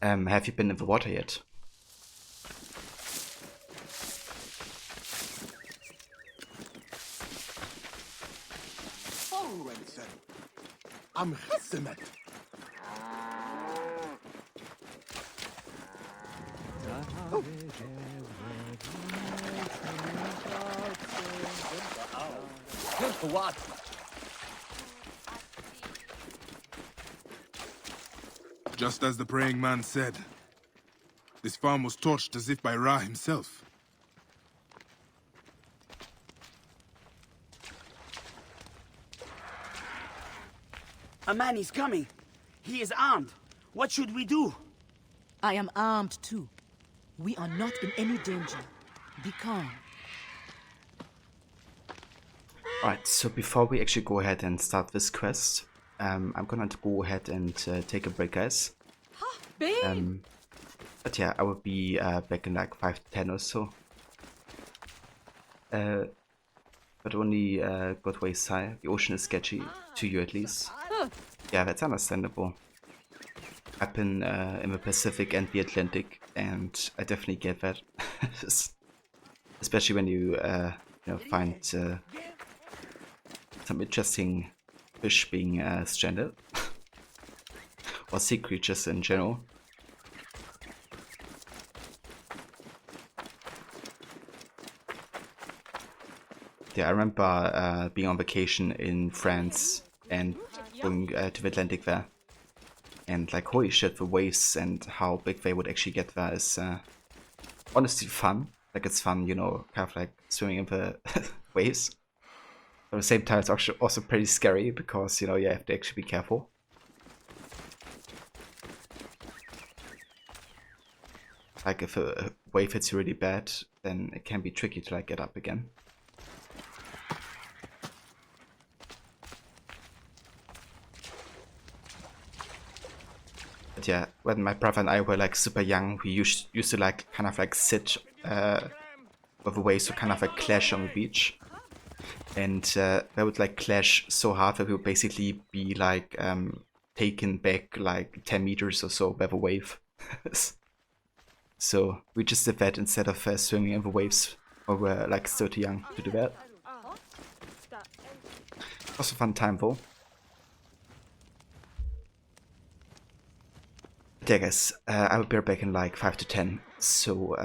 Have you been in the water yet? I'm Hesimet. Good for what? Just as the praying man said, this farm was torched as if by Ra himself. A man is coming. He is armed. What should we do? I am armed too. We are not in any danger. Be calm. Alright, so before we actually go ahead and start this quest, I'm gonna go ahead and take a break, guys. But yeah, I will be back in like 5 to 10 or so. But only good ways high. The ocean is sketchy, to you at least. Yeah, that's understandable. I've been in the Pacific and the Atlantic, and I definitely get that. Especially when you, find some interesting fish being stranded. Or sea creatures in general. Yeah, I remember being on vacation in France and going to the Atlantic there. And like, holy shit, the waves and how big they would actually get there is honestly fun. Like, it's fun, you know, kind of like swimming in the waves. At the same time, it's actually also pretty scary because, you know, you have to actually be careful. Like, if a wave hits you really bad, then it can be tricky to like get up again. But yeah, when my brother and I were like super young, we used to like kind of like sit with the waves to kind of like clash on the beach. And they would like clash so hard that we would basically be like taken back like 10 meters or so by the wave. So we just did that instead of swimming in the waves when we were like still too young to do that. It was a fun time though. But yeah guys, I will be back in like 5 to 10. So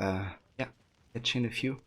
yeah, catch you in a few.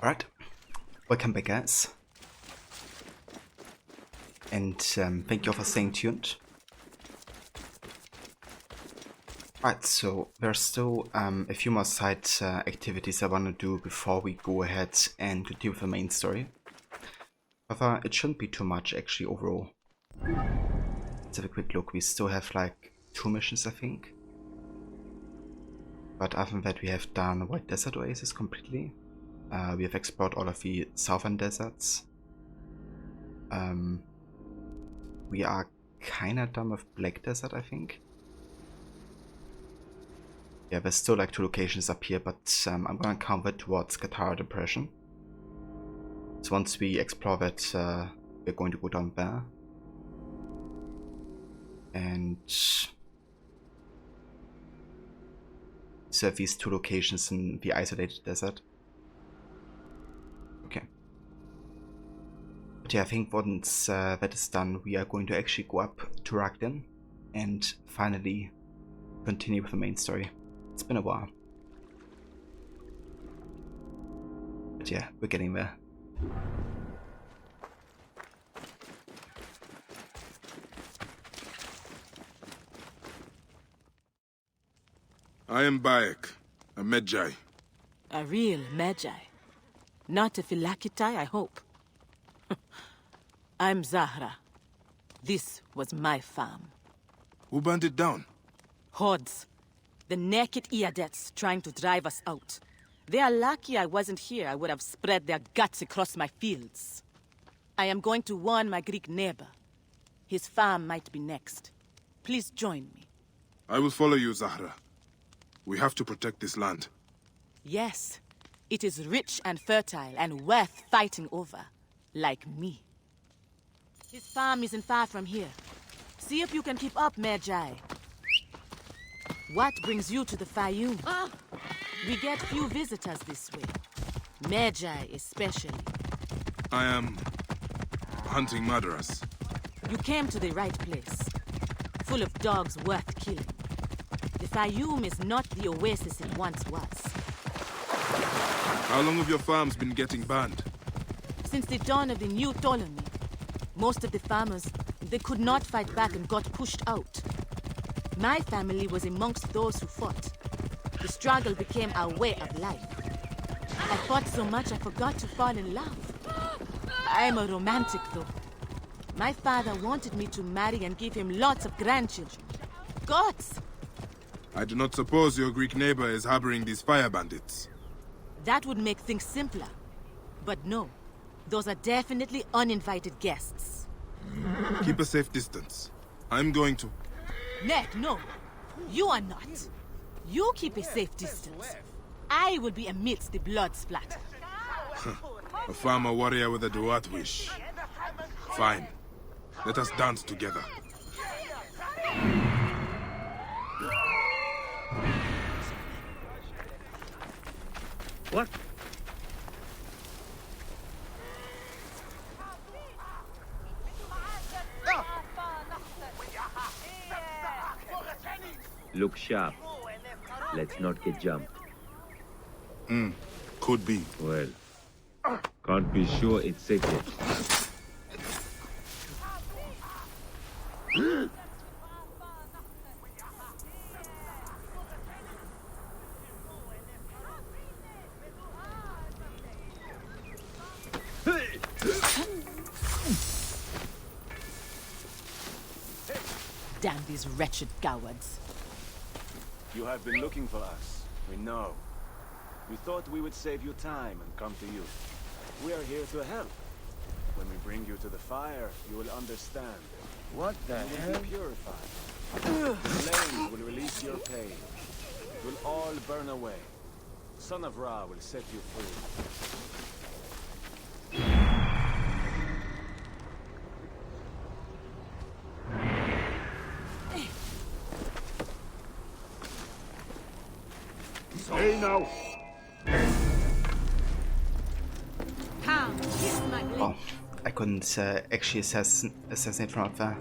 Alright, welcome back guys. And thank you all for staying tuned. Alright, so there's still a few more side activities I want to do before we go ahead and continue with the main story. However, it shouldn't be too much actually overall. Let's have a quick look. We still have like 2 missions I think. But other than that we have done White Desert Oasis completely. We have explored all of the southern deserts. We are kinda done with Black Desert I think. Yeah, there's still like 2 locations up here, but I'm gonna count that towards Katara Depression. So once we explore that, we're going to go down there. And serve these 2 locations in the isolated desert. Okay. But yeah, I think once that is done, we are going to actually go up to Ragdan and finally continue with the main story. It's been a while. But yeah, we're getting there. I am Bayek, a Medjay. A real Magi. Not a Philakitai, I hope. I'm Zahra. This was my farm. Who burned it down? Hordes. The naked Iadets trying to drive us out. They are lucky I wasn't here. I would have spread their guts across my fields. I am going to warn my Greek neighbor. His farm might be next. Please join me. I will follow you, Zahra. We have to protect this land. Yes. It is rich and fertile and worth fighting over. Like me. His farm isn't far from here. See if you can keep up, Magi. What brings you to the Fayoum? We get few visitors this way. Magi especially. I am hunting murderers. You came to the right place. Full of dogs worth killing. The Fayoum is not the oasis it once was. How long have your farms been getting burned? Since the dawn of the new Ptolemy. Most of the farmers, they could not fight back and got pushed out. My family was amongst those who fought. The struggle became our way of life. I fought so much I forgot to fall in love. I'm a romantic though. My father wanted me to marry and give him lots of grandchildren. Gods! I do not suppose your Greek neighbor is harboring these fire bandits. That would make things simpler. But no, those are definitely uninvited guests. Keep a safe distance. I'm going to... Ned, no. You are not. You keep a safe distance. I will be amidst the blood splatter. A farmer warrior with a Duat wish. Fine. Let us dance together. What? Look sharp. Let's not get jumped. Could be. Well, can't be sure it's sacred. Damn these wretched cowards. You have been looking for us. We know. We thought we would save you time and come to you. We are here to help. When we bring you to the fire, you will understand. What the You hell? will be purified. The flames will release your pain. It will all burn away. Son of Ra will set you free. Say no. Oh, I couldn't actually assassinate from up there.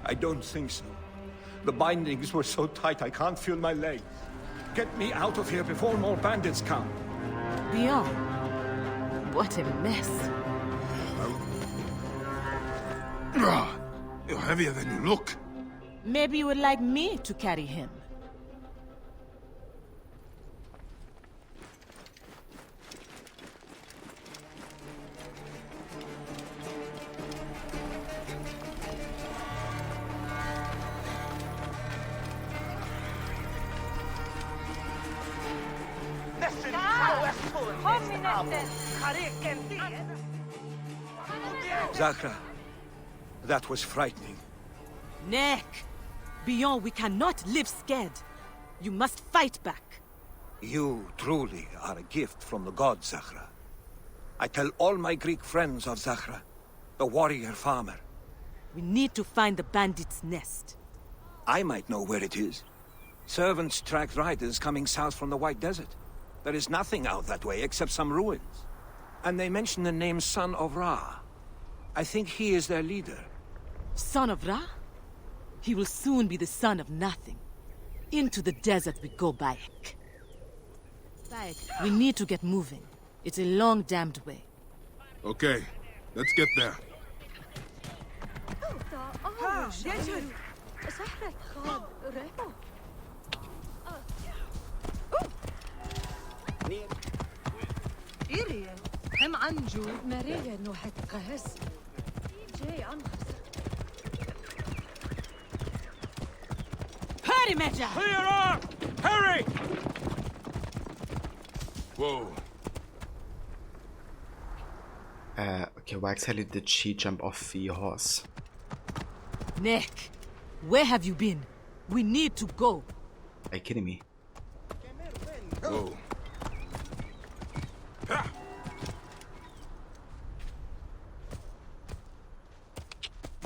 I don't think so. The bindings were so tight I can't feel my legs. Get me out of here before more bandits come. Beyond. What a mess. You're heavier than you look. Maybe you would like me to carry him. Zahra, that was frightening. Nick! Beyond, we cannot live scared. You must fight back. You truly are a gift from the gods, Zahra. I tell all my Greek friends of Zahra, the warrior farmer. We need to find the bandit's nest. I might know where it is. Servants tracked riders coming south from the White Desert. There is nothing out that way except some ruins. And they mention the name Son of Ra. I think he is their leader. Son of Ra? He will soon be the son of nothing. Into the desert we go, Bayek. Bayek, we need to get moving. It's a long damned way. Okay, let's get there. هم عن جود مرية إنه حتقهس جاي عن خسر. Hurry, Major! Clear up! Hurry! Whoa. Okay, why exactly did she jump off the horse? Nick, where have you been? We need to go. Are you kidding me? Whoa.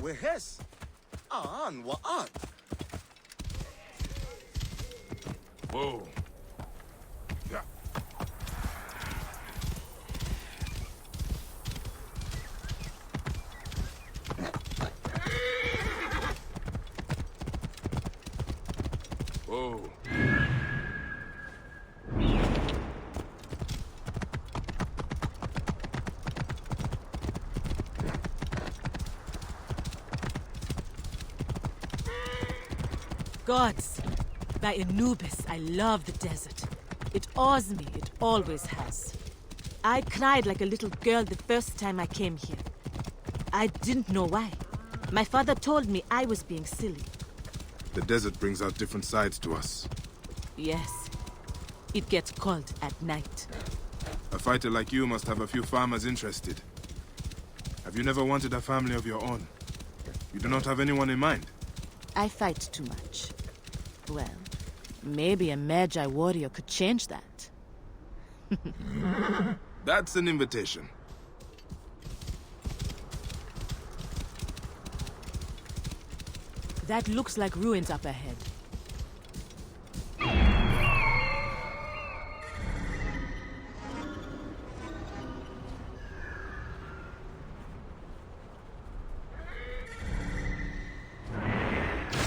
وهس آن وآن. Whoa. Yeah. Whoa. Gods, by Anubis, I love the desert. It awes me, it always has. I cried like a little girl the first time I came here. I didn't know why. My father told me I was being silly. The desert brings out different sides to us. Yes, it gets cold at night. A fighter like you must have a few farmers interested. Have you never wanted a family of your own? You do not have anyone in mind? I fight too much. Well, maybe a Magi warrior could change that. That's an invitation. That looks like ruins up ahead.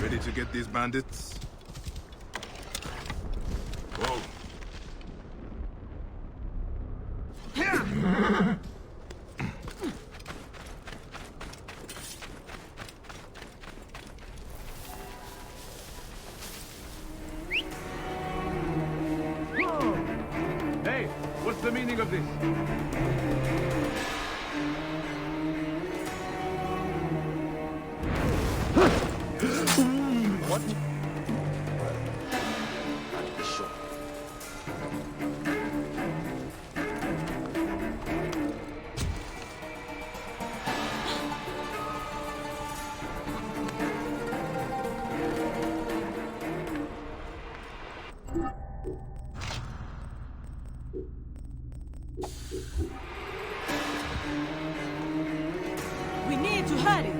Ready to get these bandits? Whoa. Hey, what's the meaning of this? What? We need to hurry.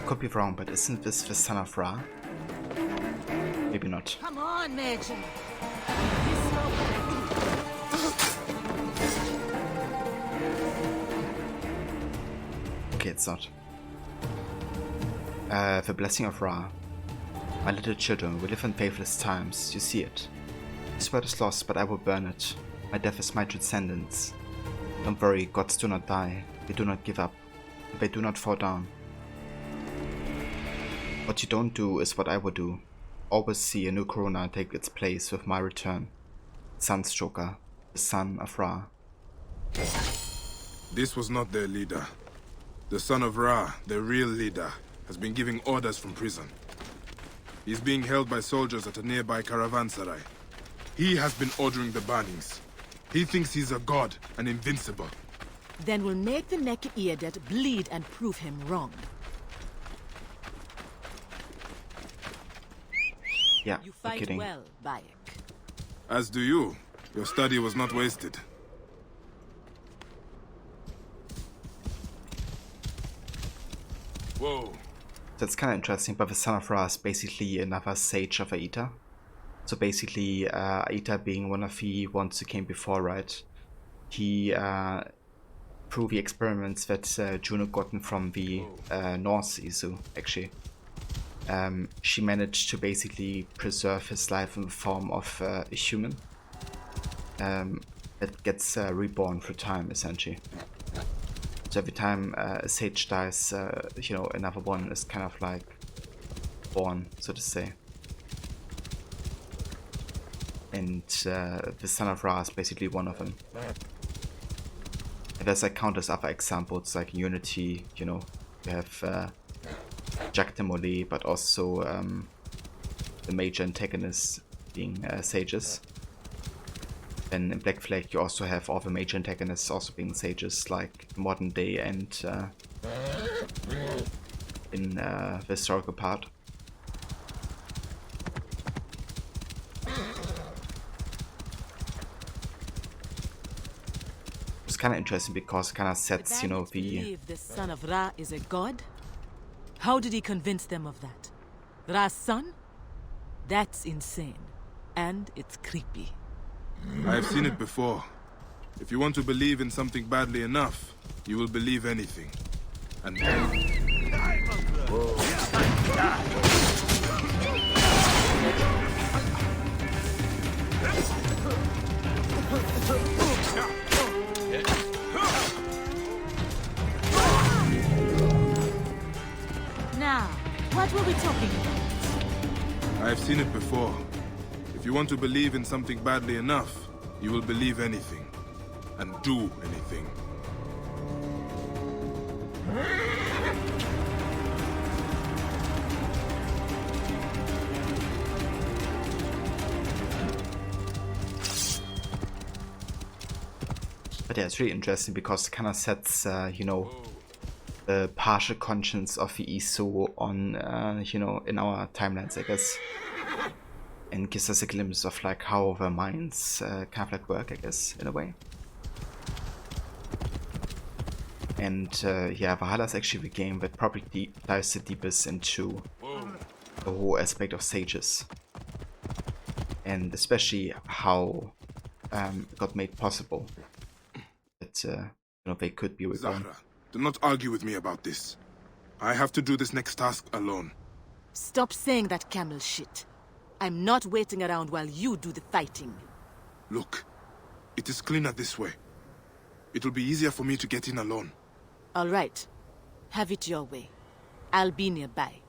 could be wrong, but isn't this the son of Ra? Maybe not. Come on, Major. Okay, it's not. The blessing of Ra. My little children, we live in faithless times, you see it. This word is lost, but I will burn it. My death is my transcendence. Don't worry, gods do not die. They do not give up. They do not fall down. What you don't do is what I will do. Always see a new corona take its place with my return. Sunstroker, the son of Ra. This was not their leader. The son of Ra, their real leader, has been giving orders from prison. He's being held by soldiers at a nearby caravanserai. He has been ordering the burnings. He thinks he's a god and invincible. Then we'll make the Neki Eadet bleed and prove him wrong. Yeah, you fight kidding. well, Bayek. As do you. Your study was not wasted. Whoa. That's kind of interesting, but the son of Ra is basically another sage of Aita. So basically, Aita being one of the ones who came before, right? He, through the experiments that Juno gotten from the Norse Isu, actually, she managed to basically preserve his life in the form of a human that gets reborn through time, essentially. So every time a sage dies, you know, another one is kind of like born, so to say. And the son of Ra is basically one of them. And there's like countless other examples, like in Unity, you know, you have Jacques de Molay, but also the major antagonists being sages. Then in Black Flag you also have all the major antagonists also being sages, like modern day and in the historical part. It's kind of interesting because it kind of sets, you know, the... believe the son of Ra is a god? How did he convince them of that? Ra's son? That's insane. And it's creepy. I have seen it before. If you want to believe in something badly enough, you will believe anything. And Now, what were we talking about? I have seen it before. If you want to believe in something badly enough, you will believe anything. And do anything. But yeah, it's really interesting because it kind of sets, you know, the partial conscience of the Isu on, you know, in our timelines, I guess. And gives us a glimpse of like how their minds kind of like work, I guess, in a way. And yeah, Valhalla is actually the game that probably dives the deepest into the whole aspect of sages. And especially how it got made possible that you know, they could be reborn. Zahra, do not argue with me about this. I have to do this next task alone. Stop saying that camel shit. I'm not waiting around while you do the fighting. Look, it is cleaner this way. It will be easier for me to get in alone. All right. Have it your way. I'll be nearby.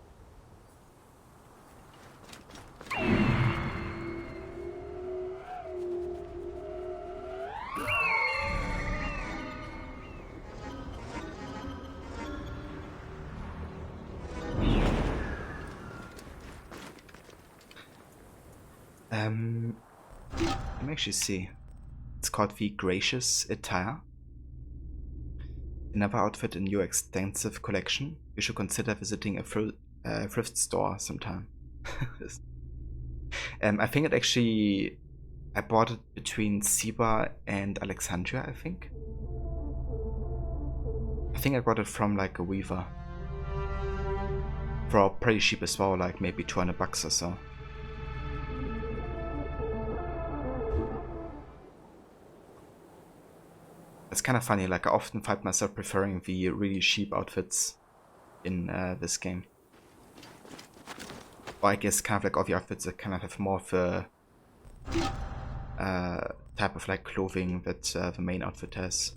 Let me actually see. It's called the Gracious Attire. Another outfit in your extensive collection. You should consider visiting a thrift store sometime. I think it actually... I bought it between Siba and Alexandria, I think. I got it from like a weaver. for pretty cheap as well, like maybe 200 bucks or so. It's kind of funny, like I often find myself preferring the really cheap outfits in this game. Or I guess kind of like all the outfits that kind of have more of a type of like clothing that the main outfit has.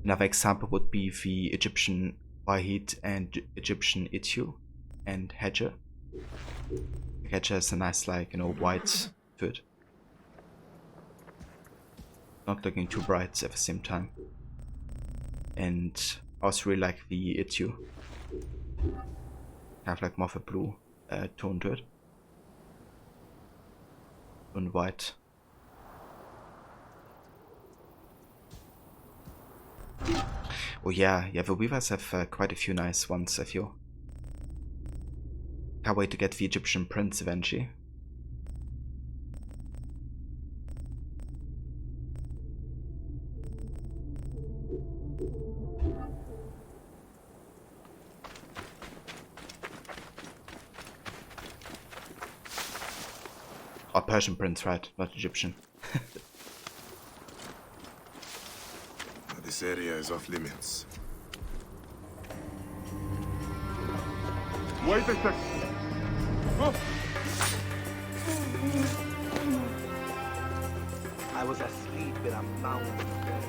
Another example would be the Egyptian Wahid and Egyptian Itu and Hedger. Hedger has a nice, like, you know, white hood. Not looking too bright at the same time. And I also really like the Itu. Kind of like more of a blue tone to it. And white. Oh yeah, the Weavers have quite a few nice ones, I feel. Can't wait to get the Egyptian prince eventually. Or Persian prince, right? Not Egyptian. This area is off limits. Wait a sec. Oh. I was asleep in a mountain bed.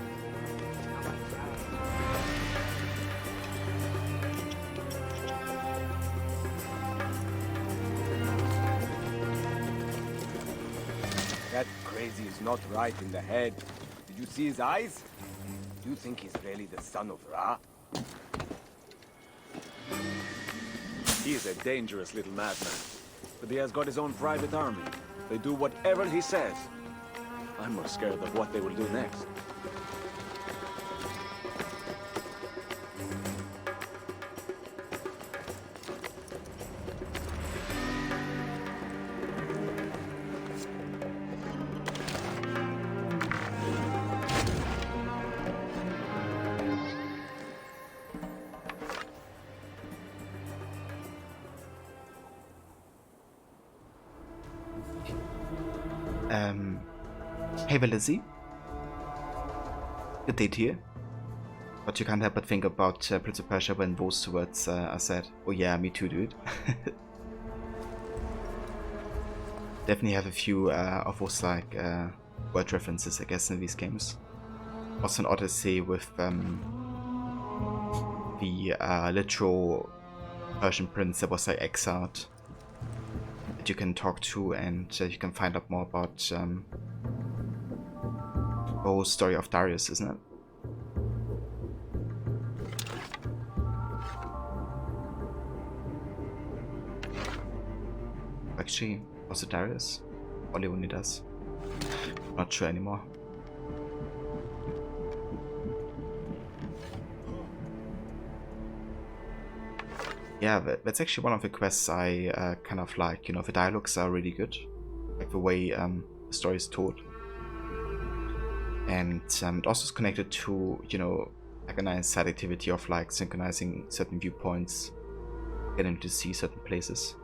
That crazy is not right in the head. Did you see his eyes? You think he's really the son of Ra? He is a dangerous little madman. But he has got his own private army. They do whatever he says. I'm more scared of what they will do next. Hey Lizzie. Good day to you. But you can't help but think about Prince of Persia when those words are said. Oh yeah, me too, dude. Definitely have a few of those like word references, I guess, in these games. Also in Odyssey with the literal Persian prince that was like exiled that you can talk to, and you can find out more about the whole story of Darius, isn't it? Actually, was it Darius? Or Leonidas? Not sure anymore. Yeah, that's actually one of the quests I kind of like. You know, the dialogues are really good, like the way the story is told, and it also is connected to, you know, like a nice side activity of like synchronizing certain viewpoints, getting to see certain places.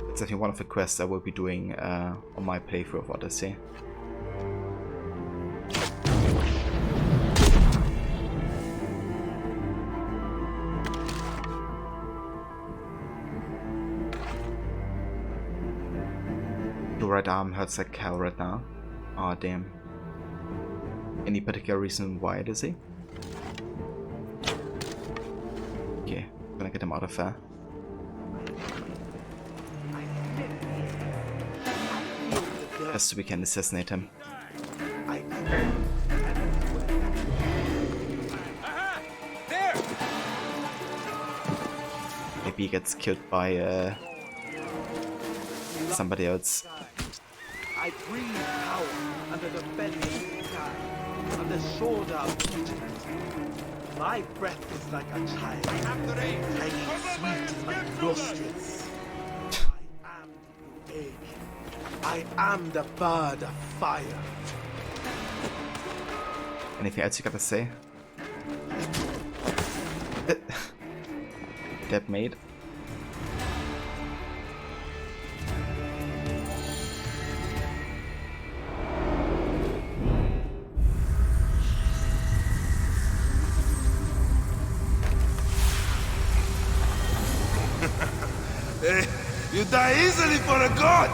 It's I think one of the quests I will be doing on my playthrough of Odyssey. Your right arm hurts like hell right now. Aw, damn. Any particular reason why it is he? Okay, I'm gonna get him out of there. Just so we can assassinate him. Maybe he gets killed by somebody else. I breathe power under the belly of the sky, on the shoulder of Jupiter. My breath is like a child. Tiny sweet in my nostrils. I am the egg. I am the bird of fire. Anything else you gotta say? that made. You die easily for a god!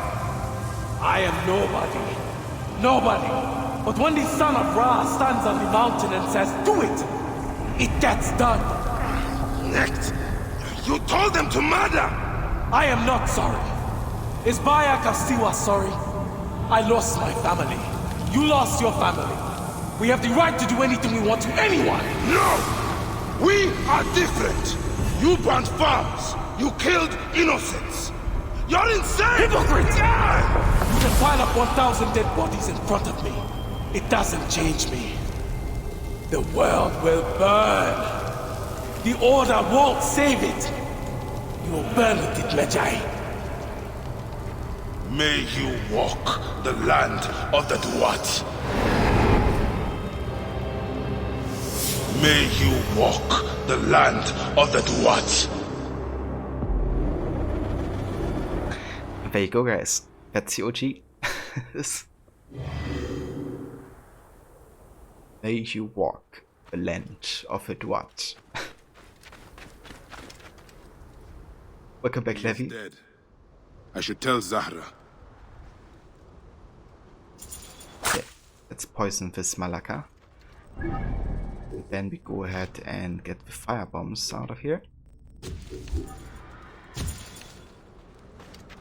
I am nobody. Nobody. But when the son of Ra stands on the mountain and says, do it, it gets done. Next, you told them to murder! I am not sorry. Is Baya Castiwa sorry? I lost my family. You lost your family. We have the right to do anything we want to anyone. No! We are different. You burnt farms. You killed innocents. You're insane! Hypocrite! You can pile up 1,000 dead bodies in front of me. It doesn't change me. The world will burn. The Order won't save it. You will burn with it, Medjay. May you walk the land of the Duat. May you walk the land of the Duat. There you go, guys. That's the OG. May you walk the land of the Duat. Welcome back, Levi. Dead. I should tell Zahra. Okay, let's poison this Malaka. And then we go ahead and get the fire bombs out of here.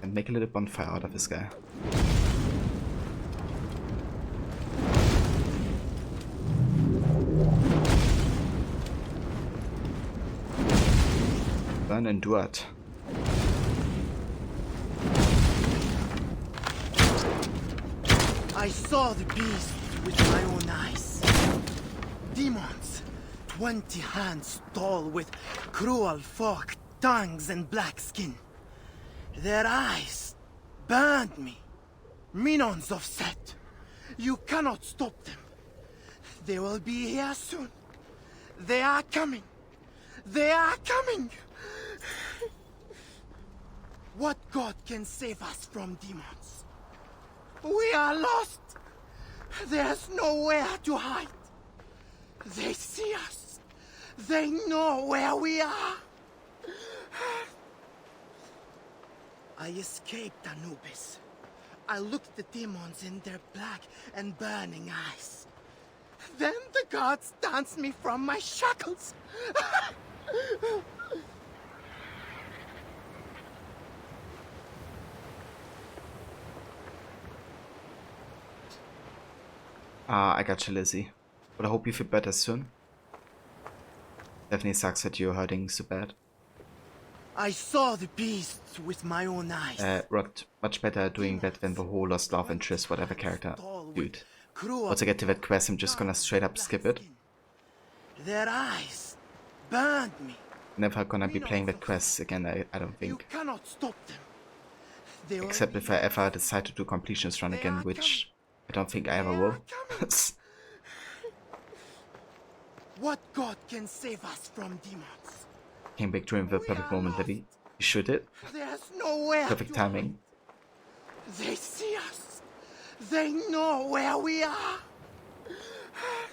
And make a little bonfire out of this guy. Burn and do it. I saw the beast with my own eyes. Demons, 20 hands tall with cruel forked tongues and black skin. Their eyes burned me. Minions of Set. You cannot stop them. They will be here soon. They are coming. They are coming. What god can save us from demons? We are lost. There's nowhere to hide. They see us. They know where we are. I escaped Anubis. I looked the demons in their black and burning eyes. Then the gods danced me from my shackles. I got you, Lizzie. But I hope you feel better soon. Definitely sucks that you're hurting so bad. I saw the beast with my own eyes. Rod, much better doing that than the whole lost love interest, whatever character. Dude. Once I get to that quest, I'm just gonna straight up skip it. Their eyes burned me. Never gonna be playing that quest again, I don't think. You cannot stop them. They Except if I ever decide to do Completionist run again, which I don't think I ever will. What god can save us from demons? Came back during the perfect moment that he should it. There's nowhere. Perfect timing. They see us. They know where we are.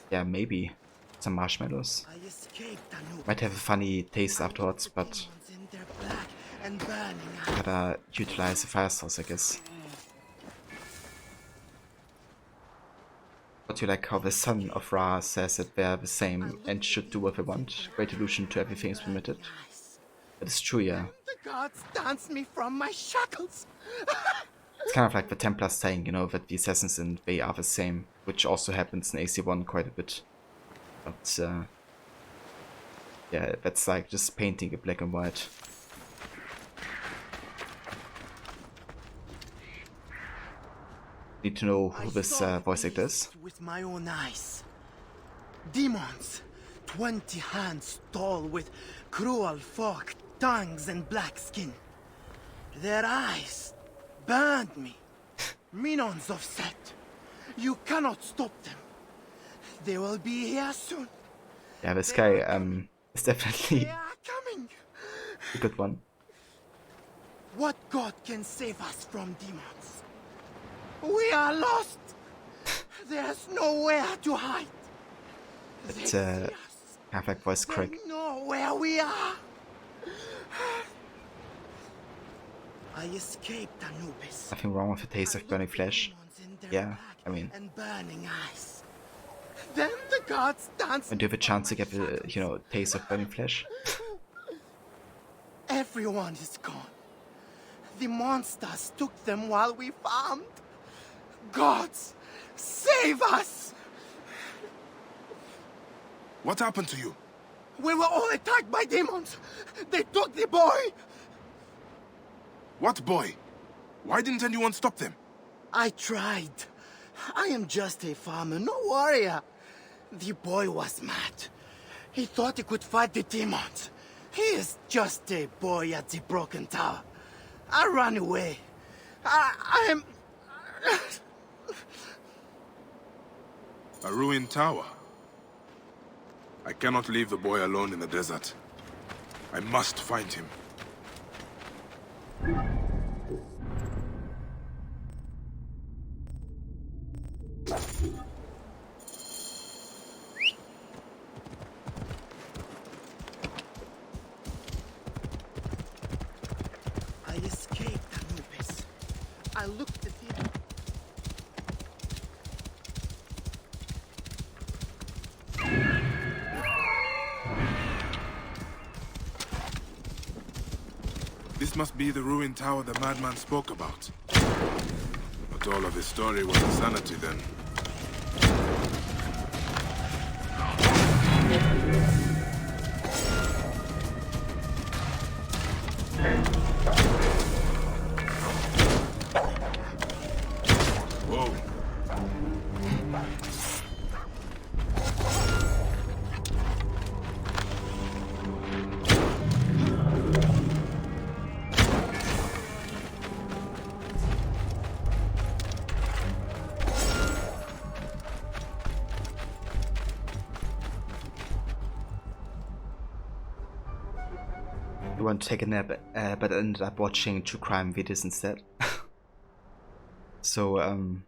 Yeah, maybe some marshmallows. I escaped Anubis. Might have a funny taste afterwards, but In their black and burning gotta utilize the fire source, I guess. But you like how the son of Ra says that they're the same and should do what they want. Great illusion to everything is permitted. That is true, yeah. The gods dance me from my shackles. It's kind of like the Templars saying, you know, that the assassins and they are the same, which also happens in AC1 quite a bit. But yeah, that's like just painting it black and white. Need to know who this voice actor is. With my own eyes. Demons, 20 hands tall with cruel forked tongues and black skin. Their eyes burned me. Minions of Set. You cannot stop them. They will be here soon. Yeah, this guy is definitely a good one. What god can save us from demons? We are lost. There's nowhere to hide. But have like voice crack. They know where we are. I escaped Anubis. Nothing wrong with a taste of burning flesh. Yeah, I mean, And burning eyes. Then the gods danced. when do you have a chance to get a, you know, taste of burning flesh? Everyone is gone. The monsters took them while we farmed. Gods, save us! What happened to you? We were all attacked by demons. They took the boy. What boy? Why didn't anyone stop them? I tried. I am just a farmer, no warrior. The boy was mad. He thought he could fight the demons. He is just a boy at the broken tower. I ran away. I am... A ruined tower. I cannot leave the boy alone in the desert. I must find him. I escaped Anubis. I looked at him. This must be the ruined tower the madman spoke about. But all of his story was insanity then. Whoa. You want to take a nap, but ended up watching true crime videos instead. So,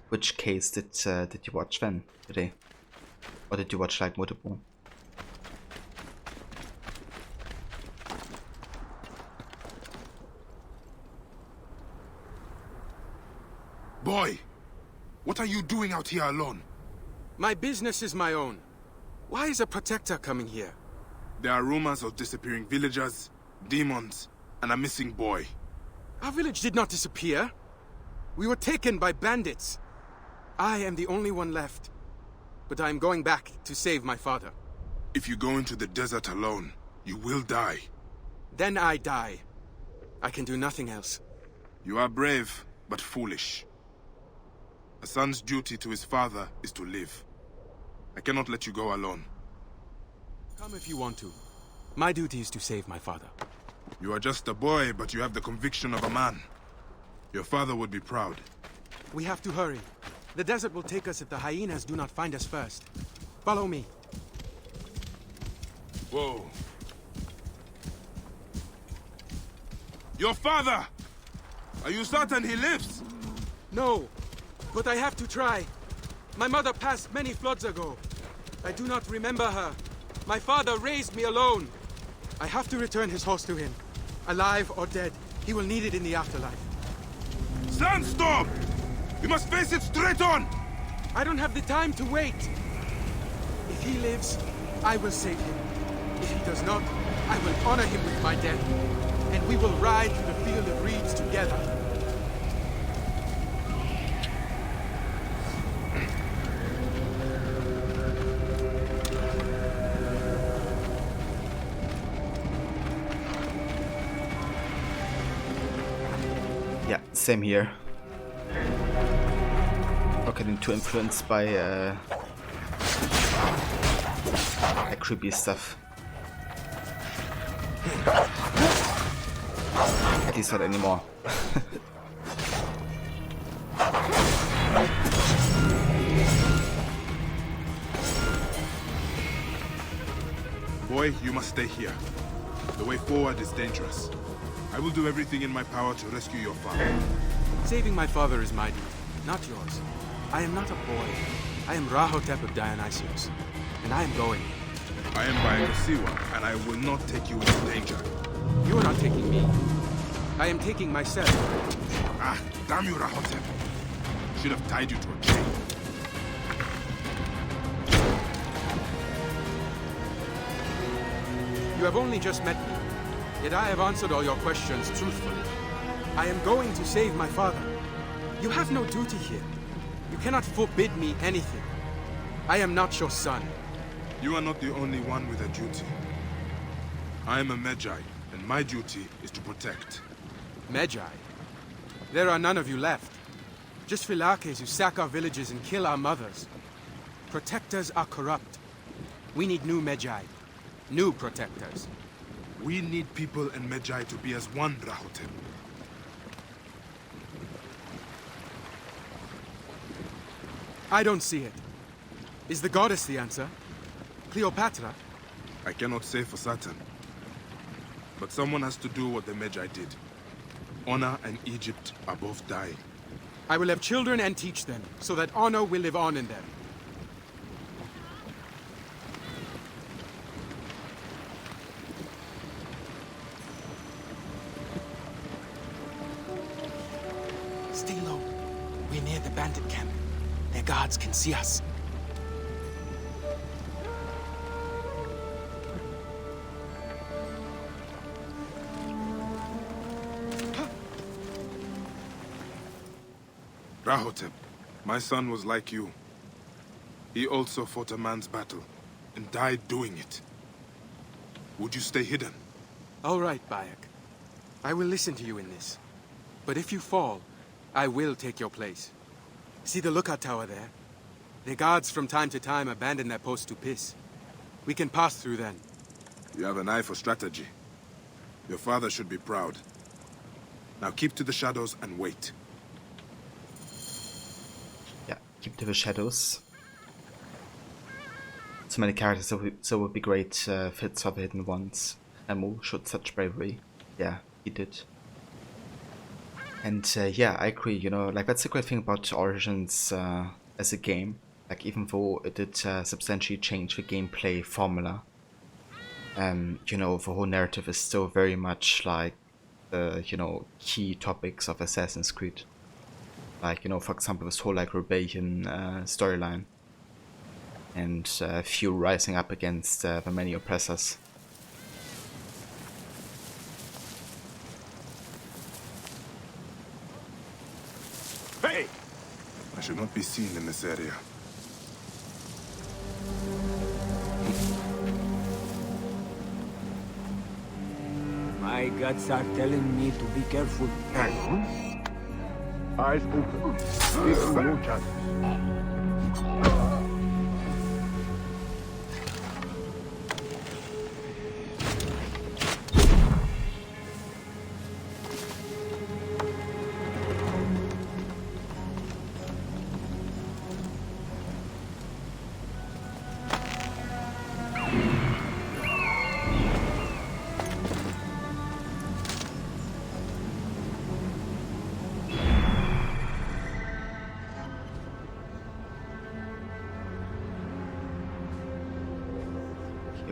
which case did you watch then today, or did you watch like multiple? Boy, what are you doing out here alone? My business is my own. Why is a protector coming here? There are rumors of disappearing villagers, demons, and a missing boy. Our village did not disappear. We were taken by bandits. I am the only one left. But I am going back to save my father. If you go into the desert alone, you will die. Then I die. I can do nothing else. You are brave, but foolish. A son's duty to his father is to live. I cannot let you go alone. Come if you want to. My duty is to save my father. You are just a boy, but you have the conviction of a man. Your father would be proud. We have to hurry. The desert will take us if the hyenas do not find us first. Follow me. Whoa. Your father! Are you certain he lives? No, but I have to try. My mother passed many floods ago. I do not remember her. My father raised me alone. I have to return his horse to him. Alive or dead, he will need it in the afterlife. Sandstorm! We must face it straight on! I don't have the time to wait. If he lives, I will save him. If he does not, I will honor him with my death. And we will ride through the field of reeds together. Yeah, same here. Not getting too influenced by creepy stuff. At least not anymore. Boy, you must stay here. The way forward is dangerous. I will do everything in my power to rescue your father. Saving my father is my duty, not yours. I am not a boy. I am Rahotep of Dionysios, and I am going. I am Bayekosiwa, and I will not take you into danger. You are not taking me. I am taking myself. Ah, damn you, Rahotep. Should have tied you to a chain. You have only just met me, yet I have answered all your questions truthfully. I am going to save my father. You have no duty here. You cannot forbid me anything. I am not your son. You are not the only one with a duty. I am a Medjay, and my duty is to protect. Medjay? There are none of you left. Just Philakes who sack our villages and kill our mothers. Protectors are corrupt. We need new Medjay. New protectors. We need people and Medjay to be as one, Rahotep. I don't see it. Is the goddess the answer? Cleopatra? I cannot say for certain. But someone has to do what the Medjay did. Honor and Egypt are both dying. I will have children and teach them, so that honor will live on in them. Stay low. We're near the bandit camp. Their guards can see us. Rahotep, my son was like you. He also fought a man's battle, and died doing it. Would you stay hidden? All right, Bayek. I will listen to you in this. But if you fall, I will take your place. See the lookout tower there? The guards from time to time abandon their post to piss. We can pass through then. You have an eye for strategy. Your father should be proud. Now keep to the shadows and wait. Yeah, keep to the shadows. So many characters, so would be great fits for the hidden ones. Emu showed such bravery. Yeah, he did. And yeah, I agree, you know, like that's the great thing about Origins as a game. Like even though it did substantially change the gameplay formula, you know, the whole narrative is still very much like the, you know, key topics of Assassin's Creed. Like, you know, for example, this whole like rebellion storyline. And few rising up against the many oppressors. Hey! I should not be seen in this area. My guts are telling me to be careful. Eyes open. This no chance.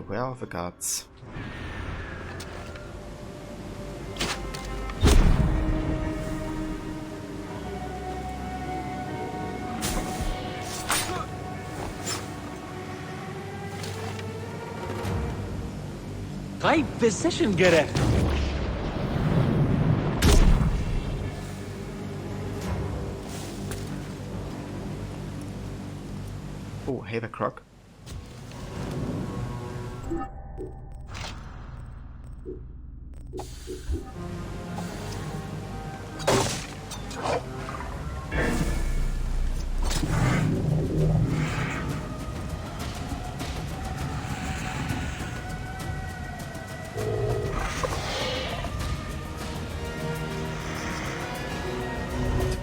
Where are the guards? High position, Gerek. Oh, hey the croc.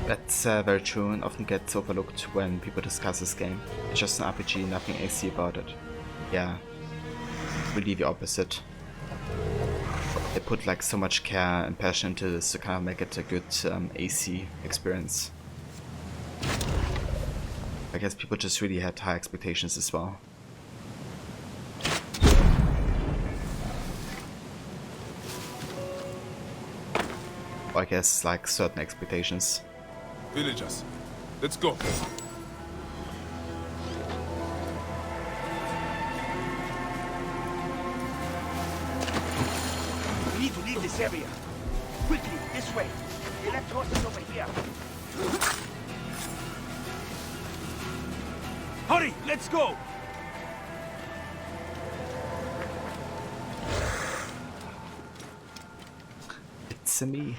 That's very true and often gets overlooked when people discuss this game. It's just an RPG, nothing AC about it. Yeah, really the opposite. they put like so much care and passion into this to kind of make it a good AC experience. I guess people just really had high expectations as well. Or I guess like certain expectations. Villagers, let's go. We need to leave this area. Quickly, this way. The left horse is over here. Hurry, let's go! It's me.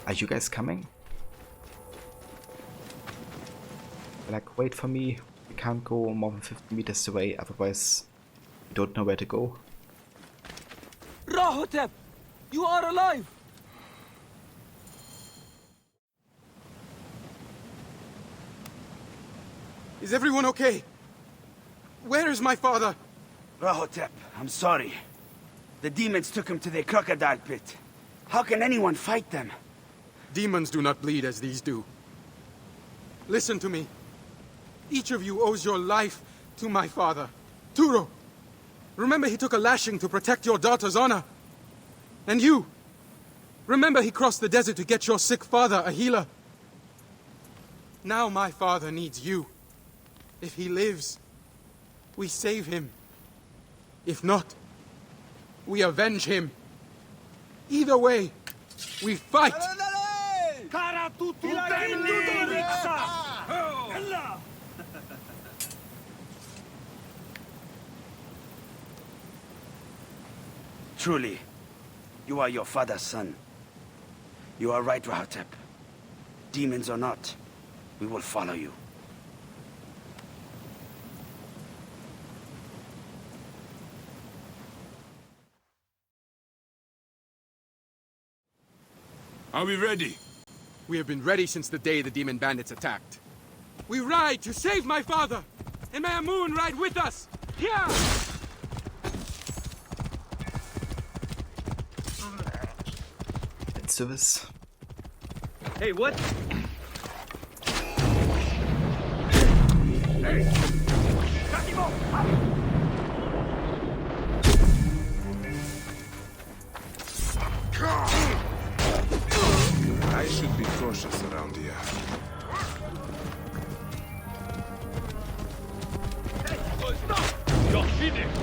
Are you guys coming? Like, wait for me. We can't go more than 50 meters away, otherwise we don't know where to go. Rahotep! You are alive! Is everyone okay? Where is my father? Rahotep, I'm sorry. The demons took him to the crocodile pit. How can anyone fight them? Demons do not bleed as these do. Listen to me. Each of you owes your life to my father, Turo. Remember he took a lashing to protect your daughter's honor. And you. Remember he crossed the desert to get your sick father a healer. Now my father needs you. If he lives, we save him. If not, we avenge him. Either way, we fight! Truly, you are your father's son. You are right, Rahotep. Demons or not, we will follow you. Are we ready? We have been ready since the day the demon bandits attacked. We ride to save my father! And may Amun ride with us! Yeah! Let's do this. Hey, what? I should be cautious around here. You're finished!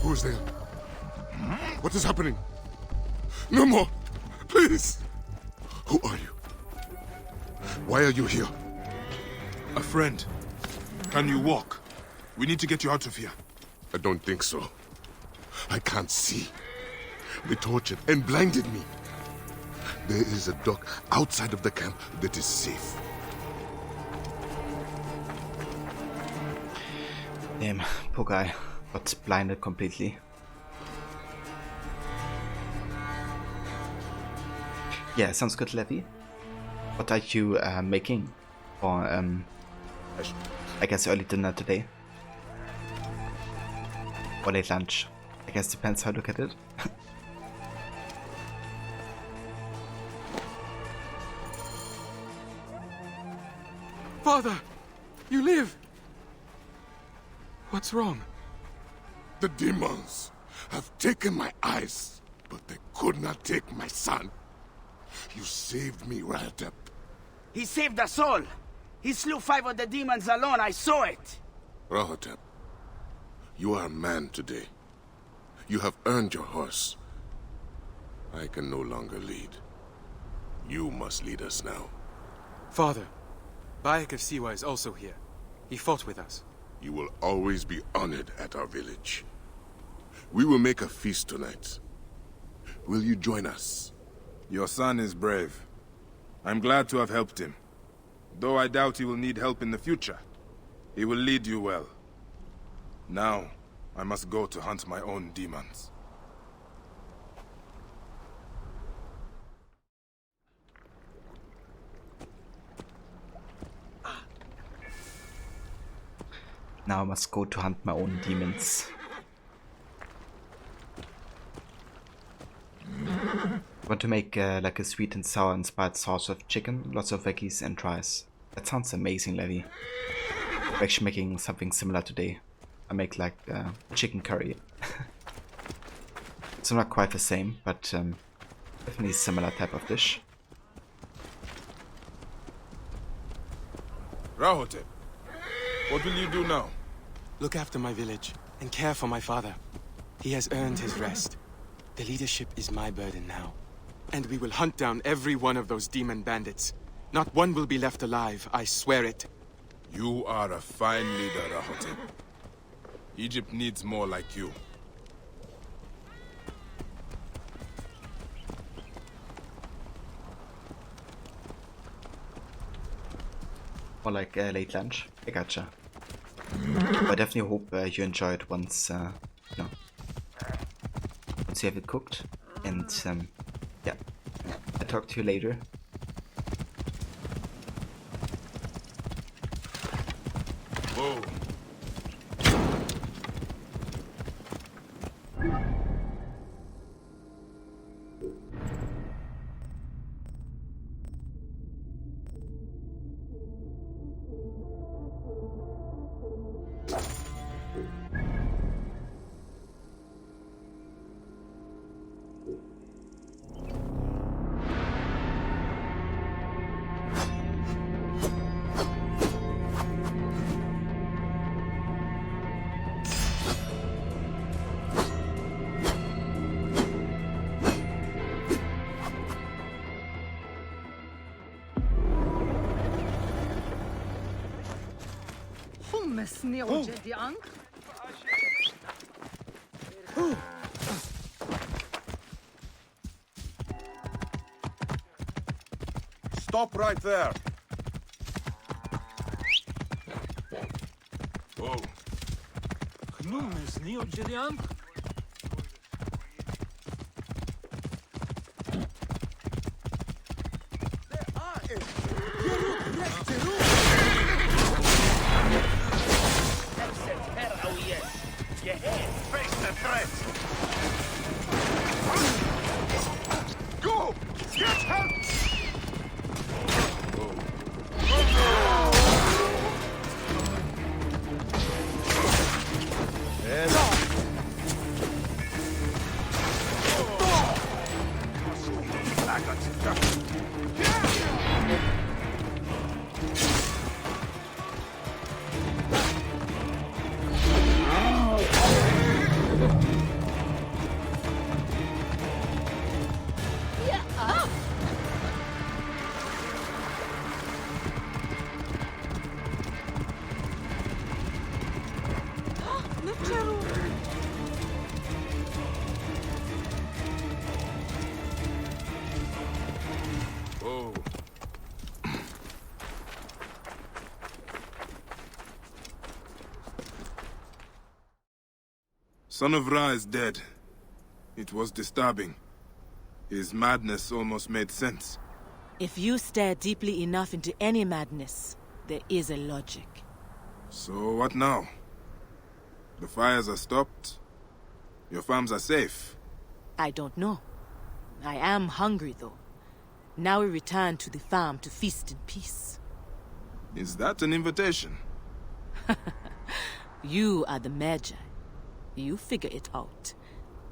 Who is there? What is happening? No more! Please! Who are you? Why are you here? A friend. Can you walk? We need to get you out of here. I don't think so. I can't see. They tortured and blinded me. There is a dock outside of the camp that is safe. Damn, poor guy. Got blinded completely. Yeah, sounds good, Levy. What are you making for, I guess early dinner today? Or late lunch? I guess depends how you look at it. Father! You live! What's wrong? The demons have taken my eyes, but they could not take my son. You saved me, Rahatep. He saved us all! He slew 5 of the demons alone, I saw it! Rahatep, you are a man today. You have earned your horse. I can no longer lead. You must lead us now. Father, Bayek of Siwa is also here. He fought with us. You will always be honored at our village. We will make a feast tonight. Will you join us? Your son is brave. I'm glad to have helped him. Though I doubt he will need help in the future. He will lead you well. Now, I must go to hunt my own demons. Now I must go to hunt my own demons. I want to make like a sweet and sour inspired sauce with chicken, lots of veggies and rice. That sounds amazing, Levy. I'm actually making something similar today. I make like chicken curry. It's not quite the same, but definitely a similar type of dish. Rahotep, what will you do now? Look after my village and care for my father. He has earned his rest. The leadership is my burden now. And we will hunt down every one of those demon bandits. Not one will be left alive, I swear it. You are a fine leader, Rahotep. Egypt needs more like you. Or like late lunch. I gotcha. I definitely hope you enjoy it once, once you have it cooked. And yeah, I'll talk to you later. Whoa. Stop right there! Whoa. Face the threat! Go! Get help! Whoa. Son of Ra is dead. It was disturbing. His madness almost made sense. If you stare deeply enough into any madness, there is a logic. So what now? The fires are stopped? Your farms are safe? I don't know. I am hungry, though. Now we return to the farm to feast in peace. Is that an invitation? You are the Magi. You figure it out.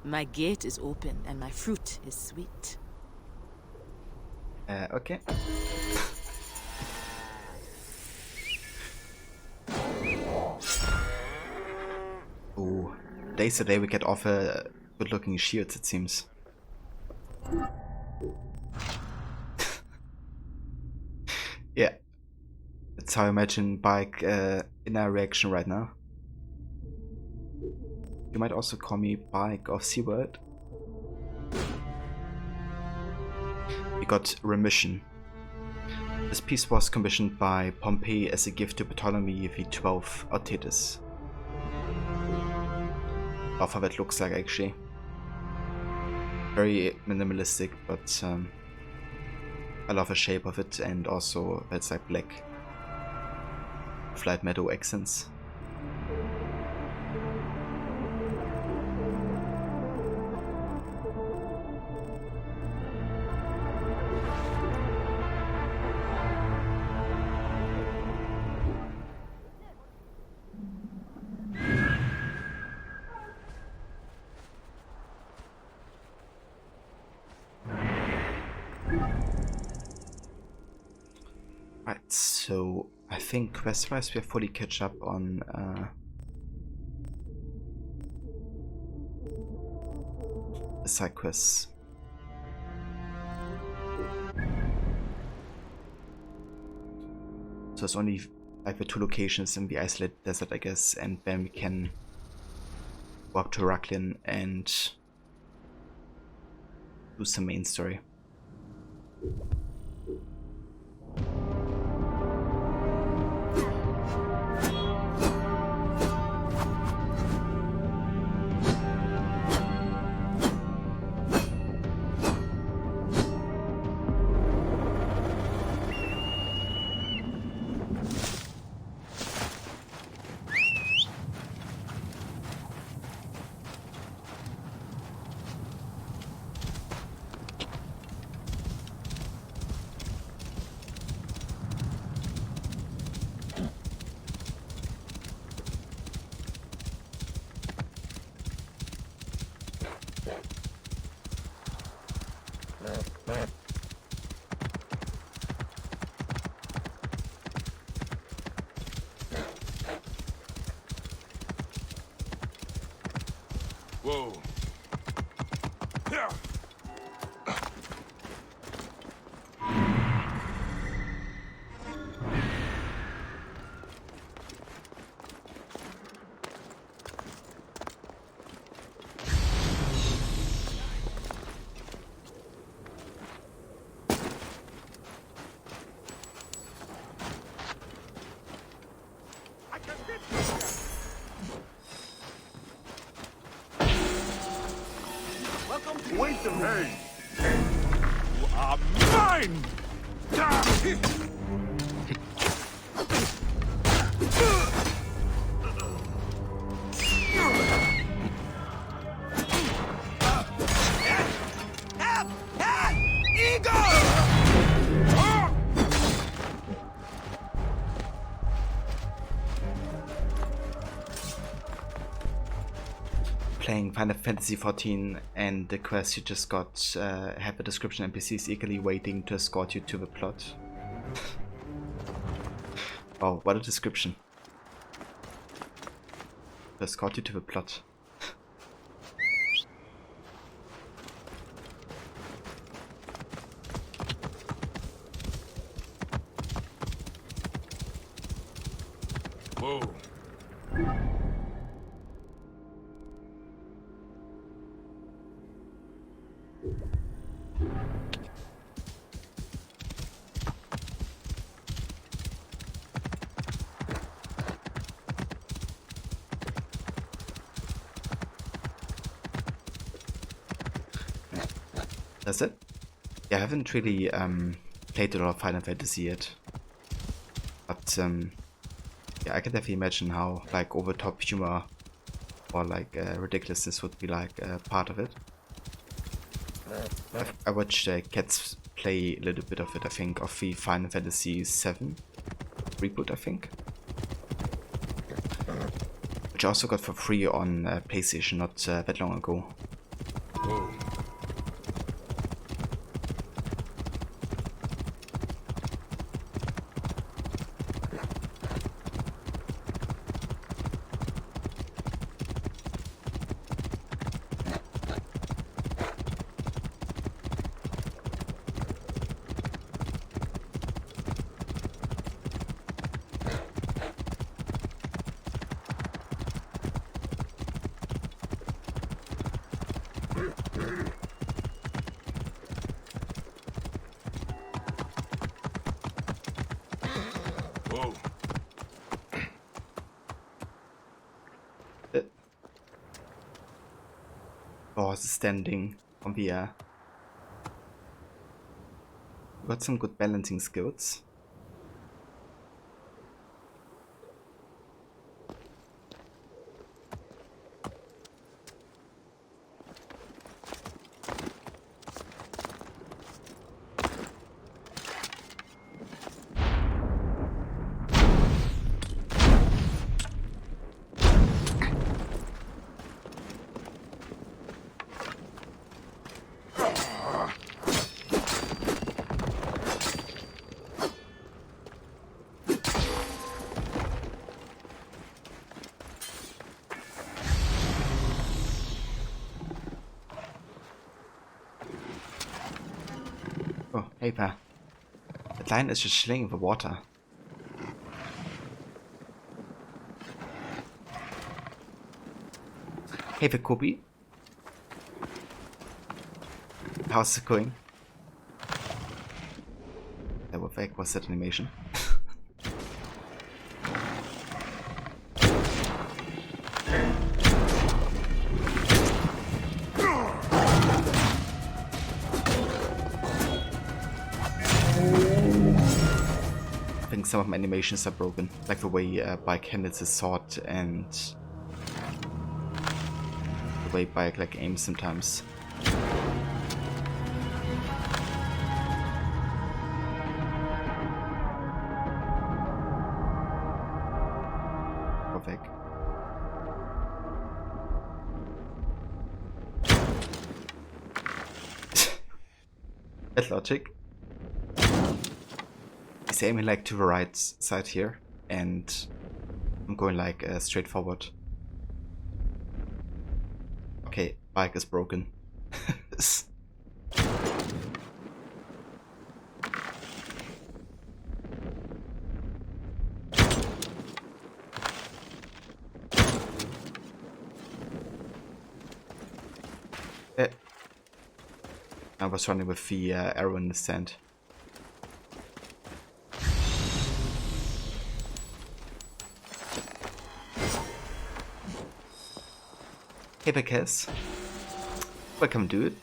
My gate is open and my fruit is sweet. Okay. Ooh, days a day we get off good-looking shields, it seems. Yeah, that's how I imagine Bike in our reaction right now. You might also call me Bike of SeaWorld. We got Remission. This piece was commissioned by Pompey as a gift to Ptolemy V12 Autitis. Love how it looks like actually. Very minimalistic, but I love the shape of it, and also it's like black flight meadow accents. Right, so I think quest-wise we are fully catch up on the side quests. So it's only like the 2 locations in the isolated desert, I guess, and then we can go up to Raklin and do some main story. Whoa. Wait the pain! You are mine! Playing Final Fantasy XIV and the quest you just got have a description NPCs eagerly waiting to escort you to the plot. Oh, what a description. To escort you to the plot. Whoa. That's it? Yeah, I haven't really played a lot of Final Fantasy yet. But yeah, I can definitely imagine how like over top humor or like ridiculousness would be like part of it. I watched Cats play a little bit of it, I think, of the Final Fantasy VII reboot, I think. Which I also got for free on PlayStation not that long ago. Whoa. Whoa. Boss is standing on the air. Got some good balancing skills. Oh, hey there. The lion is just chilling in the water. Hey there, Kobe. How's it going? What the heck was that animation? I think some of my animations are broken, like the way Bike handles his sword and the way Bike like aims sometimes. Perfect. That logic. He's aiming like to the right side here, and I'm going like straight forward. Okay, Bike is broken. I was running with the arrow in the sand. Hey Becca's. Welcome, dude.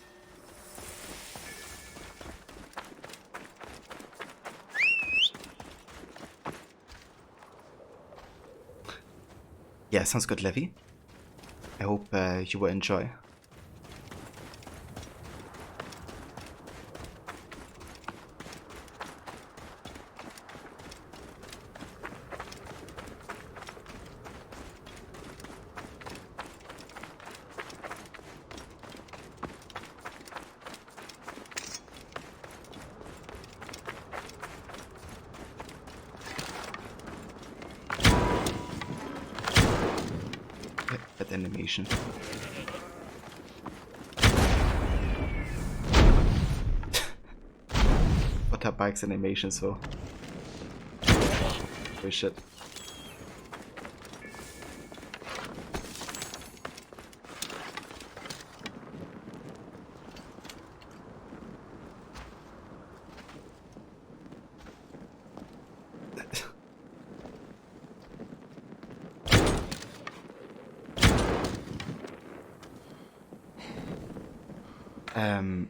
Yeah, sounds good, Levy. I hope you will enjoy. That animation. What are Bike's animation so? Oh shit.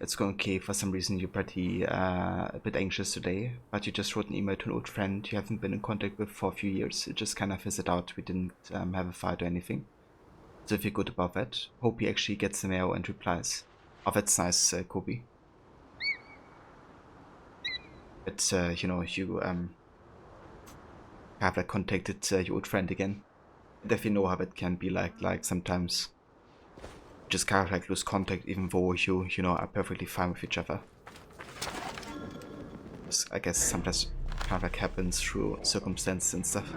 It's going okay. For some reason you're pretty a bit anxious today, but you just wrote an email to an old friend you haven't been in contact with for a few years. It just kind of fizzled out. We didn't have a fight or anything. So if you're good about that, hope he actually gets the mail and replies. Oh, that's nice, Kobe. But, you know, have like contacted your old friend again. Definitely know how it can be like sometimes just kind of like lose contact even though you know are perfectly fine with each other. I guess sometimes kind of like happens through circumstances and stuff.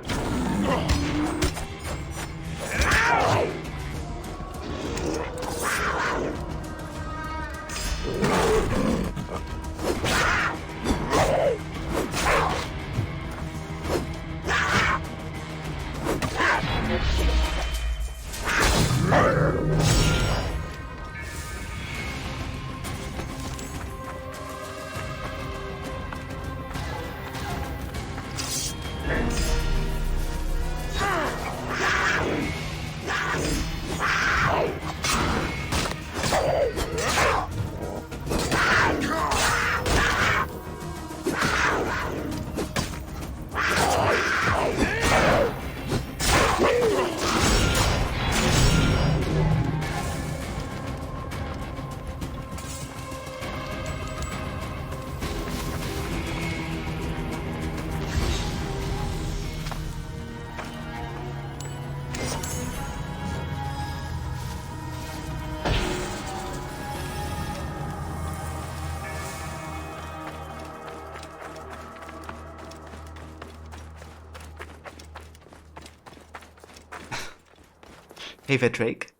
Hey there, Drake.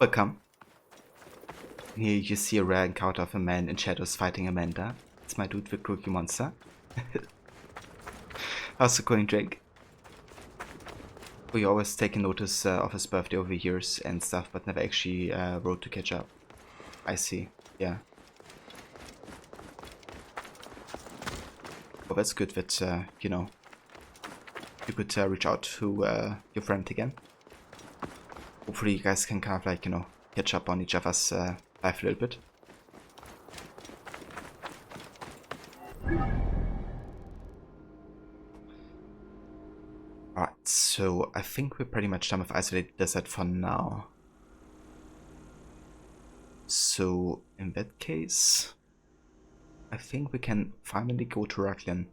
Welcome. Here you see a rare encounter of a man in shadows fighting Amanda. It's my dude, the Cookie Monster. How's it going, Drake? We always taking notice of his birthday over years and stuff, but never actually wrote to catch up. I see, yeah. Well, that's good that, you know, you could reach out to your friend again. Hopefully you guys can kind of like, you know, catch up on each other's life a little bit. Alright, so I think we're pretty much done with Isolated Desert for now. So in that case, I think we can finally go to Raklin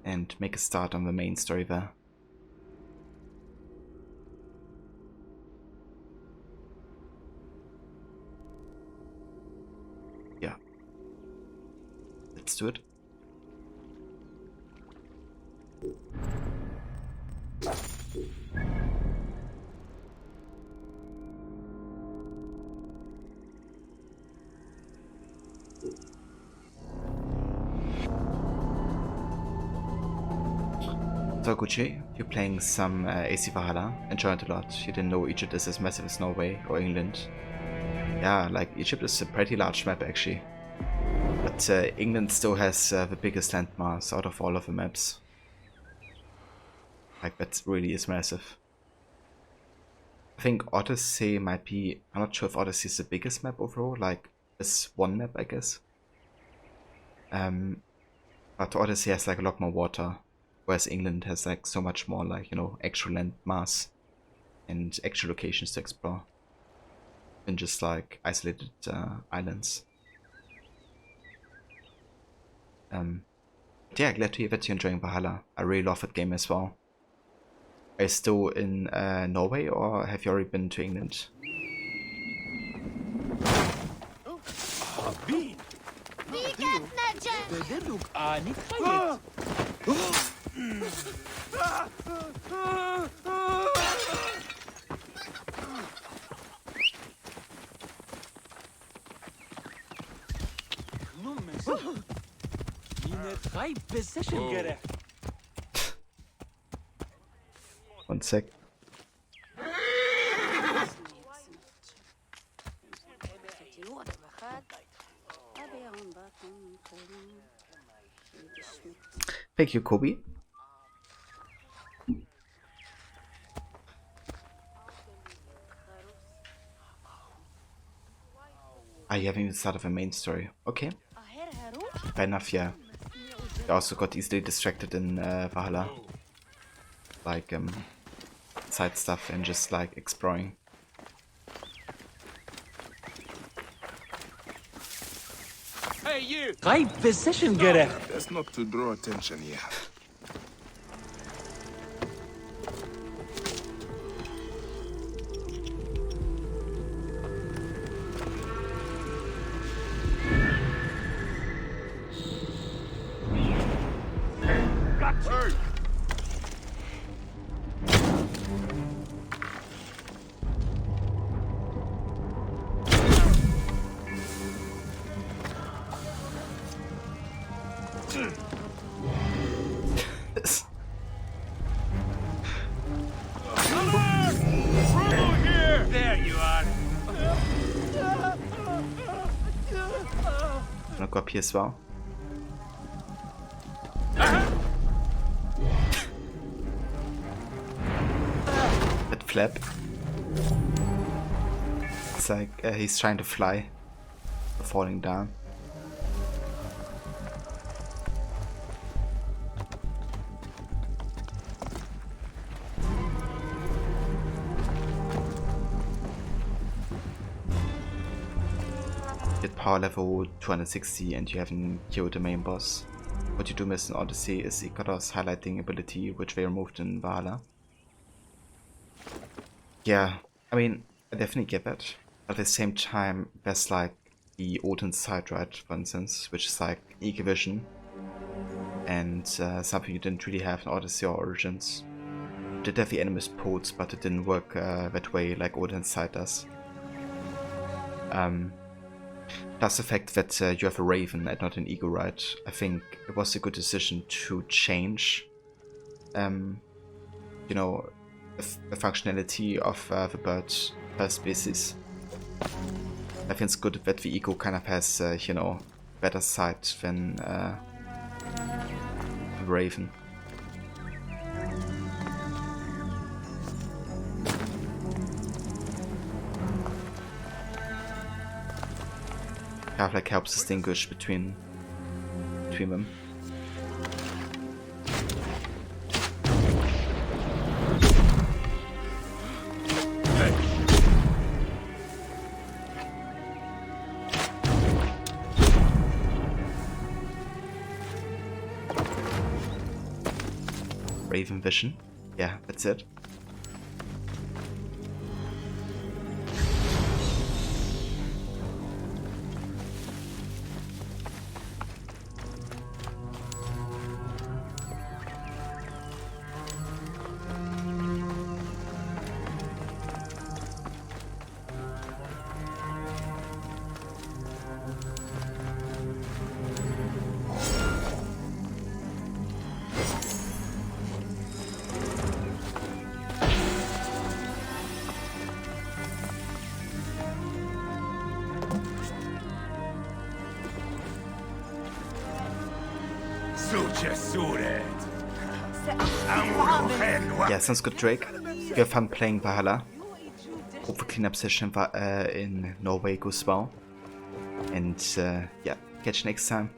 and make a start on the main story there. Let's do it. So Gucci, you're playing some AC Valhalla. Enjoyed it a lot. You didn't know Egypt is as massive as Norway or England. Yeah, like Egypt is a pretty large map actually. But England still has the biggest landmass out of all of the maps. Like, that really is massive. I think Odyssey might be... I'm not sure if Odyssey is the biggest map overall, like, it's one map, I guess. But Odyssey has like a lot more water, whereas England has like so much more like, you know, actual landmass and actual locations to explore than just like isolated islands. But yeah, glad to hear that you're enjoying Valhalla. I really love that game as well. Are you still in Norway or have you already been to England? One sec. Thank you, Kobe. You haven't even started the main story. Okay. Fair enough, yeah. I also got easily distracted in Valhalla. Like, side stuff and just like exploring. Hey, you! Right position, Gerek. That's not to draw attention here. There you are. Noch ab hier war. That flap. It's like he's trying to fly, falling down. Power level 260 and you haven't killed the main boss. What you do miss in Odyssey is Ikaros highlighting ability, which they removed in Valhalla. Yeah, I mean, I definitely get that. But at the same time, there's like the Odin side, right, for instance, which is like Eagle Vision. And something you didn't really have in Odyssey or Origins. You did have the enemist pods, but it didn't work that way like Odin's side does. Plus the fact that you have a Raven and not an Eagle, right? I think it was a good decision to change, you know, the functionality of the bird species. I think it's good that the Eagle kind of has, you know, better sight than the Raven. Kind of like helps distinguish between them. Raven Vision. Yeah, that's it. Yeah, sounds good, Drake. You have fun playing Valhalla. Hope the cleanup session in Norway goes well. And yeah, catch you next time.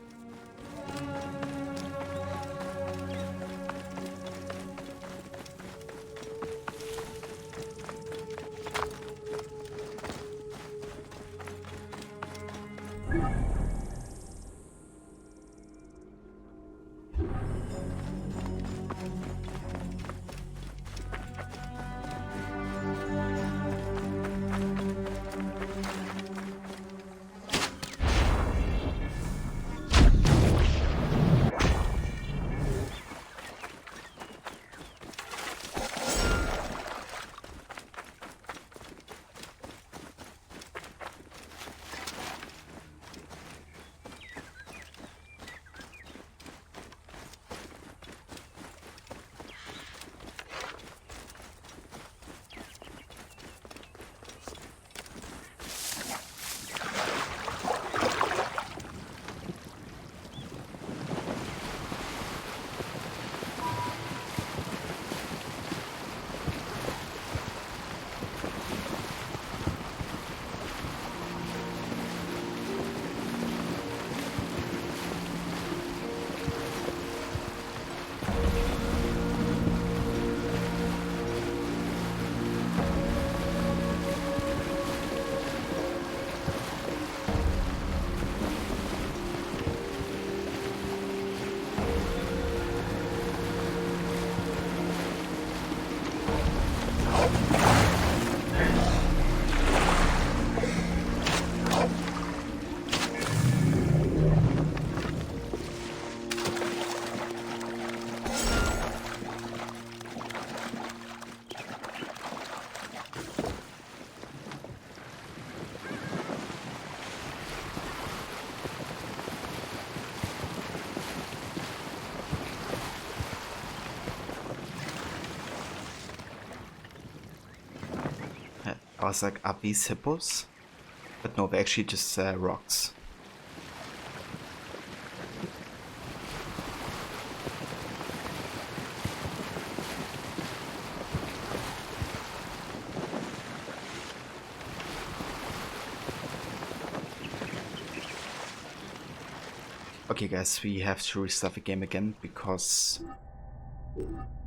was like, are these hippos? But no, they're actually just rocks. Okay guys, we have to restart the game again because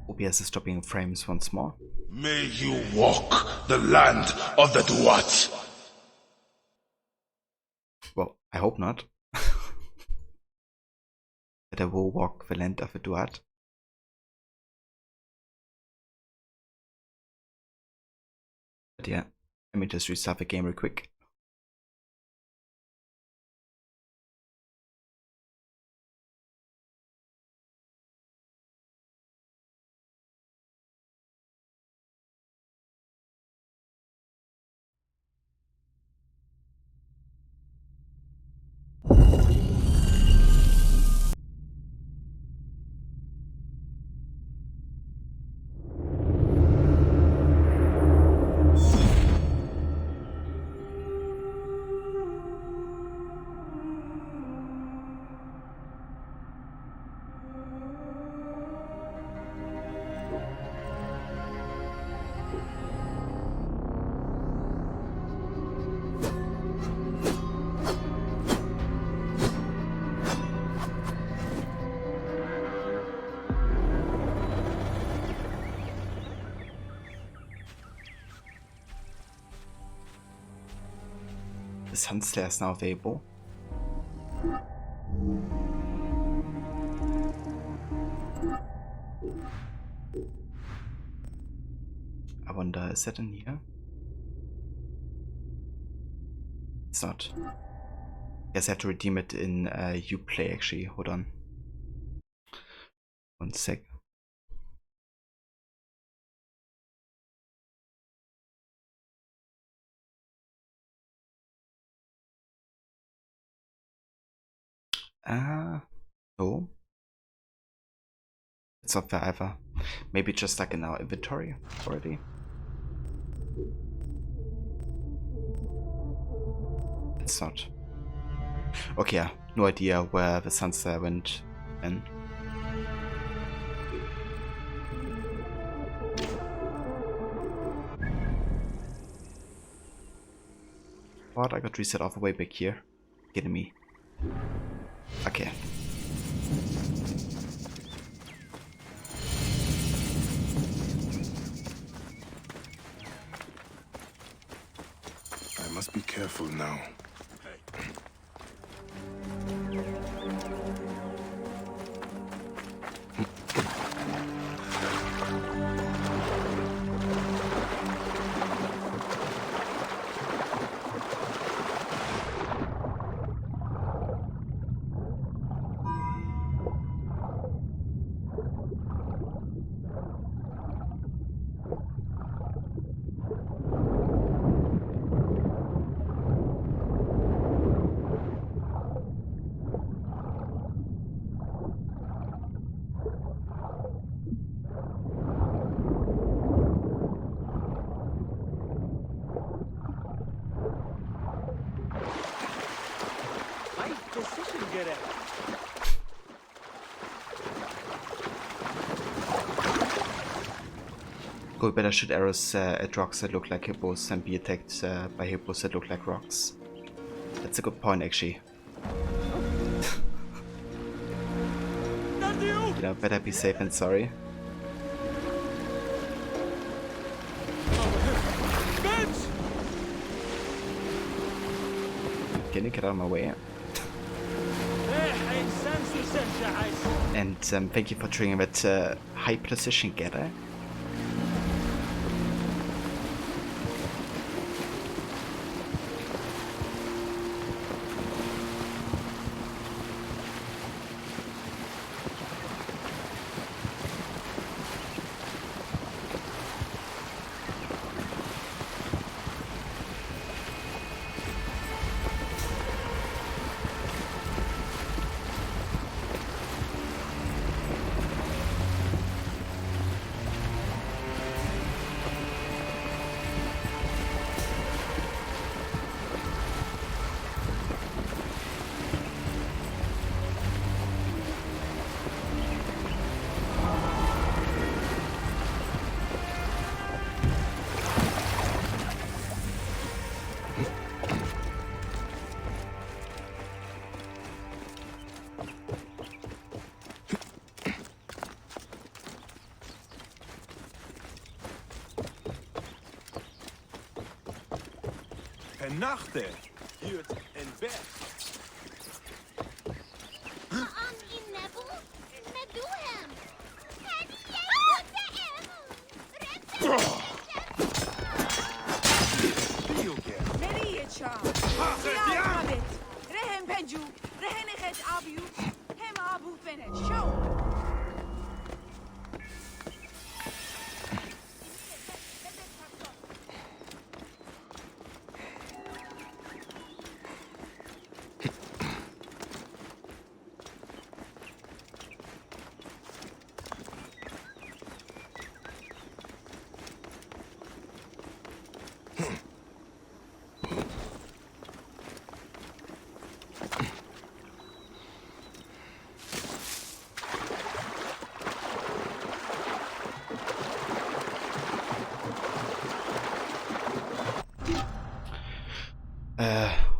OBS is stopping frames once more. May you walk the land of the Duat. Well, I hope not. That I will walk the land of the Duat. But yeah, let me just restart the game real quick. The Sunslayer is now available. I wonder, is that in here? It's not. Guess I have to redeem it in Uplay actually. Hold on. 1 sec. No. It's not there either. Maybe just like in our inventory already. It's not. Okay, yeah, no idea where the Sunslayer went in. What? I got reset all the way back here. Kidding me. Okay. I must be careful now. We better shoot arrows at rocks that look like hippos and be attacked by hippos that look like rocks. That's a good point actually. You know, better be safe than sorry. Can you get out of my way? And thank you for triggering that high precision getter. Nachte. Good and bad.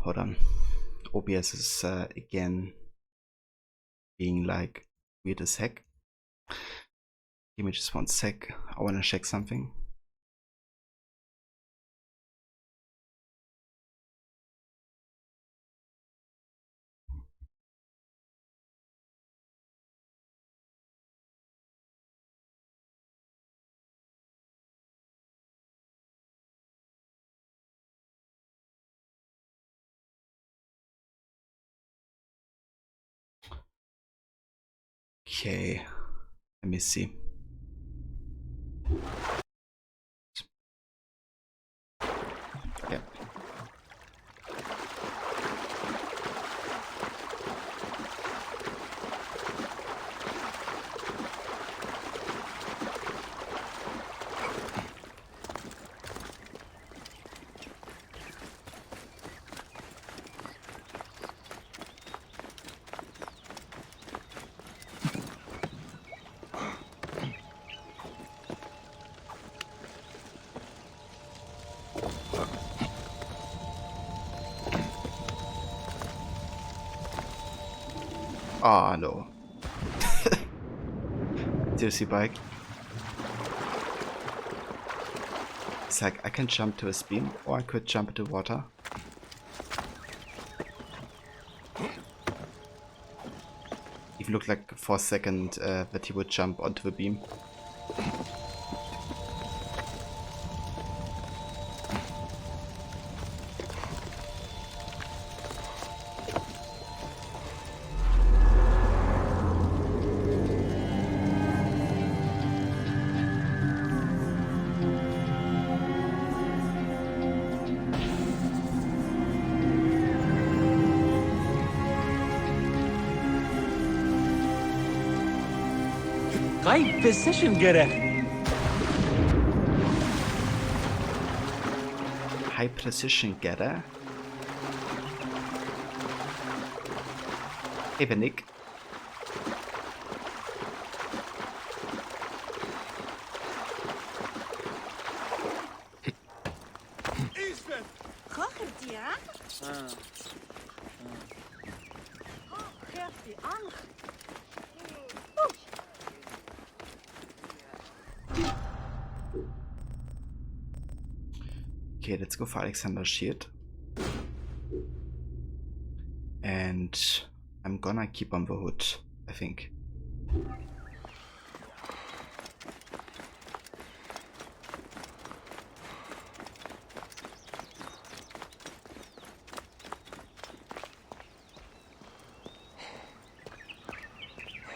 Hold on. OBS is again being like weird as heck. Give me just 1 sec. I want to check something. Okay, let me see. Yeah. Ah, no. Seriously, bike. It's like I can jump to his beam, or I could jump into water. It looked like for a second that he would jump onto the beam. High precision getter. High precision getter. Hey, Nick. Okay, let's go for Alexander's shield. And I'm gonna keep on the hood, I think.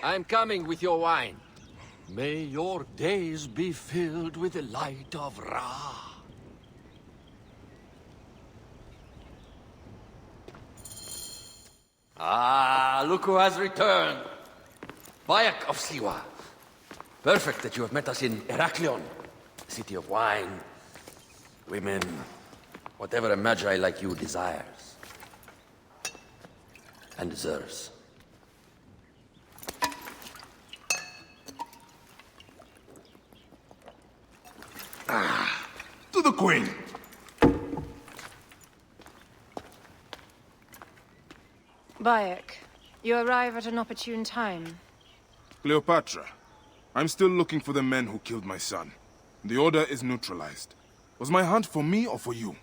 I'm coming with your wine. May your days be filled with the light of Ra. Ah, look who has returned. Bayek of Siwa. Perfect that you have met us in Heraklion, city of wine, women, whatever a magi like you desires and deserves. To the Queen! Bayek, you arrive at an opportune time. Cleopatra, I'm still looking for the men who killed my son. The order is neutralized. Was my hunt for me or for you?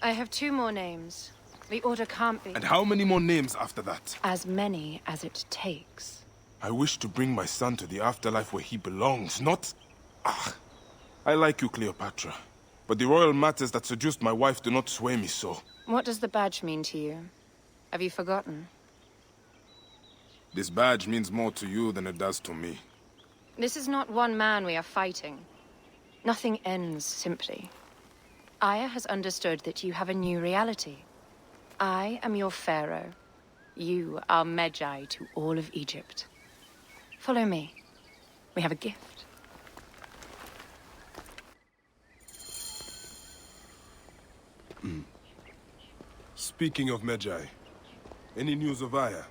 I have 2 more names. The order can't be... And how many more names after that? As many as it takes. I wish to bring my son to the afterlife where he belongs, not... I like you, Cleopatra. But the royal matters that seduced my wife do not sway me so. What does the badge mean to you? Have you forgotten? This badge means more to you than it does to me. This is not one man we are fighting. Nothing ends simply. Aya has understood that you have a new reality. I am your pharaoh. You are Medjay to all of Egypt. Follow me. We have a gift. Speaking of Medjay, any news of Aya?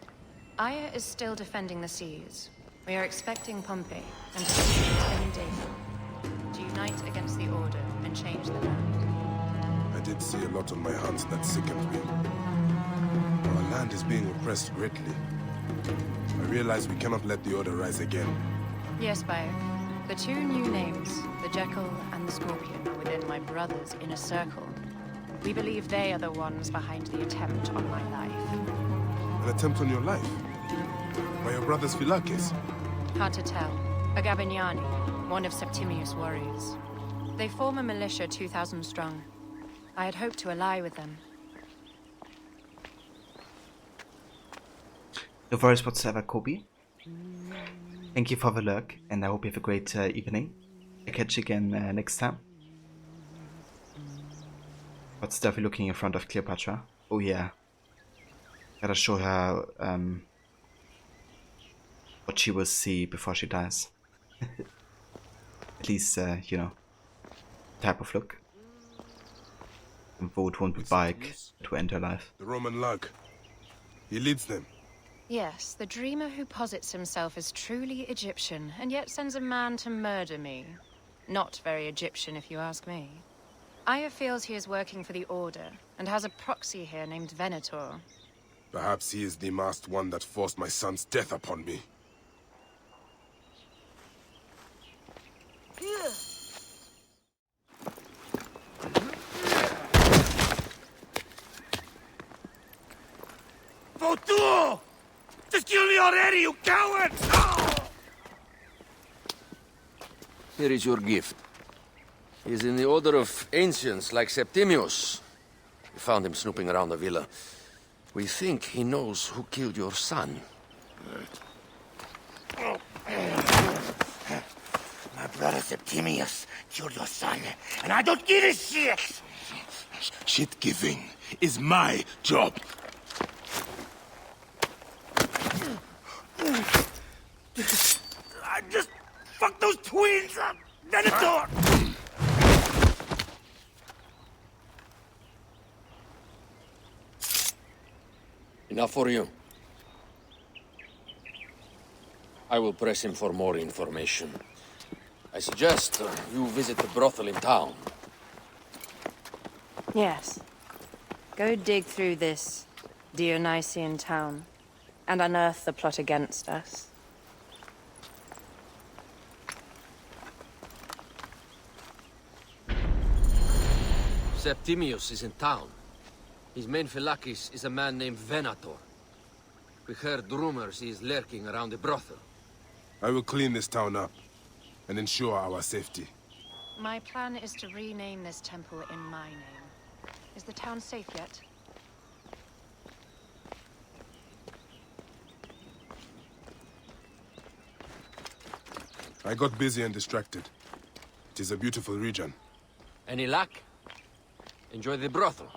Aya is still defending the seas. We are expecting Pompey and to defeat any day now. To unite against the Order and change the land. I did see a lot on my hands that sickened me. Our land is being oppressed greatly. I realize we cannot let the Order rise again. Yes, Bayek. The 2 new names, the Jekyll and the Scorpion, are within my brother's inner circle. We believe they are the ones behind the attempt on my life. An attempt on your life? By your brother's Philakis? Hard to tell. A Gabignani, one of Septimius' warriors. They form a militia 2,000 strong. I had hoped to ally with them. No worries whatsoever, Kobe. Thank you for the lurk, and I hope you have a great evening. I'll catch you again next time. What's Duffy looking in front of Cleopatra? Oh yeah. Gotta show her what she will see before she dies. At least, you know, type of look. And vote won't be bike to enter life. The Roman lug. He leads them. Yes, the dreamer who posits himself as truly Egyptian, and yet sends a man to murder me. Not very Egyptian, if you ask me. Aya feels he is working for the Order, and has a proxy here named Venator. Perhaps he is the masked one that forced my son's death upon me. Votu! Just kill me already, you coward! Here is your gift. He is in the order of ancients like Septimius. We found him snooping around the villa. We think he knows who killed your son. My brother Septimius killed your son, and I don't give a shit! Shit-giving is my job. I just fucked those twins up! Venator! Enough for you. I will press him for more information. I suggest you visit the brothel in town. Yes. Go dig through this Dionysian town and unearth the plot against us. Septimius is in town. His main Philakis is a man named Venator. We heard rumors he is lurking around the brothel. I will clean this town up and ensure our safety. My plan is to rename this temple in my name. Is the town safe yet? I got busy and distracted. It is a beautiful region. Any luck? Enjoy the brothel.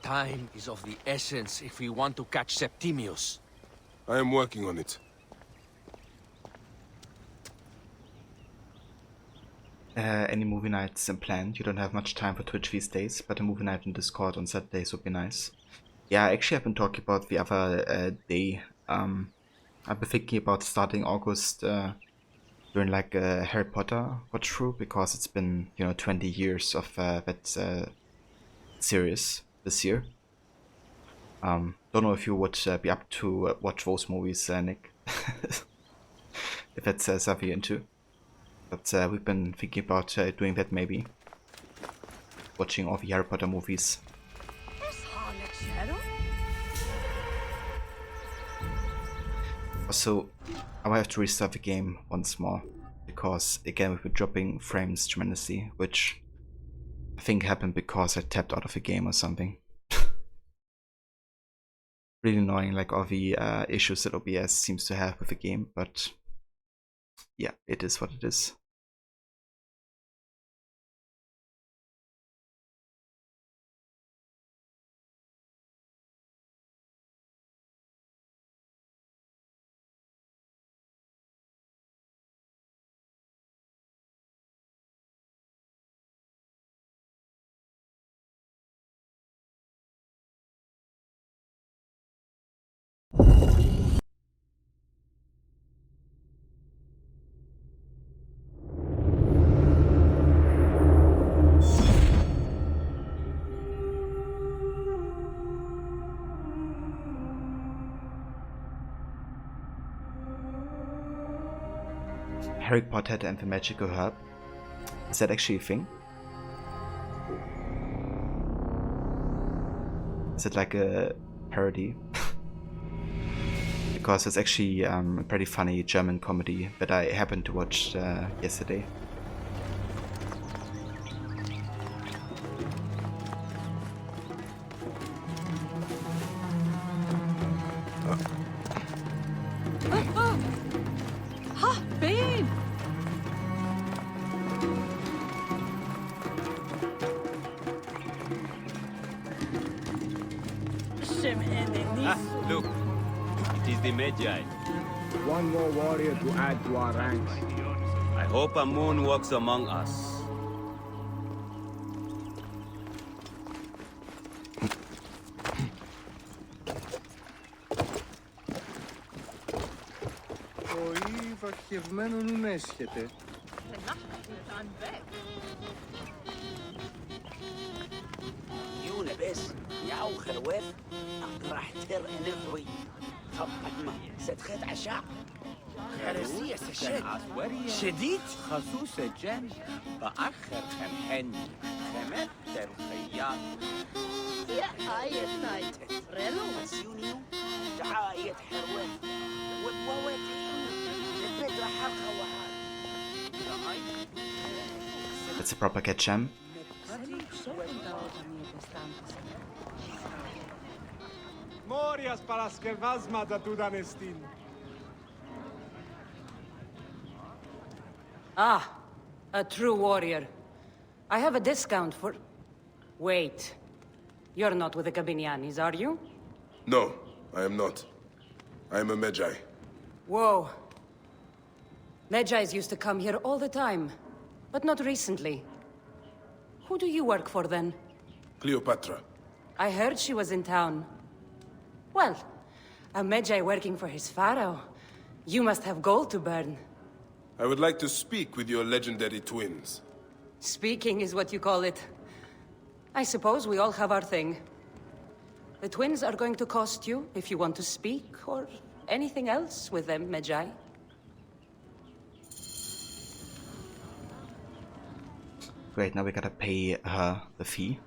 Time is of the essence if we want to catch Septimius. I am working on it. Any movie nights planned? You don't have much time for Twitch these days, but a movie night on Discord on Saturdays would be nice. Yeah, actually I've been talking about the other day. I've been thinking about starting August doing like a Harry Potter watch through, because it's been, you know, 20 years of that series this year. Don't know if you would be up to watch those movies, Nick. If that's something you're into. But we've been thinking about doing that maybe. watching all the Harry Potter movies. Also, I will have to restart the game once more, because again we've been dropping frames tremendously, which I think happened because I tapped out of the game or something. Really annoying, like all the issues that OBS seems to have with the game, but yeah, it is what it is. Harry Potter and the Magical Herb. Is that actually a thing? Is it like a parody? Because it's actually a pretty funny German comedy that I happened to watch yesterday. Look, it is the Magi. One more warrior to add to our ranks. I hope a moon walks among us. يونبس ياو خروف راح تر نفوي طبعا ستخد عشاء خرسية سشد شديد خصوص الجن بأخر خمحن خمت الخياط يا آية نايت ريلو مسيونيو دعاية حروف وواتين لبيت حرقة وهاد That's a proper cat jam. Morias para skevazma da tudanestin. Ah, a true warrior. I have a discount for... Wait. You're not with the Gabinianis, are you? No, I am not. I am a Magi. Whoa. Magi's used to come here all the time, but not recently. Who do you work for, then? Cleopatra. I heard she was in town. Well, a Magi working for his pharaoh. You must have gold to burn. I would like to speak with your legendary twins. Speaking is what you call it. I suppose we all have our thing. The twins are going to cost you if you want to speak, or anything else with them, Magi. Great, now we gotta pay her the fee.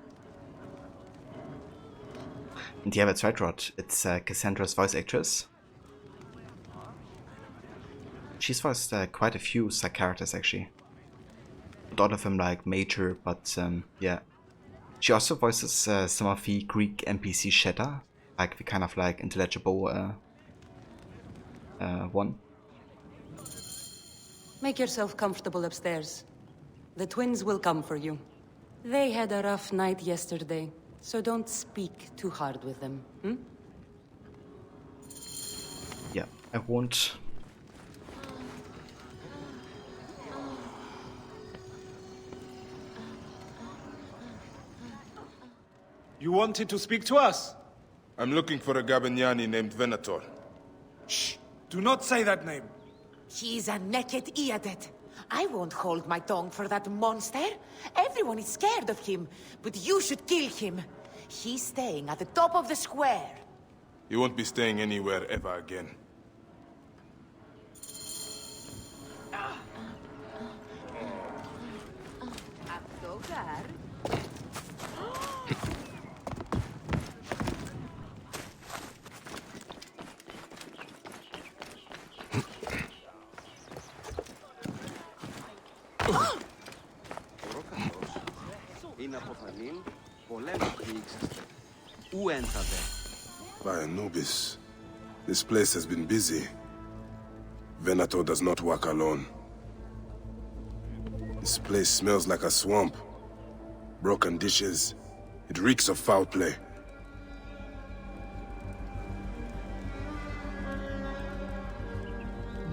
And yeah, that's right, Rod. It's Cassandra's voice actress. She's voiced quite a few side characters, actually. Not all of them like major, but yeah. She also voices some of the Greek NPC Shatter, like the kind of like intelligible one. Make yourself comfortable upstairs. The twins will come for you. They had a rough night yesterday, so don't speak too hard with them, hmm? Yeah, I won't. You wanted to speak to us? I'm looking for a Gabiniani named Venator. Shh! Do not say that name. He's a naked idiot. I won't hold my tongue for that monster. Everyone is scared of him, but you should kill him. He's staying at the top of the square. You won't be staying anywhere ever again. By Anubis, this place has been busy. Venator does not work alone. This place smells like a swamp. Broken dishes. It reeks of foul play.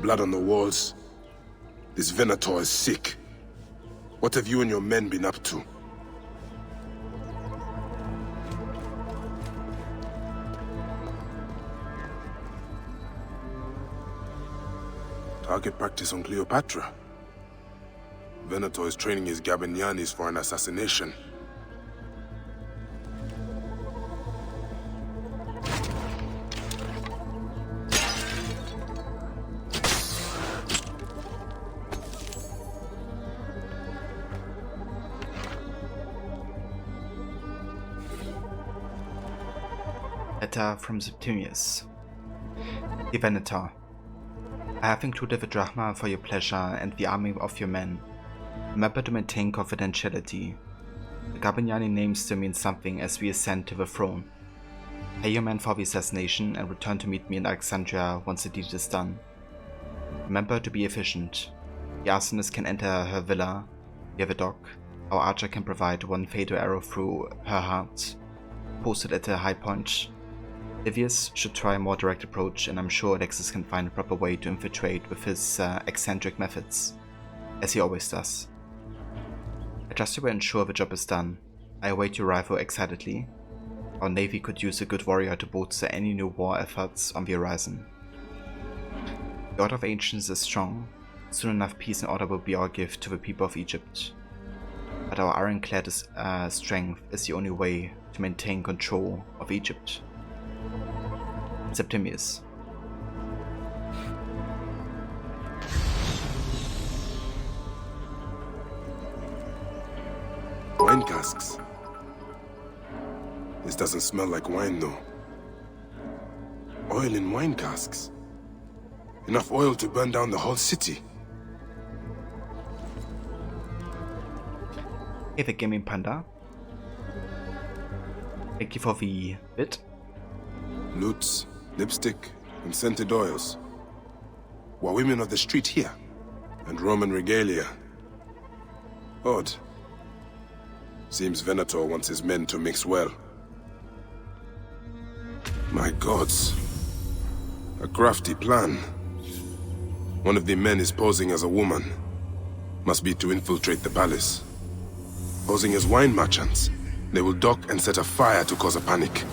Blood on the walls. This Venator is sick. What have you and your men been up to? Target practice on Cleopatra. Venator is training his Gabinianis for an assassination. Letter from Septimius. Dear Venator, I have included the drachma for your pleasure and the army of your men. Remember to maintain confidentiality. The Gabiniani name still means something as we ascend to the throne. Pay your men for the assassination and return to meet me in Alexandria once the deed is done. Remember to be efficient. The arsonist can enter her villa. We have a dog. Our archer can provide one fatal arrow through her heart. Posted at a high point. Livius should try a more direct approach, and I'm sure Alexis can find a proper way to infiltrate with his eccentric methods, as he always does. I trust you will ensure the job is done. I await your arrival excitedly. Our navy could use a good warrior to bolster any new war efforts on the horizon. The Order of Ancients is strong. Soon enough peace and order will be our gift to the people of Egypt. But our ironclad strength is the only way to maintain control of Egypt. Septimius. Wine casks. This doesn't smell like wine, though. Oil in wine casks. Enough oil to burn down the whole city. Hey, the gaming panda. Thank you for the bit. Lutes, lipstick, and scented oils. Were women of the street here? And Roman regalia. Odd. Seems Venator wants his men to mix well. My gods. A crafty plan. One of the men is posing as a woman. Must be to infiltrate the palace. Posing as wine merchants, they will dock and set a fire to cause a panic.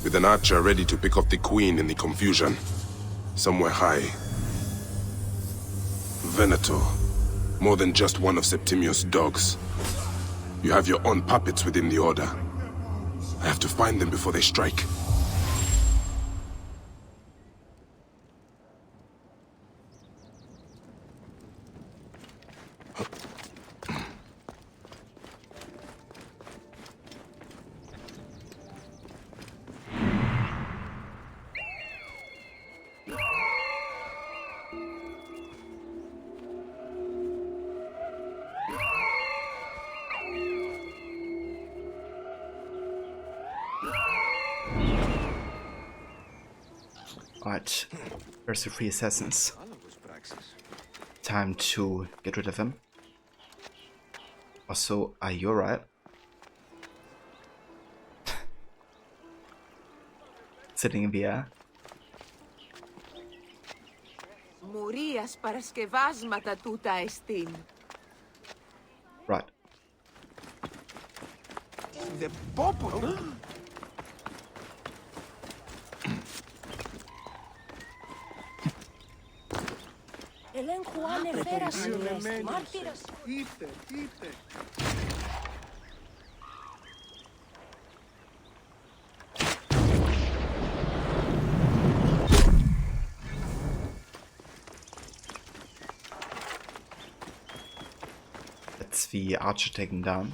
With an archer ready to pick off the queen in the confusion. Somewhere high. Venator. More than just one of Septimius' dogs. You have your own puppets within the Order. I have to find them before they strike. Alright, there's the 3 assassins. Time to get rid of them. Also, are you alright? Sitting in the air. Μουρίας παρασκευάσματα τούτα εστίν. Right. The popolo. Ελέγχου ανεφέρας μάρτυρας. Είτε. That's the archer taken down.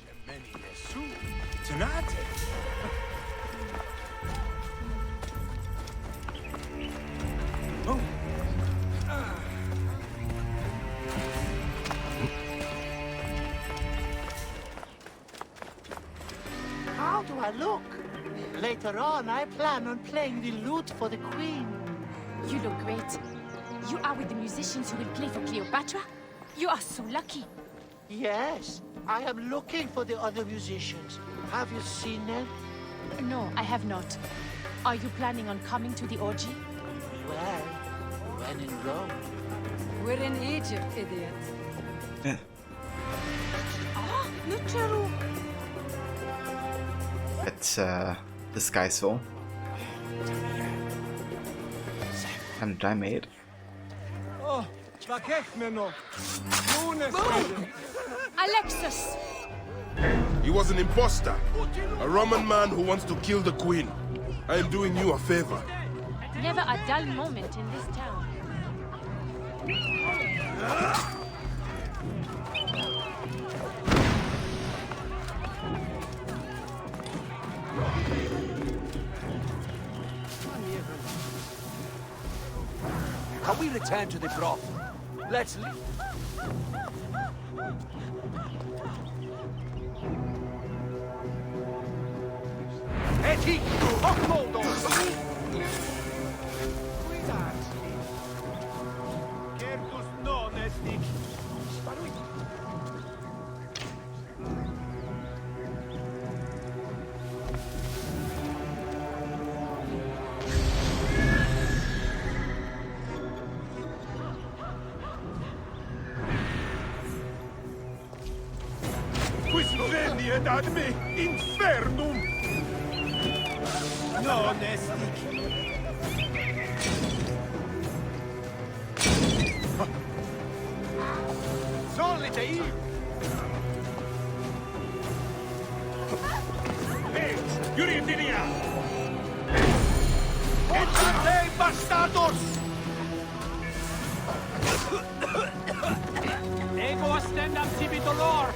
look. Later on, I plan on playing the lute for the queen. You look great. You are with the musicians who will play for Cleopatra? You are so lucky. Yes, I am looking for the other musicians. Have you seen them? No, I have not. Are you planning on coming to the orgy? Well, when in Rome. We're in Egypt, idiot. Yeah. It's this guy's though. And I made. Oh, Alexis! He was an imposter. A Roman man who wants to kill the queen. I am doing you a favor. Never a dull moment in this town. Can we return to the broth? Let's leave. Eti! Okmodo! Certus non esti. Quis veni ed ad me infernum! Non esti. Solite io! Ehi, Yuridinia! Ehi, bastardos! Ego ostendam tibi dolor!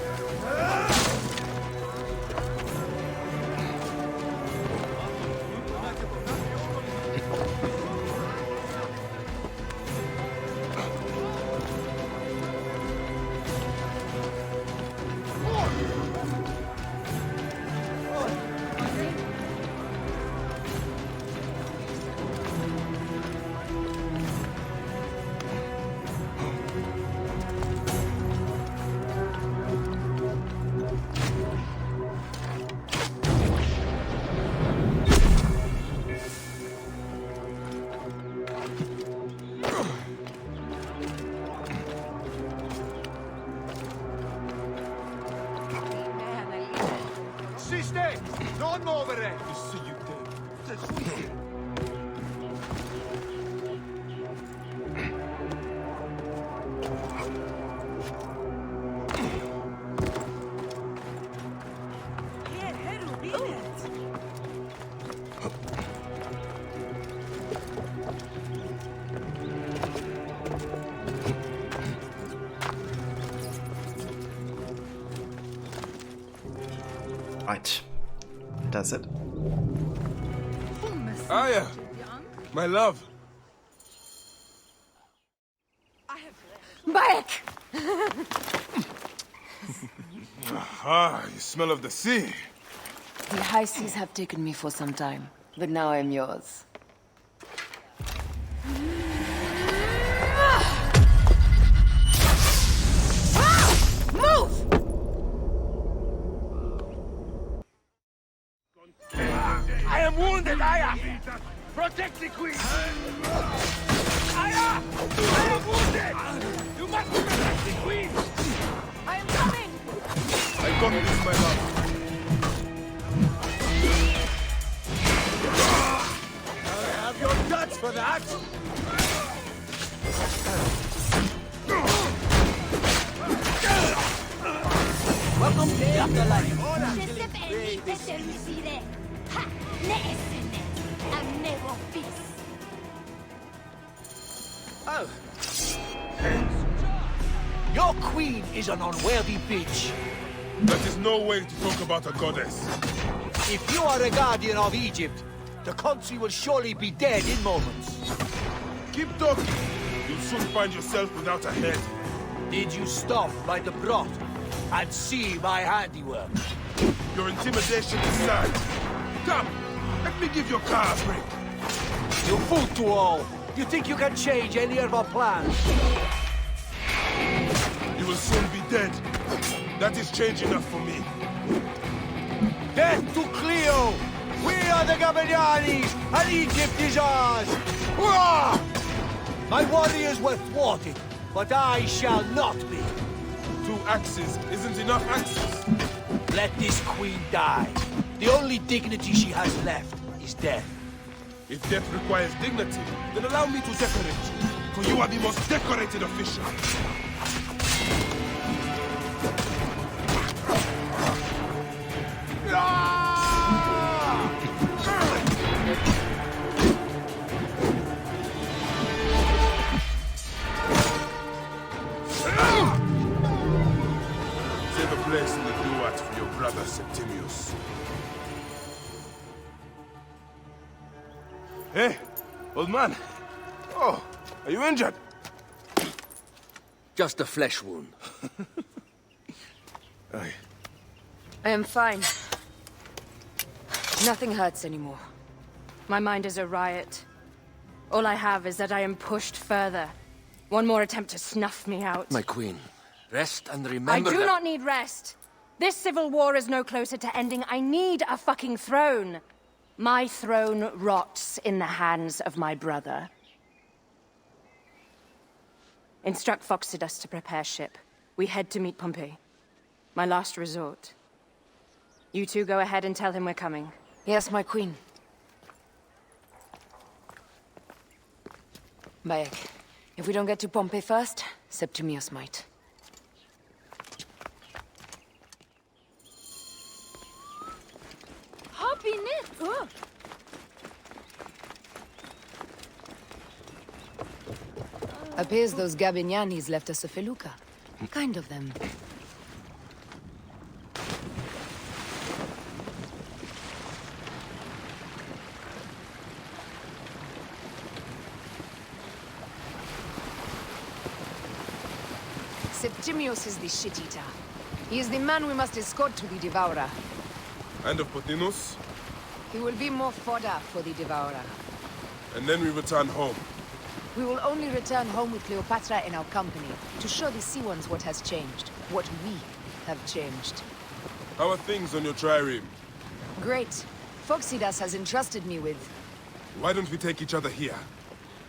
Siste! Non muovere! See you dead. Right. Does it? Aya! My love! Back! Ah, you smell of the sea. The high seas have taken me for some time, but now I'm yours. Move! I am wounded, Aya! Protect the queen! Aya! I am wounded! You must protect the queen! I am coming! I got this, my love. I have your guts for that! Welcome to the afterlife. Oh. Your queen is an unworthy bitch. That is no way to talk about a goddess. If you are a guardian of Egypt, the country will surely be dead in moments. Keep talking. You'll soon find yourself without a head. Did you stop by the broth and see my handiwork? Your intimidation is sad. Come, let me give your car a break. You fool to all! You think you can change any of our plans? You will soon be dead. That is change enough for me. Death to Cleo! We are the Gabanianis, and Egypt is ours! Hurrah! My warriors were thwarted, but I shall not be. 2 axes isn't enough axes. Let this queen die. The only dignity she has left is death. If death requires dignity, then allow me to decorate you, for you are the most decorated official. Save a place in the duat for your brother Septimius. Hey, old man. Oh, are you injured? Just a flesh wound. I am fine. Nothing hurts anymore. My mind is a riot. All I have is that I am pushed further. One more attempt to snuff me out. My queen, rest and I remember do that... not need rest. This civil war is no closer to ending. I need a fucking throne. My throne rots in the hands of my brother. Instruct Phoxidas to prepare ship. We head to meet Pompey. My last resort. You two go ahead and tell him we're coming. Yes, my queen. Bayek, if we don't get to Pompey first, Septimius might. Hoppy knit! Oh. Appears those Gabinianis left us a felucca. Kind of them. Septimius is the shit-eater. He is the man we must escort to the Devourer. And of Pothinus? He will be more fodder for the Devourer. And then we return home. We will only return home with Cleopatra in our company, to show the Sea Ones what has changed, what we have changed. How are things on your trireme? Great. Phoxidas has entrusted me with... Why don't we take each other here?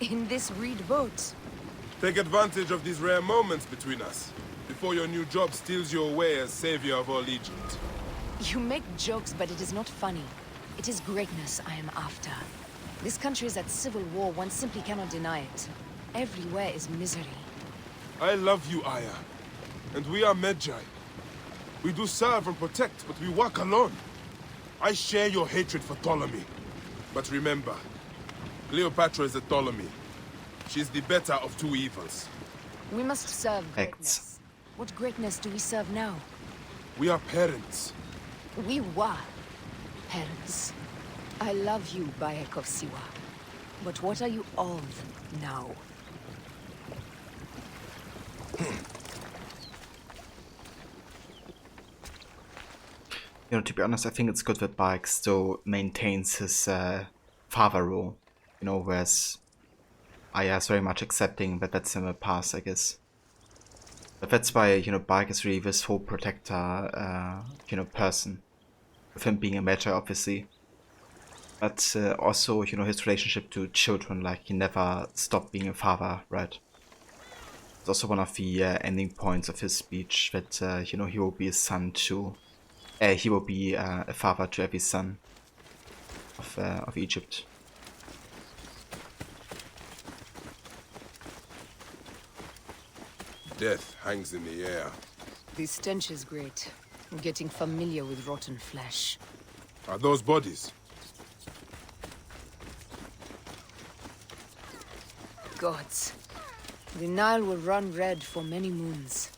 in this reed boat. Take advantage of these rare moments between us, before your new job steals you away as savior of all Egypt. You make jokes, but it is not funny. It is greatness I am after. This country is at civil war, one simply cannot deny it. Everywhere is misery. I love you, Aya. And we are Medjay. We do serve and protect, but we work alone. I share your hatred for Ptolemy. But remember, Cleopatra is a Ptolemy. She's the better of two evils. We must serve greatness. What greatness do we serve now? We are parents. We were parents. I love you, Bayek of Siwa. But what are you of now? You know, to be honest, I think it's good that Bayek still maintains his father role. You know, whereas Aya is very much accepting that that's him a pass, I guess. But that's why, you know, Bayek is really this whole protector, you know, person. With him being a Magi, obviously. But also, you know, his relationship to children, like, he never stopped being a father, right? It's also one of the ending points of his speech that, you know, he will be a son to... he will be a father to every son of Egypt. Death hangs in the air. The stench is great. I'm getting familiar with rotten flesh. Are those bodies? Gods. The Nile will run red for many moons.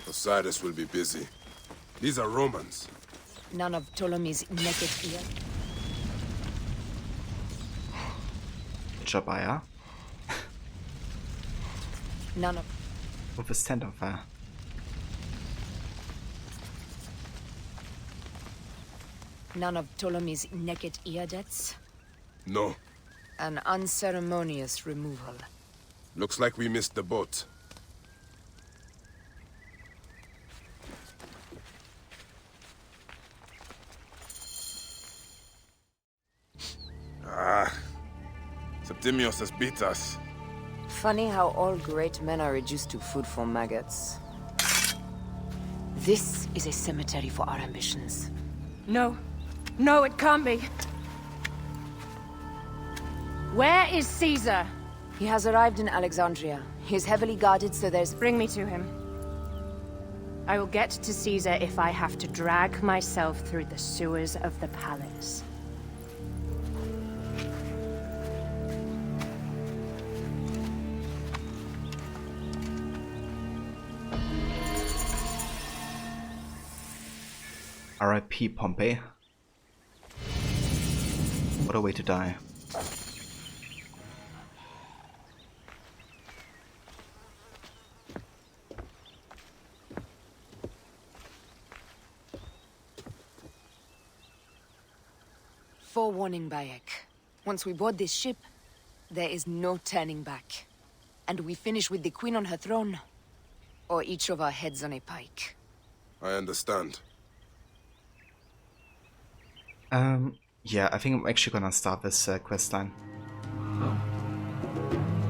Osiris will be busy. These are Romans. None of Ptolemy's naked ear. Good job, Aya. None of... With the standoff, None of Ptolemy's naked Iadets? No. An unceremonious removal. Looks like we missed the boat. Septimius has beat us. Funny how all great men are reduced to food for maggots. This is a cemetery for our ambitions. No. No, it can't be. Where is Caesar? He has arrived in Alexandria. He is heavily guarded, so there's... Bring me to him. I will get to Caesar if I have to drag myself through the sewers of the palace. R.I.P. Pompey. What a way to die. Forewarning, Bayek. Once we board this ship, there is no turning back. And we finish with the Queen on her throne, or each of our heads on a pike. I understand. Yeah, I think I'm actually gonna start this questline.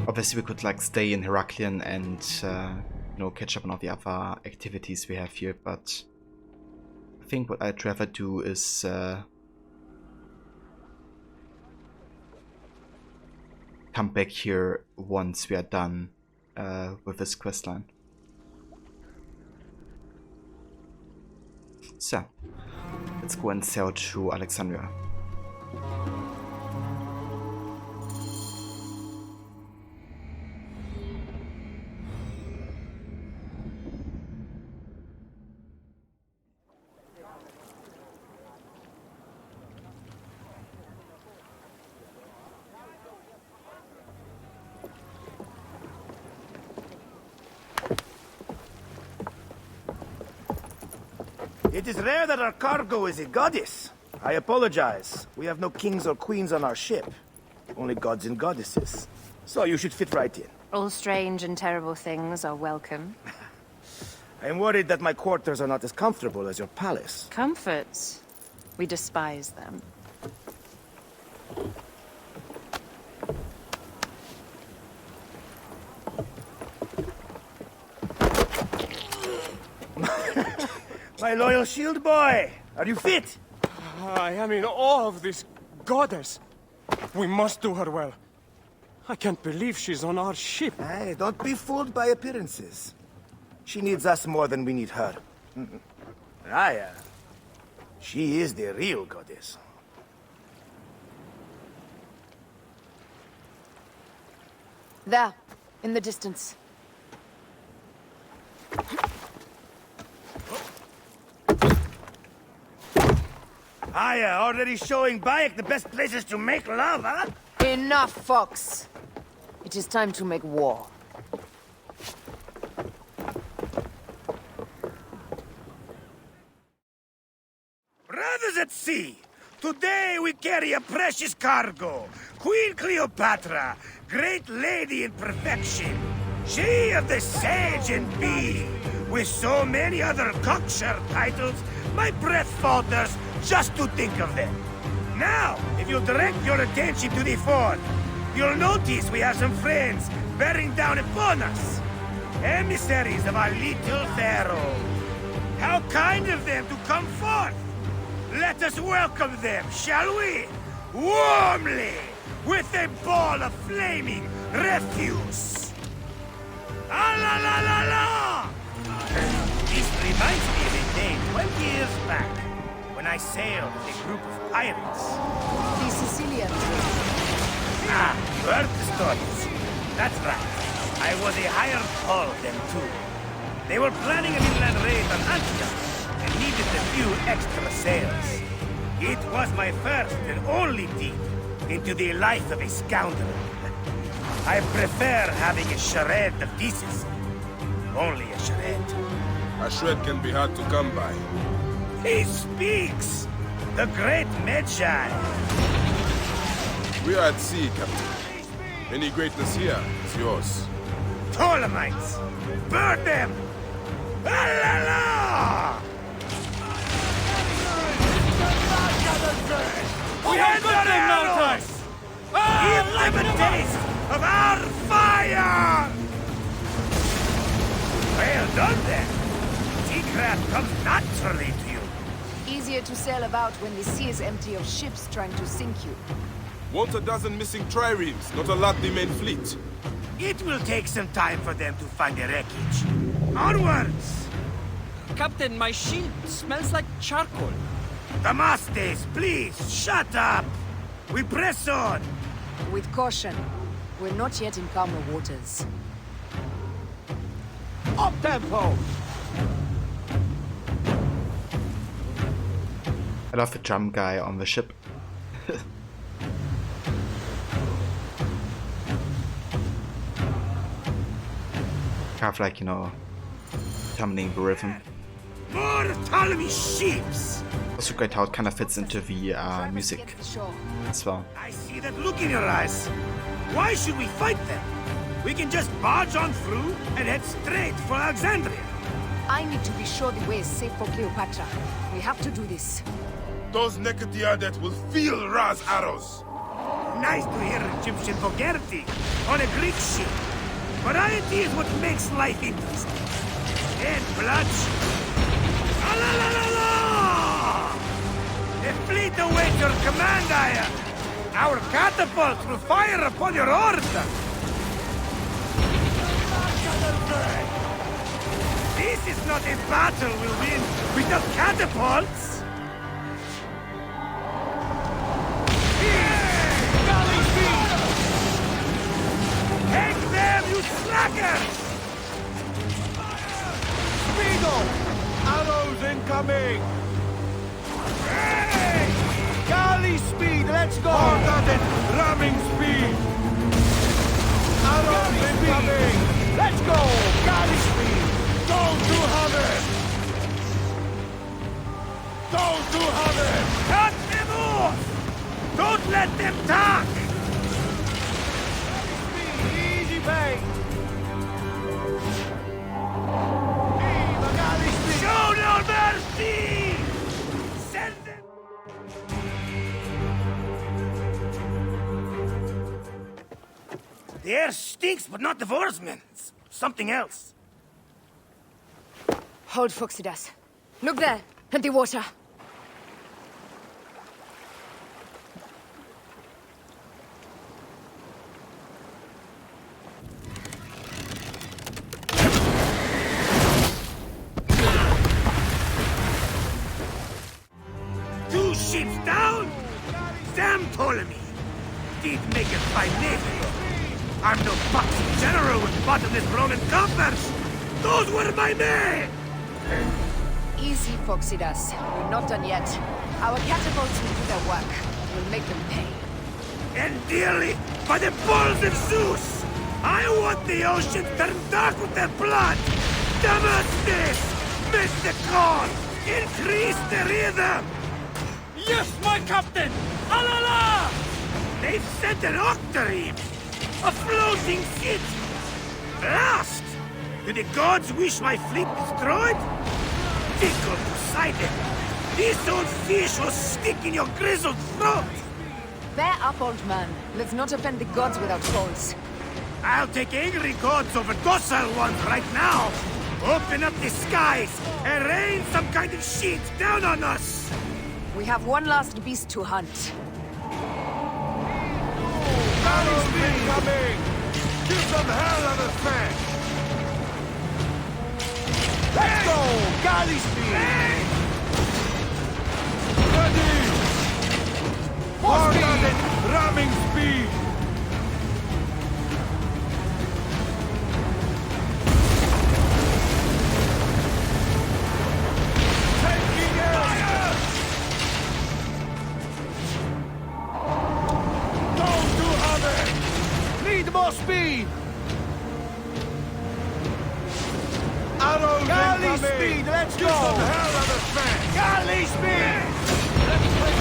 Obviously we could like stay in Heraklion and, you know, catch up on all the other activities we have here, but I think what I'd rather do is come back here once we are done with this questline. So, let's go and sail to Alexandria. It is rare that our cargo is a goddess. I apologize. We have no kings or queens on our ship. Only gods and goddesses. So you should fit right in. All strange and terrible things are welcome. I am worried that my quarters are not as comfortable as your palace. Comforts? We despise them. My loyal shield boy! Are you fit? I am in awe of this goddess. We must do her well. I can't believe she's on our ship. Hey, don't be fooled by appearances. She needs us more than we need her. Raya. She is the real goddess. There, in the distance. Aya, already showing Bayek the best places to make love, huh? Enough, Fox. It is time to make war. Brothers at sea, today we carry a precious cargo. Queen Cleopatra, great lady in perfection. She of the sage and bee. With so many other cocksure titles, my breath falters just to think of them. Now, if you'll direct your attention to the fort, you'll notice we have some friends bearing down upon us. Emissaries of our little pharaoh. How kind of them to come forth! Let us welcome them, shall we? Warmly, with a ball of flaming refuse. Ah la la la la! This reminds me of a day 20 years back, when I sailed with a group of pirates. The Sicilians. Ah, you heard the stories. That's right. I was a hired hull then too. They were planning an inland raid on Antioch, and needed a few extra sails. It was my first and only deep into the life of a scoundrel. I prefer having a shred of decency. Only a shred. A shred can be hard to come by. He speaks! The great Magi. We are at sea, Captain. Any greatness here is yours. Ptolemites! Burn them! Alala! We have got them now, guys! Give them a taste of our fire! Well done then. Seacraft comes naturally to you. Easier to sail about when the sea is empty of ships trying to sink you. Want a dozen missing triremes, not a lot the main fleet. It will take some time for them to find the wreckage. Onwards! Captain, my shield smells like charcoal. Damastes, please, shut up! We press on! With caution. We're not yet in calmer waters. Up tempo! I love the drum guy on the ship. Kind of like, you know, determining the rhythm. More Ptolemy ships! Also great how it kind of fits into the music as well. I see that look in your eyes. Why should we fight them? We can just barge on through and head straight for Alexandria. I need to be sure the way is safe for Cleopatra. We have to do this. Those Nekatiadet will feel Ra's arrows. Nice to hear Egyptian vulgarity on a Greek ship. Variety is what makes life interesting. And bloodshed. Ah, la, la, la, la! A fleet awaits your command, Aya. Our catapults will fire upon your order. This is not a battle we'll win without catapults. Take them, you slackers! Speedo! Arrows incoming! Hey! Galley speed, let's go! Ordered ramming speed! Arrows incoming! Let's go! Galley speed! Don't do havoc! Don't do havoc! Cut them off! Don't let them talk! Easy bait! Show no mercy! Send them! The air stinks, but not the Vorsmen. It's something else. Hold, Phoxidas. Look there, at the water. Two ships down? Damn Ptolemy! Did make a fine navy. I'm no foxy general with bottomless Roman coffers! Those were my men! Easy, Phoxidas. We're not done yet. Our catapults will do their work. We'll make them pay. And dearly, by the balls of Zeus! I want the ocean turned dark with their blood! Damastes! Miss the cause! Increase the rhythm! Yes, my captain! Alala! They've sent an octarine! A floating city! Blast! Do the gods wish my fleet destroyed? Tickle Poseidon! This old fish will stick in your grizzled throat! Bear up, old man. Let's not offend the gods without cause. I'll take angry gods over docile ones right now! Open up the skies and rain some kind of shit down on us! We have one last beast to hunt. Arrows incoming! Give them hell of a threat! Let's go! Galley speed! Ready! Ordered ramming speed! Taking air! Don't do havoc! Need more speed! Arrows Galley incoming. Speed, let's go! Give some hell of a threat! Galley speed! Let's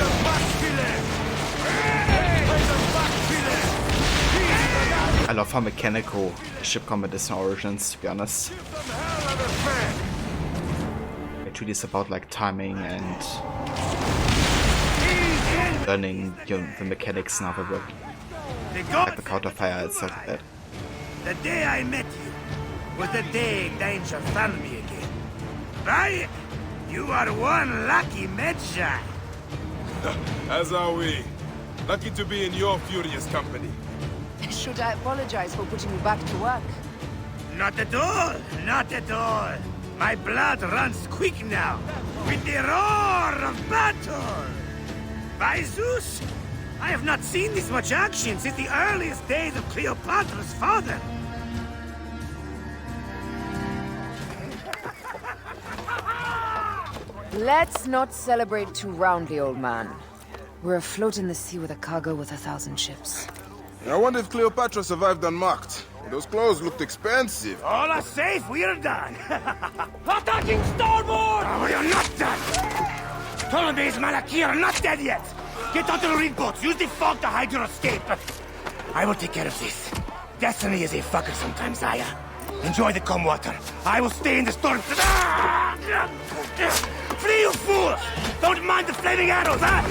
I love how mechanical ship combat is in Origins, to be honest. It really is about like timing and learning the mechanics and how they work. Like the counter fire and stuff like that. The day I met you was the day danger found me again. Right? You are one lucky Medjay. As are we. Lucky to be in your furious company. Should I apologize for putting you back to work? Not at all. Not at all. My blood runs quick now, with the roar of battle. By Zeus, I have not seen this much action since the earliest days of Cleopatra's father. Let's not celebrate too roundly, old man. We're afloat in the sea with a cargo with 1,000 ships. I wonder if Cleopatra survived unmarked. Those clothes looked expensive. All are safe, we're done. Attacking starboard! Oh, we are not done! Ptolemy's Malaki are not dead yet! Get onto the rig boats, use the fog to hide your escape. I will take care of this. Destiny is a fucker sometimes, Aya. Enjoy the calm water. I will stay in the storm. Flee, you fools! Don't mind the flaming arrows, huh?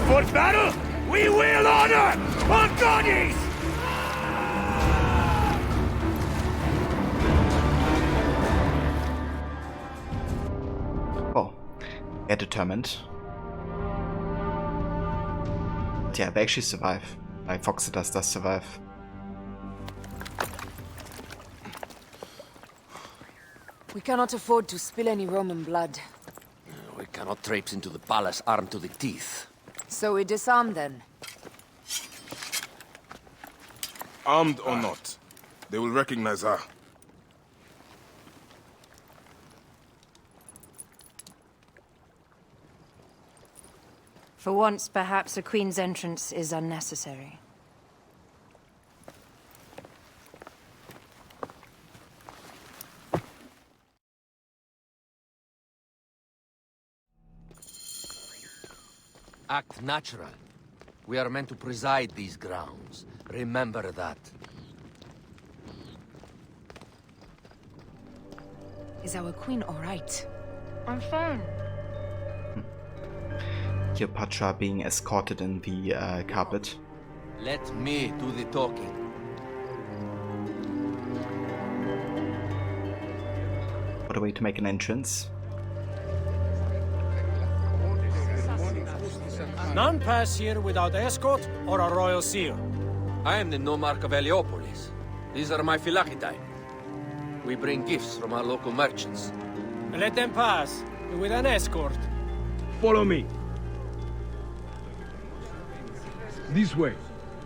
For battle, we will honor our bodies! Oh, they're determined. But yeah, they actually survive. Like Foxitas does survive. We cannot afford to spill any Roman blood. We cannot traipse into the palace armed to the teeth. So we disarm then. Armed or not, they will recognize her. For once, perhaps a queen's entrance is unnecessary. Act natural. We are meant to preside these grounds. Remember that. Is our queen all right? I'm fine. Cleopatra being escorted in the carpet. Let me do the talking. What a way to make an entrance. None pass here without escort or a royal seal. I am the nomarch of Heliopolis. These are my Phylakitae. We bring gifts from our local merchants. Let them pass, with an escort. Follow me. This way.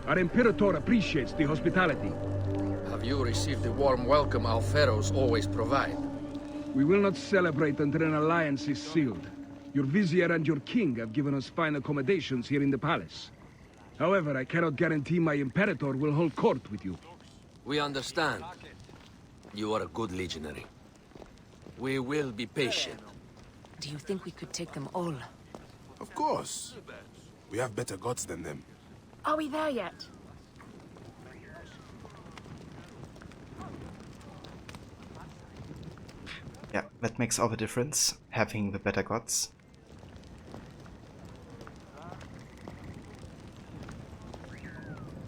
Our Imperator appreciates the hospitality. Have you received the warm welcome our pharaohs always provide? We will not celebrate until an alliance is sealed. Your vizier and your king have given us fine accommodations here in the palace. However, I cannot guarantee my Imperator will hold court with you. We understand. You are a good legionary. We will be patient. Do you think we could take them all? Of course. We have better gods than them. Are we there yet? Yeah, that makes all the difference, having the better gods.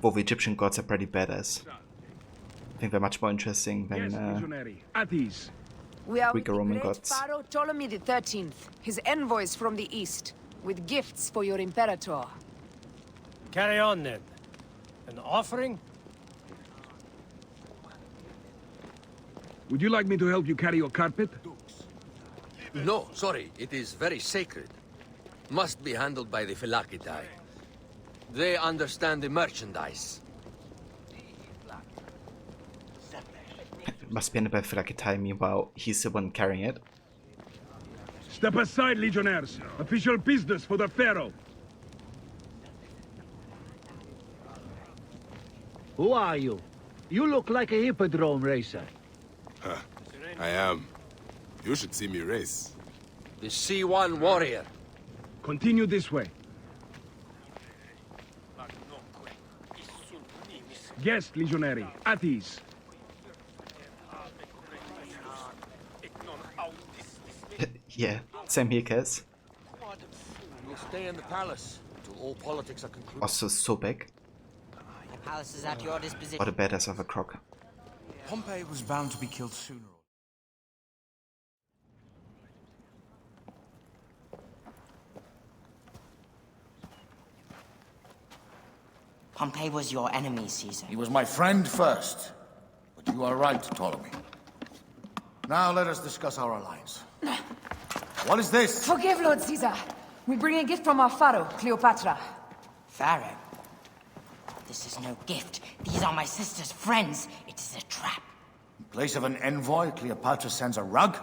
Both the Egyptian gods are pretty badass. I think they're much more interesting than At ease. We are weaker with the Roman great gods. Pharaoh Ptolemy the 13th, his envoys from the east, with gifts for your Imperator. Carry on then. An offering? Would you like me to help you carry your carpet? No, sorry. It is very sacred. Must be handled by the Phylakitae. They understand the merchandise. Must be handled by Phylakitae, meanwhile he's the one carrying it. Step aside, legionnaires. Official business for the Pharaoh. Who are you? You look like a hippodrome racer. Huh. I am. You should see me race. The C1 warrior. Continue this way. Guest, legionary. At ease. Yeah, same here, Kaz. We'll stay in the palace until all politics are concluded. Also so big. The palace is at your disposition. What a badass of a croc. Pompey was bound to be killed sooner. Pompey was your enemy, Caesar. He was my friend first. But you are right, Ptolemy. Now let us discuss our alliance. What is this? Forgive, Lord Caesar. We bring a gift from our pharaoh, Cleopatra. Pharaoh? This is no gift. These are my sister's friends. It is a trap. In place of an envoy, Cleopatra sends a rug?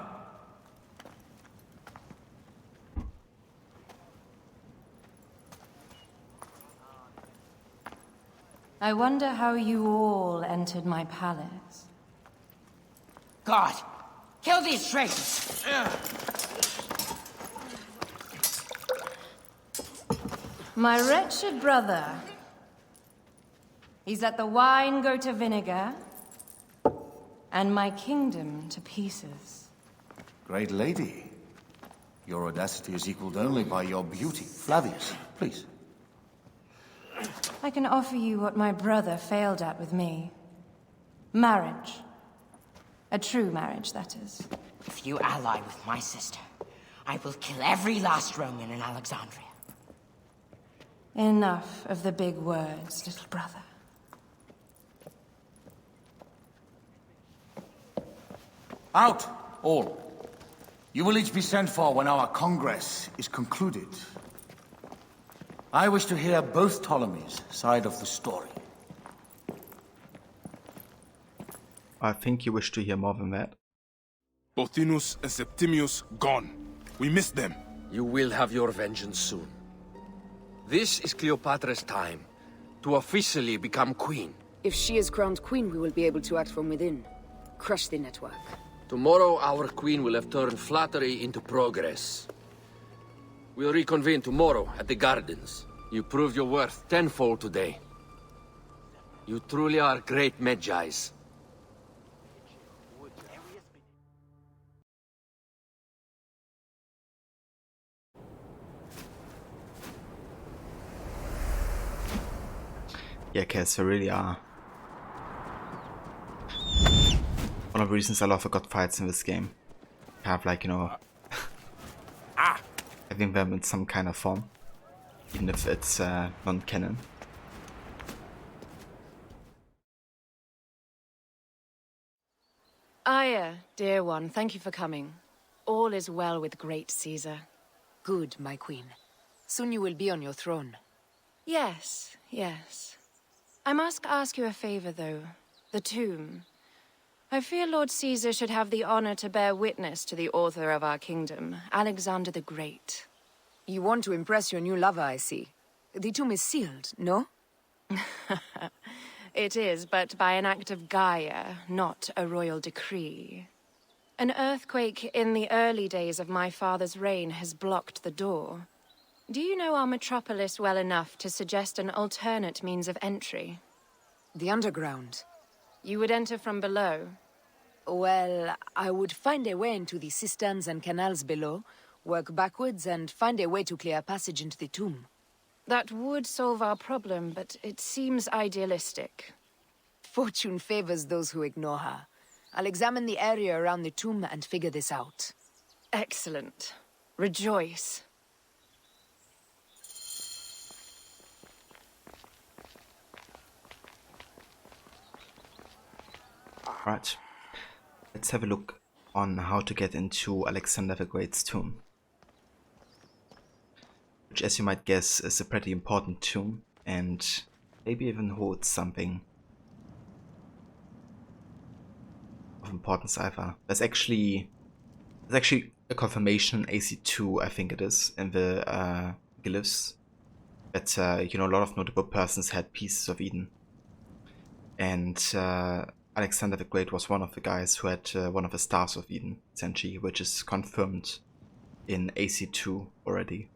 I wonder how you all entered my palace. God! Kill these traitors! My wretched brother. He's let the wine go to vinegar, and my kingdom to pieces. Great lady. Your audacity is equaled only by your beauty. Flavius, please. I can offer you what my brother failed at with me. Marriage. A true marriage, that is. If you ally with my sister, I will kill every last Roman in Alexandria. Enough of the big words, little brother. Out, all. You will each be sent for when our congress is concluded. I wish to hear both Ptolemy's side of the story. I think you wish to hear more than that. Pothinus and Septimius gone. We missed them. You will have your vengeance soon. This is Cleopatra's time to officially become queen. If she is crowned queen, we will be able to act from within. Crush the network. Tomorrow, our queen will have turned flattery into progress. We'll reconvene tomorrow at the gardens. You proved your worth tenfold today. You truly are great Magi's. Yeah, Kaz, they really are. One of the reasons I love the god fights in this game. Have like, you know, having them in some kind of form. Even if it's non-canon. Aya, dear one, thank you for coming. All is well with great Caesar. Good, my queen. Soon you will be on your throne. Yes, yes. I must ask you a favor, though. The tomb. I fear Lord Caesar should have the honor to bear witness to the author of our kingdom, Alexander the Great. You want to impress your new lover, I see. The tomb is sealed, no? It is, but by an act of Gaia, not a royal decree. An earthquake in the early days of my father's reign has blocked the door. Do you know our metropolis well enough to suggest an alternate means of entry? The underground. You would enter from below? Well, I would find a way into the cisterns and canals below, work backwards, and find a way to clear a passage into the tomb. That would solve our problem, but it seems idealistic. Fortune favors those who ignore her. I'll examine the area around the tomb and figure this out. Excellent. Rejoice. Right. Let's have a look on how to get into Alexander the Great's tomb. Which, as you might guess, is a pretty important tomb and maybe even holds something of importance either. There's actually a confirmation, AC2 I think it is, in the glyphs that you know, a lot of notable persons had pieces of Eden. And Alexander the Great was one of the guys who had one of the Stars of Eden, essentially, which is confirmed in AC2 already.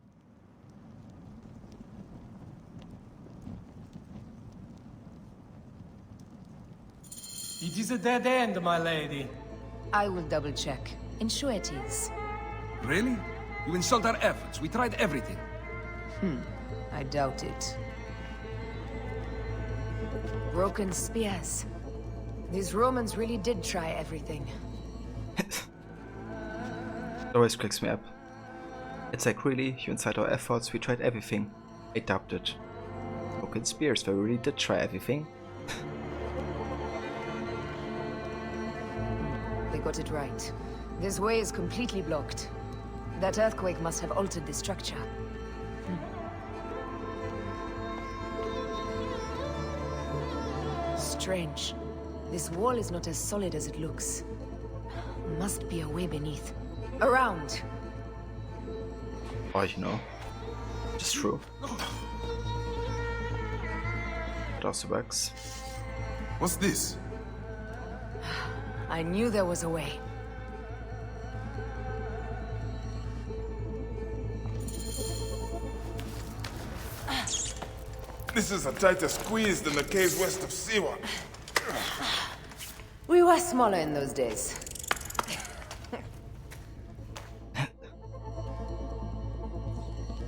It is a dead end, my lady. I will double check. Ensure it is. Really? You insult our efforts. We tried everything. I doubt it. Broken spears. These Romans really did try everything. It always cracks me up. It's like, really, you incite our efforts, we tried everything. I doubt it. Broken spears, they really did try everything. They got it right. This way is completely blocked. That earthquake must have altered the structure. Strange. This wall is not as solid as it looks. Must be a way beneath. Around! Or, you know, just true. It also works. What's this? I knew there was a way. This is a tighter squeeze than the caves west of Siwa. We were smaller in those days.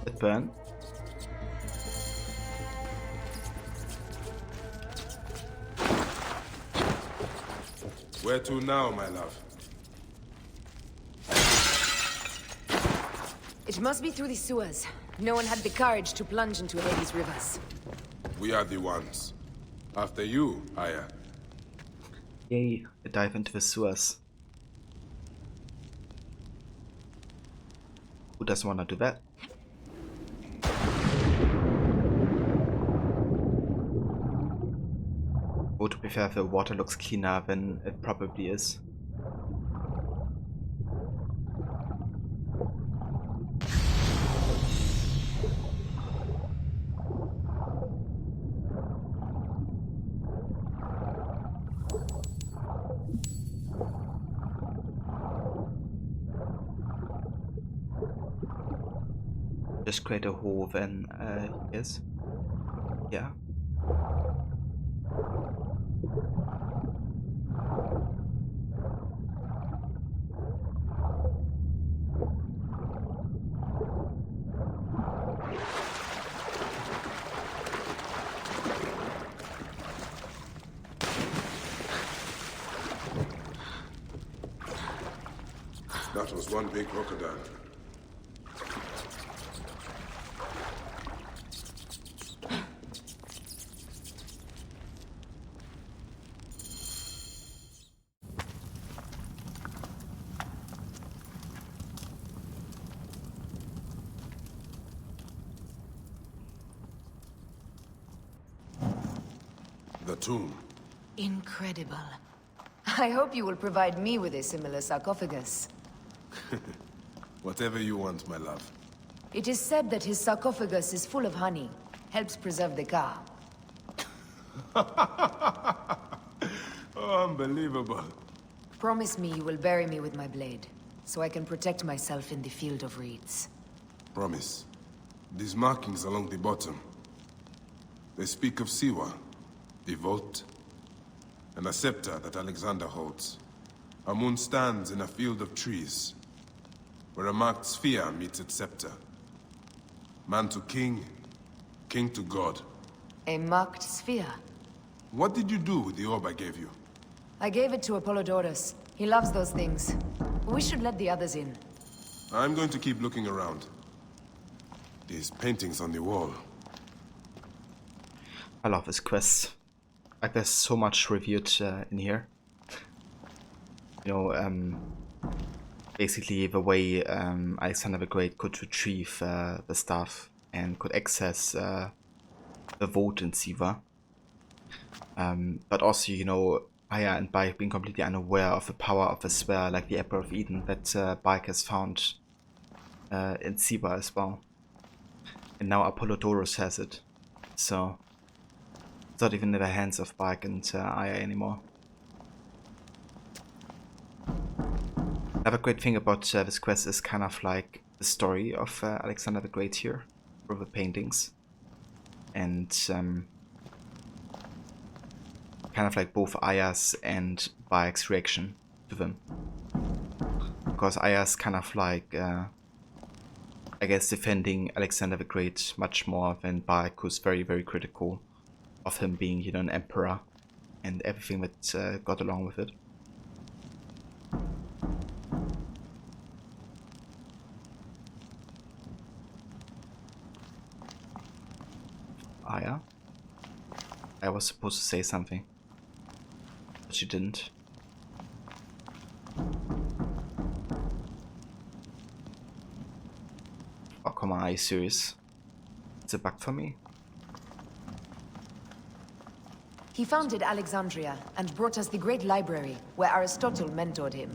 It burn. Where to now, my love? It must be through the sewers. No one had the courage to plunge into Hades' rivers. We are the ones. After you, Aya. Yay, a dive into the sewers. Who doesn't want to do that? Oh, to be fair, the water looks cleaner than it probably is. Just create a hole then, yes. Yeah. That was one big crocodile. The tomb. Incredible. I hope you will provide me with a similar sarcophagus. Whatever you want, my love. It is said that his sarcophagus is full of honey. Helps preserve the car. Oh, unbelievable. Promise me you will bury me with my blade, so I can protect myself in the field of reeds. Promise. These markings along the bottom. They speak of Siwa, the vault, and a scepter that Alexander holds. A moon stands in a field of trees, where a marked sphere meets its scepter. Man to king, king to god. A marked sphere? What did you do with the orb I gave you? I gave it to Apollodorus. He loves those things. We should let the others in. I'm going to keep looking around. These paintings on the wall. I love this quest. Like, there's so much revealed in here. You know, basically the way Alexander the Great could retrieve the stuff and could access the vault in Siwa. But also, you know, Aya and Bike being completely unaware of the power of the sphere, like the Apple of Eden, that Bike has found in Siwa as well. And now Apollodorus has it. So not even in the hands of Bayek and Aya anymore. Another great thing about this quest is kind of like the story of Alexander the Great here, through the paintings. And kind of like both Aya's and Bayek's reaction to them. Because Aya's kind of like, I guess, defending Alexander the Great much more than Bayek, who's very, very critical of him being, you know, an emperor and everything that got along with it. Aya? I was supposed to say something, but she didn't. Oh, come on, are you serious? It's a bug for me? He founded Alexandria and brought us the great library, where Aristotle mentored him.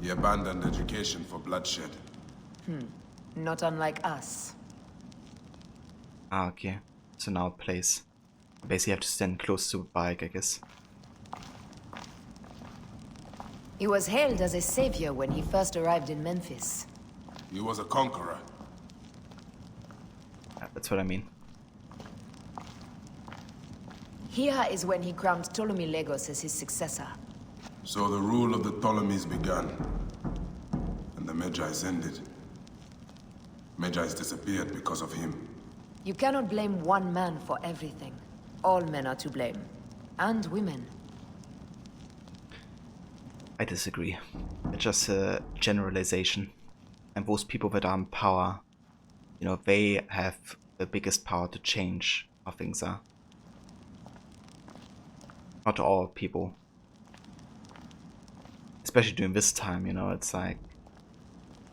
He abandoned education for bloodshed. Not unlike us. Ah, okay. So now it plays. Basically have to stand close to Bayek, I guess. He was hailed as a savior when he first arrived in Memphis. He was a conqueror. That's what I mean. Here is when he crowned Ptolemy Legos as his successor. So the rule of the Ptolemies began, and the Magi's ended. Magi's disappeared because of him. You cannot blame one man for everything. All men are to blame. And women. I disagree. It's just a generalization. And those people that are in power, you know, they have the biggest power to change how things are. Not all people. Especially during this time, you know, it's like...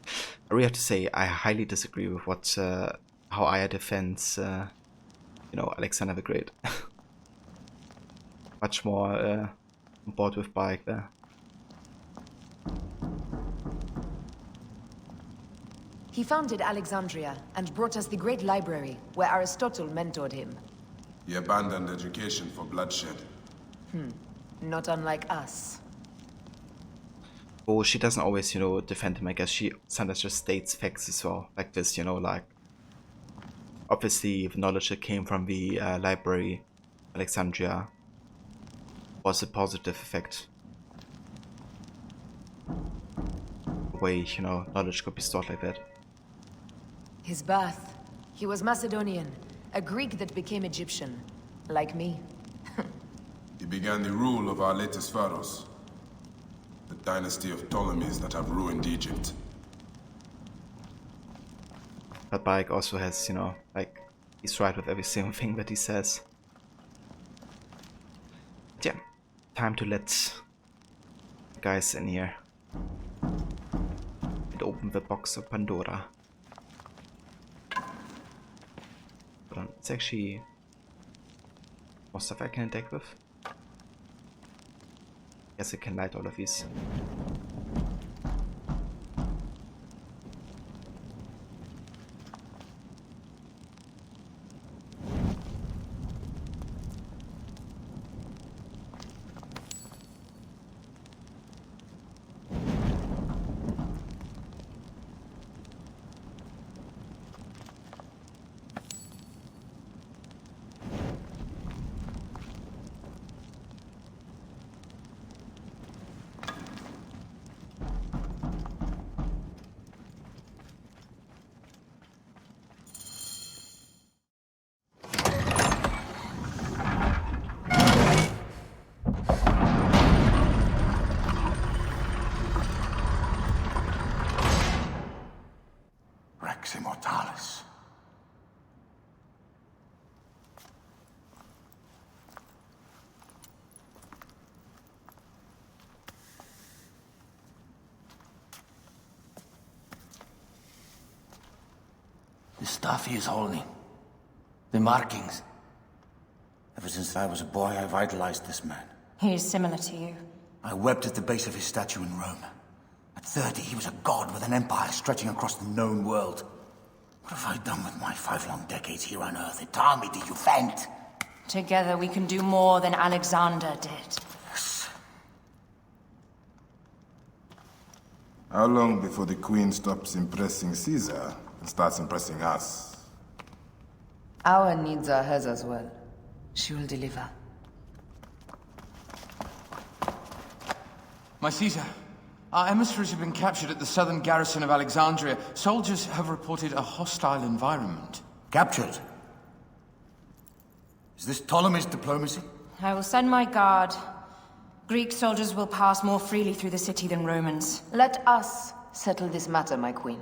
I really have to say, I highly disagree with what, how Aya defends, you know, Alexander the Great. Much more on board with Bayek there. He founded Alexandria and brought us the great library, where Aristotle mentored him. He abandoned education for bloodshed. Not unlike us. Oh, she doesn't always, you know, defend him. I guess she sometimes just states facts as well, like this, you know, like... Obviously, the knowledge that came from the library, Alexandria, was a positive effect. The way, you know, knowledge could be stored like that. His birth. He was Macedonian, a Greek that became Egyptian. Like me. He began the rule of our latest pharaohs. The dynasty of Ptolemies that have ruined Egypt. But Bayek also has, you know, like, he's right with every single thing that he says. But yeah, time to let the guys in here and open the box of Pandora. Hold on, it's actually more stuff I can attack with. Guess I can light all of these. Rex Immortalis. The stuff he is holding. The markings. Ever since I was a boy, I've idolized this man. He is similar to you. I wept at the base of his statue in Rome. At 30, he was a god with an empire stretching across the known world. What have I done with my 5 long decades here on Earth? Tell me, did you faint? Together we can do more than Alexander did. How long before the Queen stops impressing Caesar and starts impressing us? Our needs are hers as well. She will deliver. My Caesar, our emissaries have been captured at the southern garrison of Alexandria. Soldiers have reported a hostile environment. Captured? Is this Ptolemy's diplomacy? I will send my guard. Greek soldiers will pass more freely through the city than Romans. Let us settle this matter, my queen.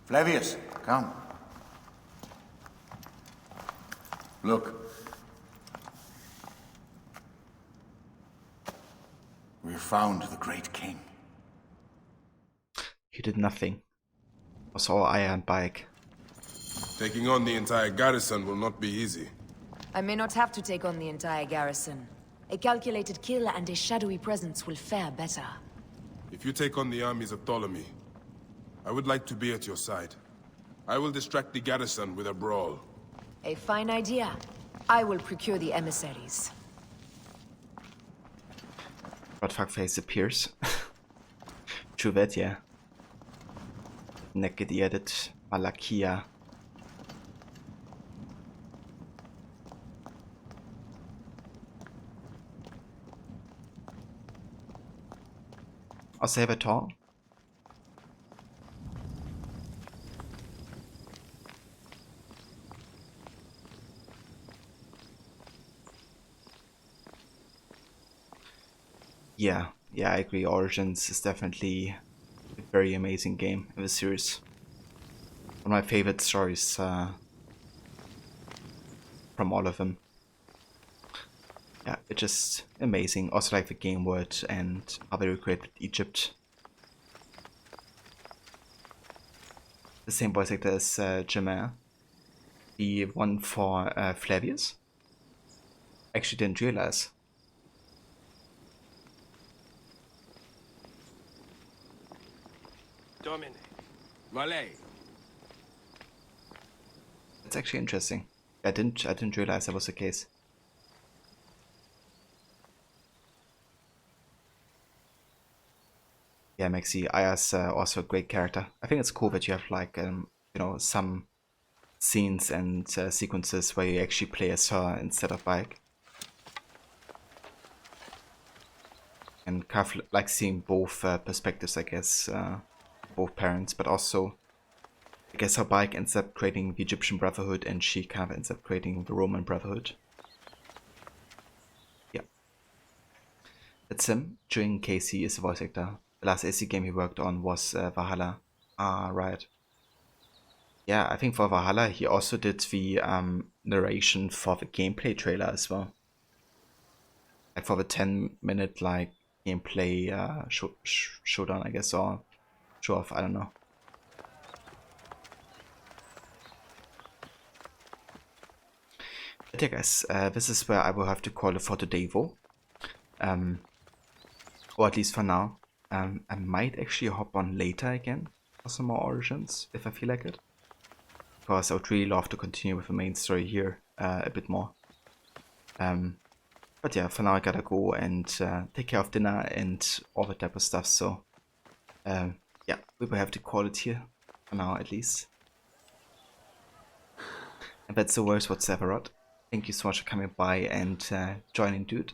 Flavius, come. Look. We have found the great king. He did nothing. Was all iron bike. Taking on the entire garrison will not be easy. I may not have to take on the entire garrison. A calculated kill and a shadowy presence will fare better. If you take on the armies of Ptolemy, I would like to be at your side. I will distract the garrison with a brawl. A fine idea. I will procure the emissaries. But fuckface appears. True that, yeah. Naked Edit, Malakia. Observator. Yeah, I agree. Origins is definitely a very amazing game in the series. One of my favorite stories from all of them. Yeah, it's just amazing. Also like the game world and how they recreated Egypt. The same voice actor as Jamer. The one for Flavius. Actually didn't realize. Domine. Valet. That's actually interesting. I didn't realize that was the case. Yeah, Maxi, Aya's also a great character. I think it's cool that you have like you know, some scenes and sequences where you actually play as her instead of Bike. And kind of like seeing both perspectives, I guess, both parents, but also I guess how Bike ends up creating the Egyptian Brotherhood and she kind of ends up creating the Roman Brotherhood. Yeah. That's him. During Casey is the voice actor. The last AC game he worked on was Valhalla. Ah, right. Yeah, I think for Valhalla he also did the narration for the gameplay trailer as well. Like for the 10-minute like gameplay showdown, I guess, or show off, I don't know. But yeah guys, this is where I will have to call it for today though. Or at least for now. I might actually hop on later again for some more Origins, if I feel like it. Because I would really love to continue with the main story here a bit more. But yeah, for now I gotta go and take care of dinner and all that type of stuff, so yeah, we will have to call it here, for now at least. And that's the worst whatsoever, Rod. Thank you so much for coming by and joining, dude.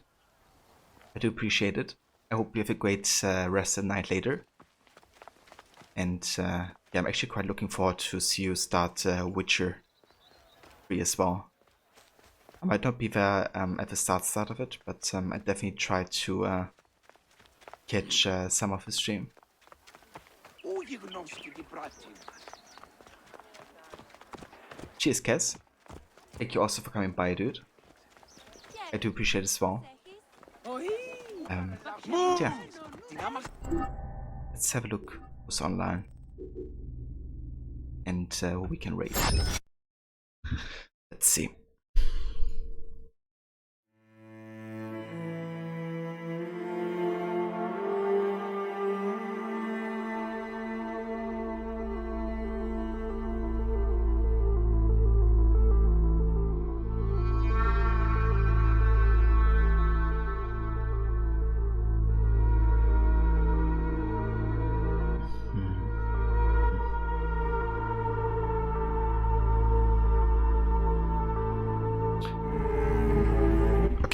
I do appreciate it. I hope you have a great rest of the night later. And yeah, I'm actually quite looking forward to see you start Witcher 3 as well. I might not be there at the start of it, but I definitely try to catch some of the stream. Cheers, Kez. Thank you also for coming by, dude. I do appreciate it as well. Yeah. Let's have a look who's online and who we can raid. Let's see.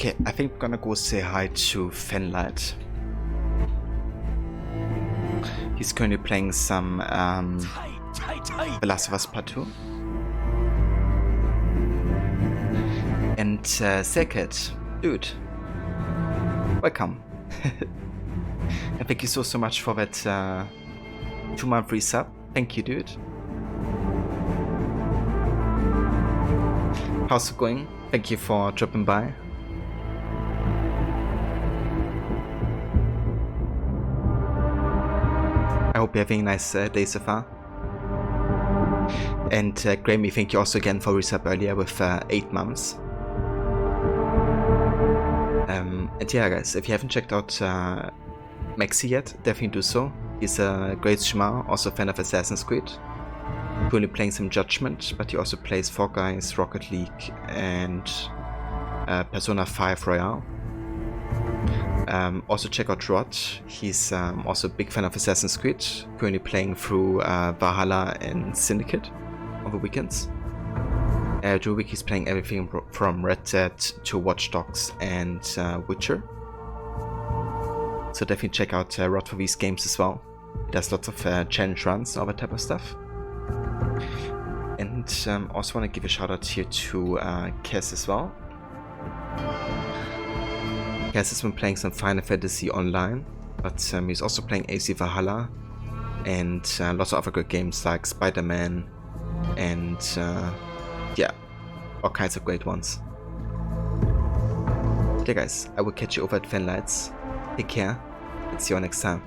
Okay, I think we're gonna go say hi to Fenlight. He's currently playing some The Last of Us Part 2. And Sekit, dude, welcome. And thank you so much for that 2-month resub. Thank you, dude. How's it going? Thank you for dropping by. I hope you're having a nice day so far. And Grammy, thank you also again for resub earlier with 8 months. And yeah, guys, if you haven't checked out Maxi yet, definitely do so. He's a great streamer, also a fan of Assassin's Creed. Currently playing some Judgment, but he also plays Fall Guys, Rocket League, and Persona 5 Royale. Also check out Rod. He's also a big fan of Assassin's Creed, currently playing through Valhalla and Syndicate on the weekends. During the week he's playing everything from Red Dead to Watch Dogs and Witcher. So definitely check out Rod for these games as well. He does lots of challenge runs, all that type of stuff. And also want to give a shout out here to Kes as well. Kes has been playing some Final Fantasy Online, but he's also playing AC Valhalla and lots of other good games like Spider-Man and yeah, all kinds of great ones. Okay guys, I will catch you over at Fanlights. Take care and see you next time.